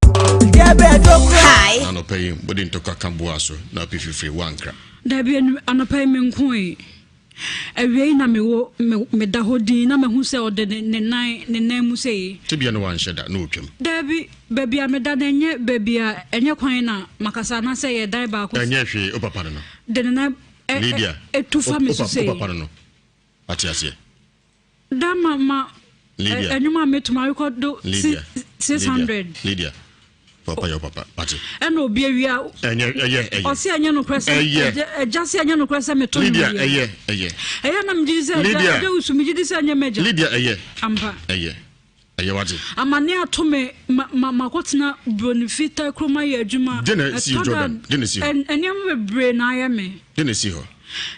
Speaker 6: Hi. No pay but into Kakambuaso, now if you free one crap.
Speaker 11: There be an payment coin. A way na me da hodi na me hu se ode ne name say.
Speaker 6: To be no one shed that no kim.
Speaker 11: There be baby a me da denye baby a enye kwan na makasa na say ye die ba ko.
Speaker 6: Enye hwe opapa no.
Speaker 11: Den na
Speaker 6: Lydia.
Speaker 11: Etu family say.
Speaker 6: Opapa no. Atiase.
Speaker 11: Da mama
Speaker 6: Lydia.
Speaker 11: Enyuma metuma record do 600.
Speaker 6: Lydia. Papa, Pati.
Speaker 11: And no be we are. Or see a young person. Just a young person.
Speaker 6: Lydia,
Speaker 11: I am Jesus. Lydia, those who meet this and your major.
Speaker 6: Lydia,
Speaker 11: Ampa.
Speaker 6: What?
Speaker 11: I'm a near to me, Mamma Cotna, Bonifita, Cromaya, Juma.
Speaker 6: Didn't see Jordan. Didn't see.
Speaker 11: And young brain I am me.
Speaker 6: Didn't see her.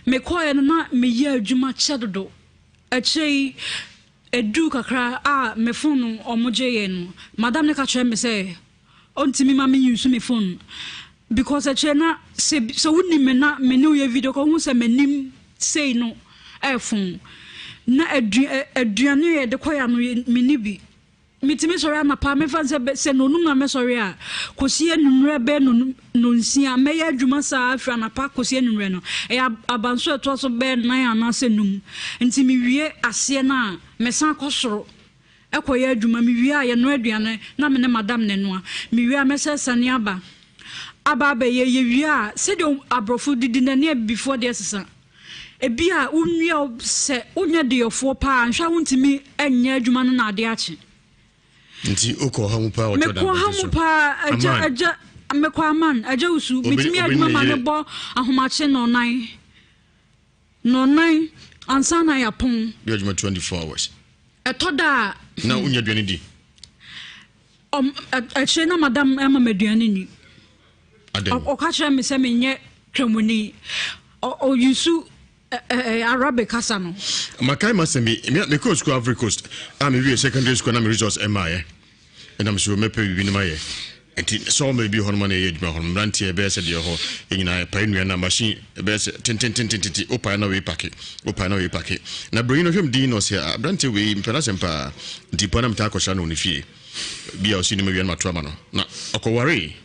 Speaker 11: Me quiet not me year Juma Chaddo. A chay. A duke a cry, me phone or mojayen. Madame Necache me say. Onti mi mami use me phone because a chena say so wouldn't me na me know your video ko hu say me nim say no phone na aduane e de koya no me ni bi mitimi sorry na pa me fan say no nu na me sorry a kosie numre be no nsia me ya adwuma sa afra na pa kosie numre no e abanso eto so be nan ana se num nti mi wie ase na me san kosoro ekoya adwuma mi wi aye no aduane na me ne madam ne no mi wi amese sane aba be ye wi a se de abrofo didi na ne before the sesa ebi a unwi se unya de yofo pa anhwa wontimi anya adwuma no na ade ache
Speaker 6: nti oko ha mu pa o choda
Speaker 11: me ko ha mu pa aja amekwa man aje usu mitimi aduma ma ne bo ahomache no nine ansa na yapon
Speaker 6: you aduma 24 hours
Speaker 11: etoda
Speaker 6: na unya duane di
Speaker 11: ache na madam ema meduane ni o ka kire me se menye twamuni o yusu Arabic kasano
Speaker 6: makai masemi me ko school Ivory Coast am we secondary school na me results MI and I'm sure me pay bi ni maye enti so me bi hono ma na ye djuma hono mrantie be se de ho nyina pa nua na machine be se tin opa na we pack na bring no hwem din no se abrantie we mpena sempa ndipo na mta akosha no ni fie bia osi ni me wian matwa ma no na okoware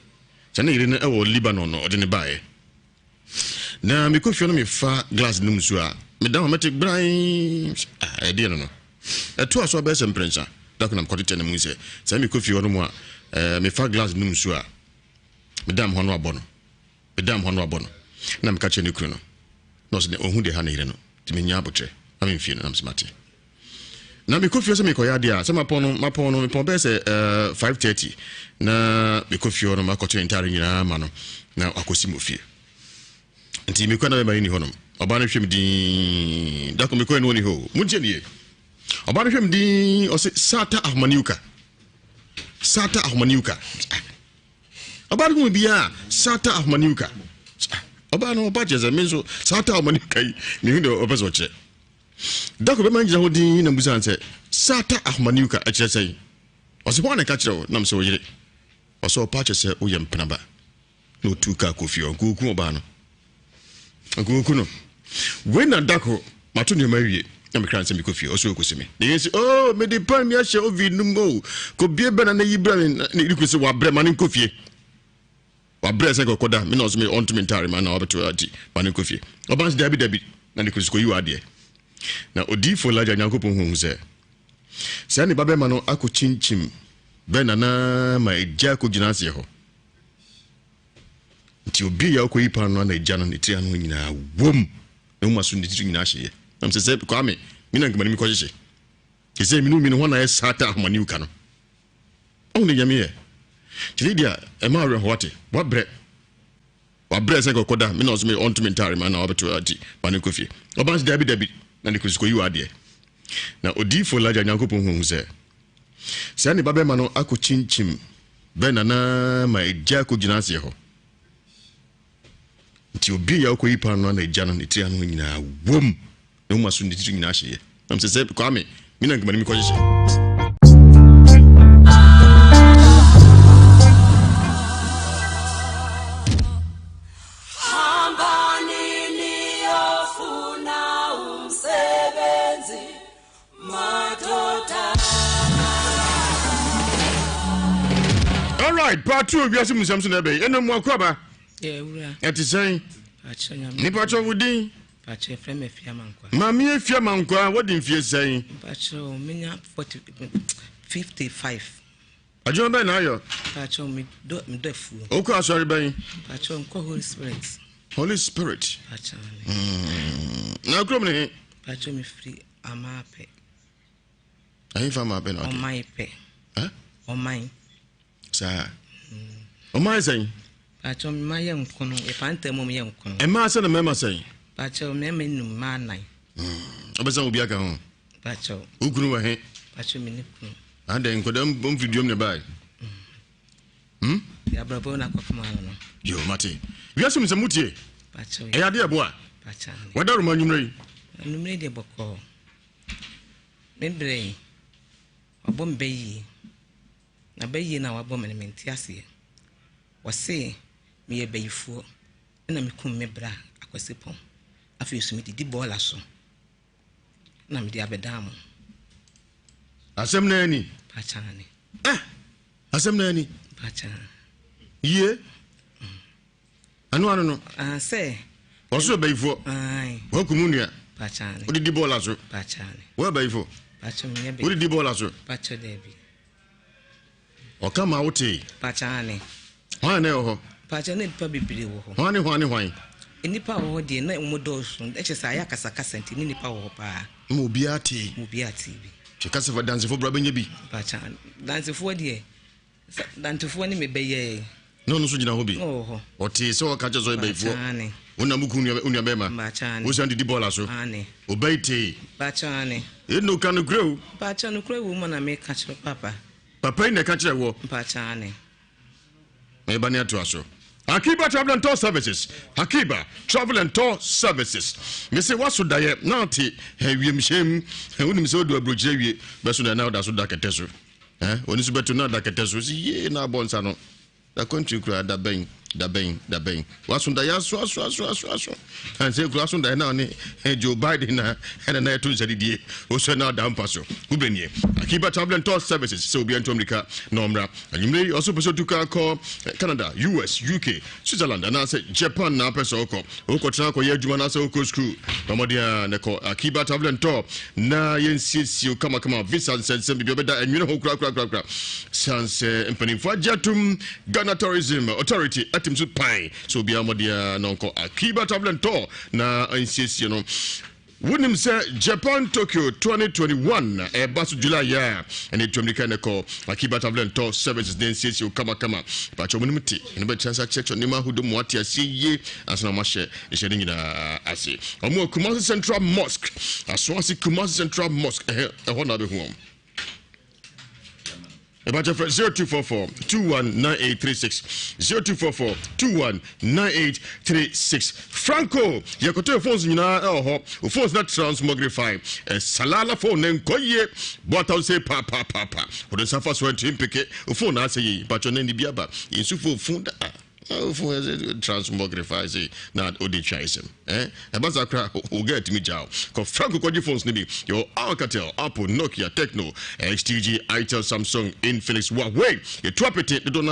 Speaker 6: chane yire na e wo Libanon no ode ne bae na me ko fio no me fa glass num so a me da matic brain e de no eto aso be se mprensa da ko na mkotete na mu se sa me ko fio no mu a me fa glass num so a me dam hono abono na me ka che ne kru no no se ohun de ha na yire no ti me nya abotre na me fie no na me smati na me ko fio se me ko ya dia se mapon no me pon be se 5:30 na me ko fio no ma ko che ntare nyina ma no na akosi mo fie nti me ko na be ni honom oba na hwem din da ko me ko no ni ho munje nie oba na hwem din o se Sata Ahmaniuka oba no bia Sata Ahmaniuka oba no oba jeza menzo Sata Ahmaniuka ni hu de obezo che da ko be manje ho din na musan se Sata Ahmaniuka a che sei o se bona ka kire na mse o yire o so pa che se o yem penaba no tuka kofi o ku oba no akukuno when adako mato ne mawie na me kran se me kofi o so okosimi ne yesi oh me de pan me ahye ovi numo ko bie bena na yibra ne rikusi wa bre man kofi wa bre se kokoda me no so me on to mentary man na obeto ati man kofi obans dabi na ne kusi ko yiwa de na odifo laja nyankopon hu se se ne babe ma no akochinchim bena na ma eja ko ginase ho nti obi ya okoyi pan no na eja no ne tria no nyina wom na mu aso ne tiri nyina hye am se kwa me mina ngama ni ko hye ke se minu ho na e Sata Ahmaniuka no on ne yame ye tiri dia e ma re hote wa bre se ko koda me no so me on to mentary man na obeto ati man ko fie obans dabi na ne kusko yiwa de na odifo laja nyankopon hu se ne babe ma no akochinchim bena na ma eja ko ginase ho nti obi ya okoyi pan no na eja no ne tria no nyina wom na mu aso ne tiri nyina hye am se kwa me mina ngama ni ko hye All right, part 2 Ewiase Mu Nsem so na be eno mu akwaba
Speaker 19: ewura
Speaker 6: eti sen
Speaker 19: achanya
Speaker 6: ni pacho wudi
Speaker 19: pacho frame fia mankwa
Speaker 6: mami efia mankwa wodi fie sen
Speaker 19: pacho menya 55
Speaker 6: ajo be na ayo
Speaker 19: pacho mi do fu
Speaker 6: oko asori ben
Speaker 19: pacho nko Holy Spirit pacho
Speaker 6: na krom ne
Speaker 19: pacho mi free amape
Speaker 6: ayi fa ma be na
Speaker 19: o mai pe o mai
Speaker 6: sa o mai sen
Speaker 19: pacho mi maye nkono e panta mo mi ye nkono
Speaker 6: e ma se na mema sen
Speaker 19: pacho me num ma nai
Speaker 6: obesa obi aka ho
Speaker 19: pacho
Speaker 6: ukunu wa he
Speaker 19: pacho mi ni kunu
Speaker 6: ande nkodam bom video ne bai
Speaker 19: ya brabo na kwafuma no
Speaker 6: yo mate Ewiase Mu Nsem mutie
Speaker 19: pacho
Speaker 6: e ade abo
Speaker 19: pacho
Speaker 6: wadaru ma
Speaker 19: numre de boko membre wabom bayi na bayi na wabom ne mentiase wase me ye bayifuo na me kum me bra akwase pon afi so me didi bola so na me di abedam
Speaker 6: asem na ani
Speaker 19: pachane
Speaker 6: asem na ani
Speaker 19: pachane
Speaker 6: ye anu no
Speaker 19: se
Speaker 6: oso bayifuo
Speaker 19: ai
Speaker 6: wakumunua
Speaker 19: pachane
Speaker 6: odidi bola so
Speaker 19: pachane
Speaker 6: wa bayifuo
Speaker 19: pachane me be
Speaker 6: odidi bola so
Speaker 19: pachane debi
Speaker 6: okama wote
Speaker 19: pachane
Speaker 6: hwan na ho
Speaker 19: pachane pa bibiri wo ho
Speaker 6: hwan
Speaker 19: nipa wo de na umudoso ekyesa ya kasakasa nti ni nipa wo pa
Speaker 6: mo biati
Speaker 19: bi
Speaker 6: chekase fa dance fo bra benya bi
Speaker 19: pachane dance fo de dance fo ni me beye
Speaker 6: no so gina hobi o te so ka je so ebefo una muku unu bema wo san di bola so o baite
Speaker 19: bachane
Speaker 6: no kan grow
Speaker 19: bachane grow wo na me ka kire
Speaker 6: papa ina ka kire wo
Speaker 19: bachane
Speaker 6: e bani ato aso Akiba Travel and Tour Services. Akiba Travel and Tour Services. Me say what should I not wiem shem unim so do abroje wie be so na da so da keteso. Oni so beto na da keteso si ye na bonsa no. Da country kura da ben. Wasunda ya so and say wasunda na ni Joe Biden na na to zadidie o so na da mpaso ubenie Akiba Travel and Tour Services so be anto America no mra anyimre also person to call Canada, US, UK, Switzerland and say Japan na person ko tra ko ye adwuma na say ko school tomodia na ko Akiba Travel and Tour na yensisi kama visa sense bi obeda anwene ho kura sans empanifo ajatum Ghana Tourism Authority atimsu pai so bia modia nonko Akiba Travel and Tour na insisi no Wunim say Japan Tokyo 2021 basu July ya and it America na ko Akiba Travel and Tour Services den insisi kama pa chomunim ti ne be chance check ni ma hudo mo ati asiye asna ma she nyina ase omo Kumasi Central Mosque aswasi Kumasi Central Mosque ho na be hu about 0244-219836 0244-219836 Franco yakoto phones nyina phones not transmogrify salala phone nkoye bota say pa odo safa so to impeke phone na say but on ni biaba insufu phone for transmogrify say na odi chaisem abaza kra o get me jaw ko Franco koji phones ni bi your Alcatel, Apple, Nokia, Tecno, XTG, Itel, Samsung, Infinix, Huawei you drop it do na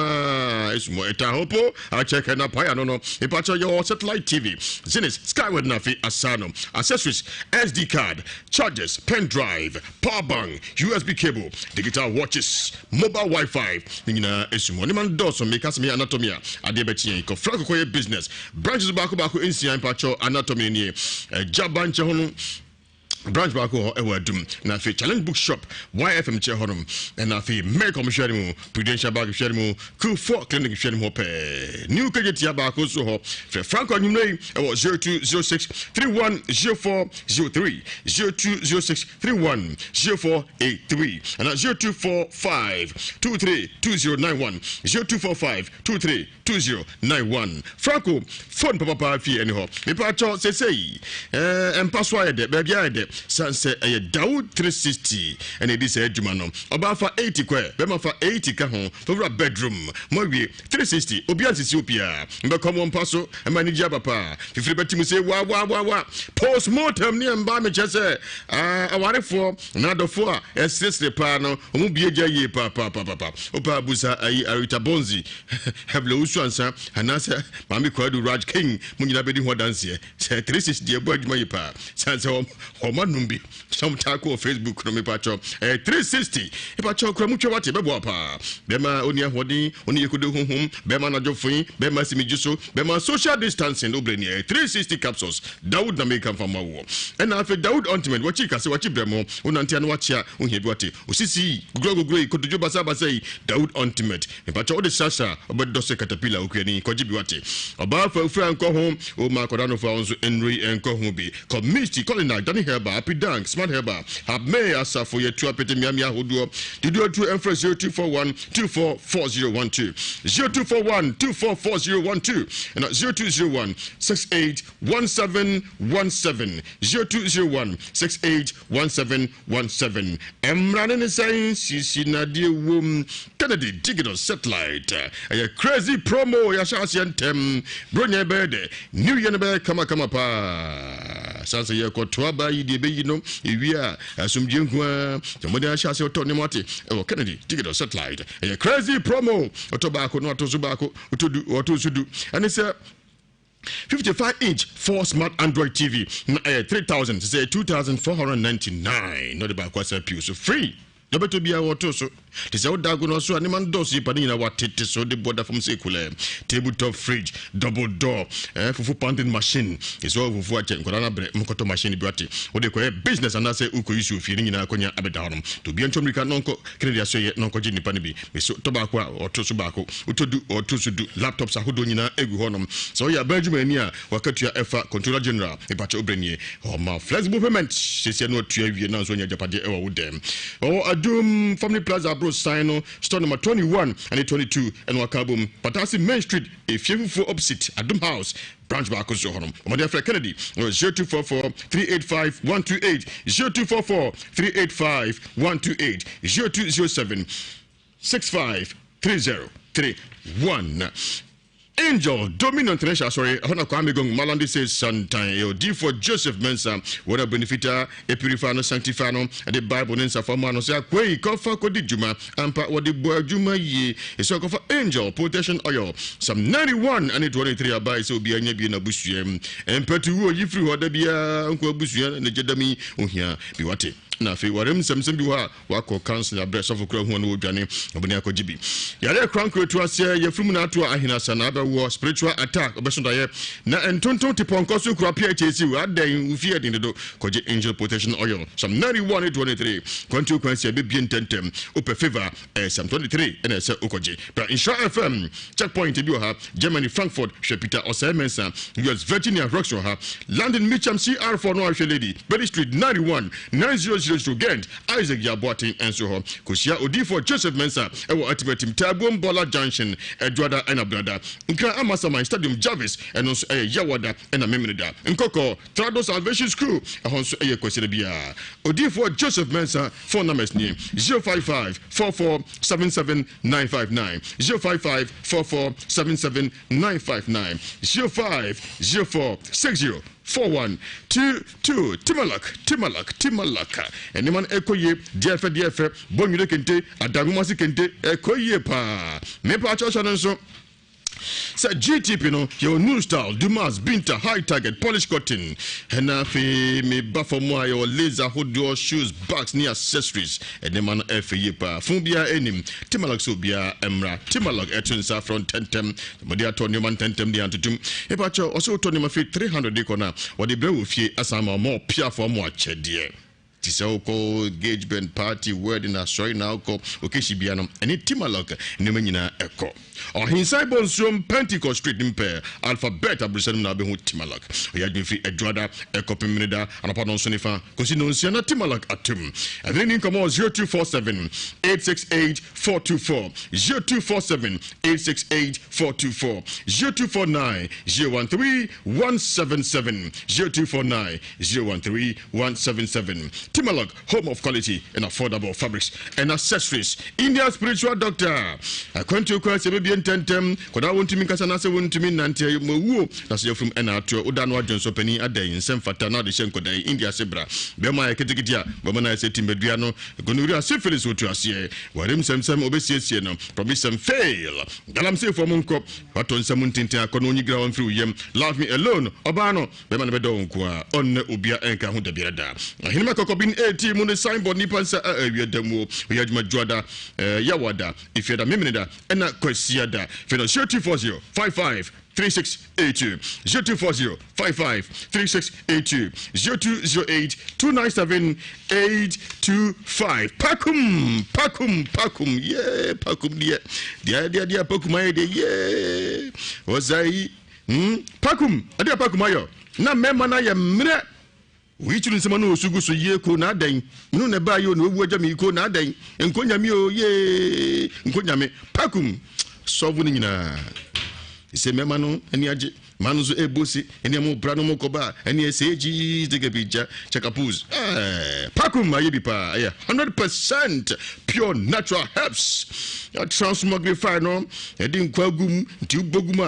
Speaker 6: ismo eta hopo I check na pa no e pacha your satellite TV Zenith, Skyward Nafi, Asano accessories, SD card, chargers, pen drive, power bank, USB cable, digital watches, mobile Wi-Fi nina ismo ni man do so make us me anatomy adebeti ko Franco koye business branches back insian pacho anatomy ni jabanche hono branch back ewadum na fe challenge bookshop YFM che honum na fe medical share mu prudential bag share mu Q4 clinic share mu pe new kageti back so ho fe Franco nyumrei 0206310403 0206310483 and 0245232091 0245232091 Franco phone papa fi any ho me pa cho say empaso ayede baby ayede sanse Dawood 360 and it is adwuma no oba fa 80 kwa be ma fa 80 ka ho for bedroom mo wie 360 obi ansisi opia mbe komo mpaso e manager papa fifiri betimu say wa post mortem ne mba me chese awarefo na dofo a esesre pa no omu bieja ye pa opa busa ayi Arita Bonzi heblo usu ansa anasa mami kwadu Raj King munyina bedi ho danse 360 de bo adwuma ye pa sanse Omanumbi some taco Facebook no me pacho 360 e pacho kra mutwe wate bebo pa bema oni ahodi oni yekudo honhom bema na jofin bema simijuso bema social distancing obreni 360 capsules Dawood na make am famawo and afi Dawood ultimate wachi kase wachi bremo onantia no wachia ohia bi wate osisi gugro ikodojo basa yi Dawood ultimate e pacho ode sasa obedo se caterpillar okuani koji bi wate oba fa ufra nko ho o ma kodano fa onzo enri enko ho bi community calling Danny Herba, Happy Dank, Smart Herba, have May Asa for your 2 apete miami ahoduo. Did you 2 Emperor 0241-244012, 0241-244012, and 0201-681717, 0201-681717. Emran and Science, Sinadi Wom, Kennedy, Digital Satellite, a crazy promo, Yashasian Tem, Brunya Bede, New Year, Kama Pa. Sansa ye ko toaba yi de be yi no ewia asumje nkwa tomode ashase oto ne mate e Kennedy Digital Satellite a crazy promo otoba ko no otozo ba ko otosudu and say 55-inch 4 smart Android TV 3,000 say 2,499 not about kwasa piu so free no beto bia otoso This is how no so animan does you panina what it so the border from secular tabletop fridge double door fufu pounding machine is all fufu achen korana bre mkoto machine biati what they call business and I say uko issue feeling na konya abedanom to be entomrika nonko kennedy asoye nonko jini panibi me so tobacco or to subako utodu or to do laptops ahodo nyina egu honom so ya benjamin nia wakatu ya efa controller general ebacha obrenye or ma flexible payment se no tuawie na so nya japade e wo dem or adum family plaza bro sign store number 21 and 22 and wakabum patasi main street efiefufu opposite adum house branch back so honom omade afra kennedy 0244 385 128 0244 385 128 0207 65 3031 Angel Dominant International sorry hona kwa megong malandi says sometime yo D for Joseph Mensa wona benefita e purify no sanctify no the Bible nsa for man no say kwei kofa kodi juma ampa wodi bo juma yi e so kofa Angel protection oil some 91 and 23 abai so bi anya bi na busuem empatu wo yifri ho da bia nko busuem na jedami ohia bi wate na fe warem semsem bi wa wako council address of kura ho no odwane obani akogibi yare kranko to ase yefrum na to ahina sana ba wo spiritual attack obesonda ye na entonton tiponko so kura PHC wa dan ufie din do koje angel protection oil some 91 23 kontu kwanse be bien tentem ope favor some 23 and ese okoje but insure FM checkpoint bi ha Germany Frankfurt Peter Osemensa US Virginia Roxon ha London Mitcham CR4 no lady Berry Street 91 900 to Gent Isaac Yaboatin and so on Kusia Odi for Joseph Mensa ewo ultimate team Tabum Bola Junction Edwada and Abrada Nka Amasama Stadium Jarvis and also Yawada and Amemida Nkoko Trado Salvation School ahonso kwesere bia Odi for Joseph Mensa phone numbers name 055 44 77 959 055 44 77 959 05 04 60 4122 Timalak anyone ekoye DF bonyu kente adagumasi kente ekoye pa me pa chocho nso Say GTP no your new style Dumas Binta high target polish cotton hena fe me buffer mo your laser hood your shoes bags near accessories and the man FA pa fumbia enim Timalak so bia emra Timalak etunsa from tentem modia tonyo man tentem di antutum e pa cho also tonyo ma fe 300 de kona what the brew fie asama more pia for mo achedie Tisoko engagement party wedding na sorry now ko okeshibiano eni Timalak ne manyina eko or inside Bonsom Pentecost Street Impe alphabet abrisem na be hu Timalak oyadwe fi Edwada ekopimida anapa so nifa kosi no nsia na Timalak atum and come on 0247 868 424 0247 868 424 0249 013 177 0249 013 177 Timalak, home of quality and affordable fabrics and accessories. India spiritual doctor. I come to you say baby tentem. Koda want to me kasa na se want to me nante mo that's you from Enato Udanwa Johnson Penny Ade in Sem Fatana de Shenko de India Sebra. Bema eketikitia bama na se timbeduano gonuria syphilis wotu ase. Warem semsem obesiesie no promise some fail. Galam say for monko waton samuntintin akono nyigra on through yem. Love me alone. Obano bema na bedo nko on obia enka hu de birada. Hinima bin 80 mun signboard ni pansa awie demo we aduma juada yawada if you da memnida ena kwasiada feno 0240 55 3682 0240 55 3682 0208 297 825 pakum yeah pakum dia pakum aye yeah ozai pakum adia pakum ayo na mema na ya mre we children some no sugu so ye ko na dan no na ba yo no owu ajami ko na dan enkonya mi o ye enkonya me pakum so bu ni nyina ise mema no ani age manu so ebosi eni mo bra no mo ko ba eni eseji de gebija chekapuz pakum aye bi pa 100% pure natural herbs ya transmogrify no edi nkwagum nti uboguma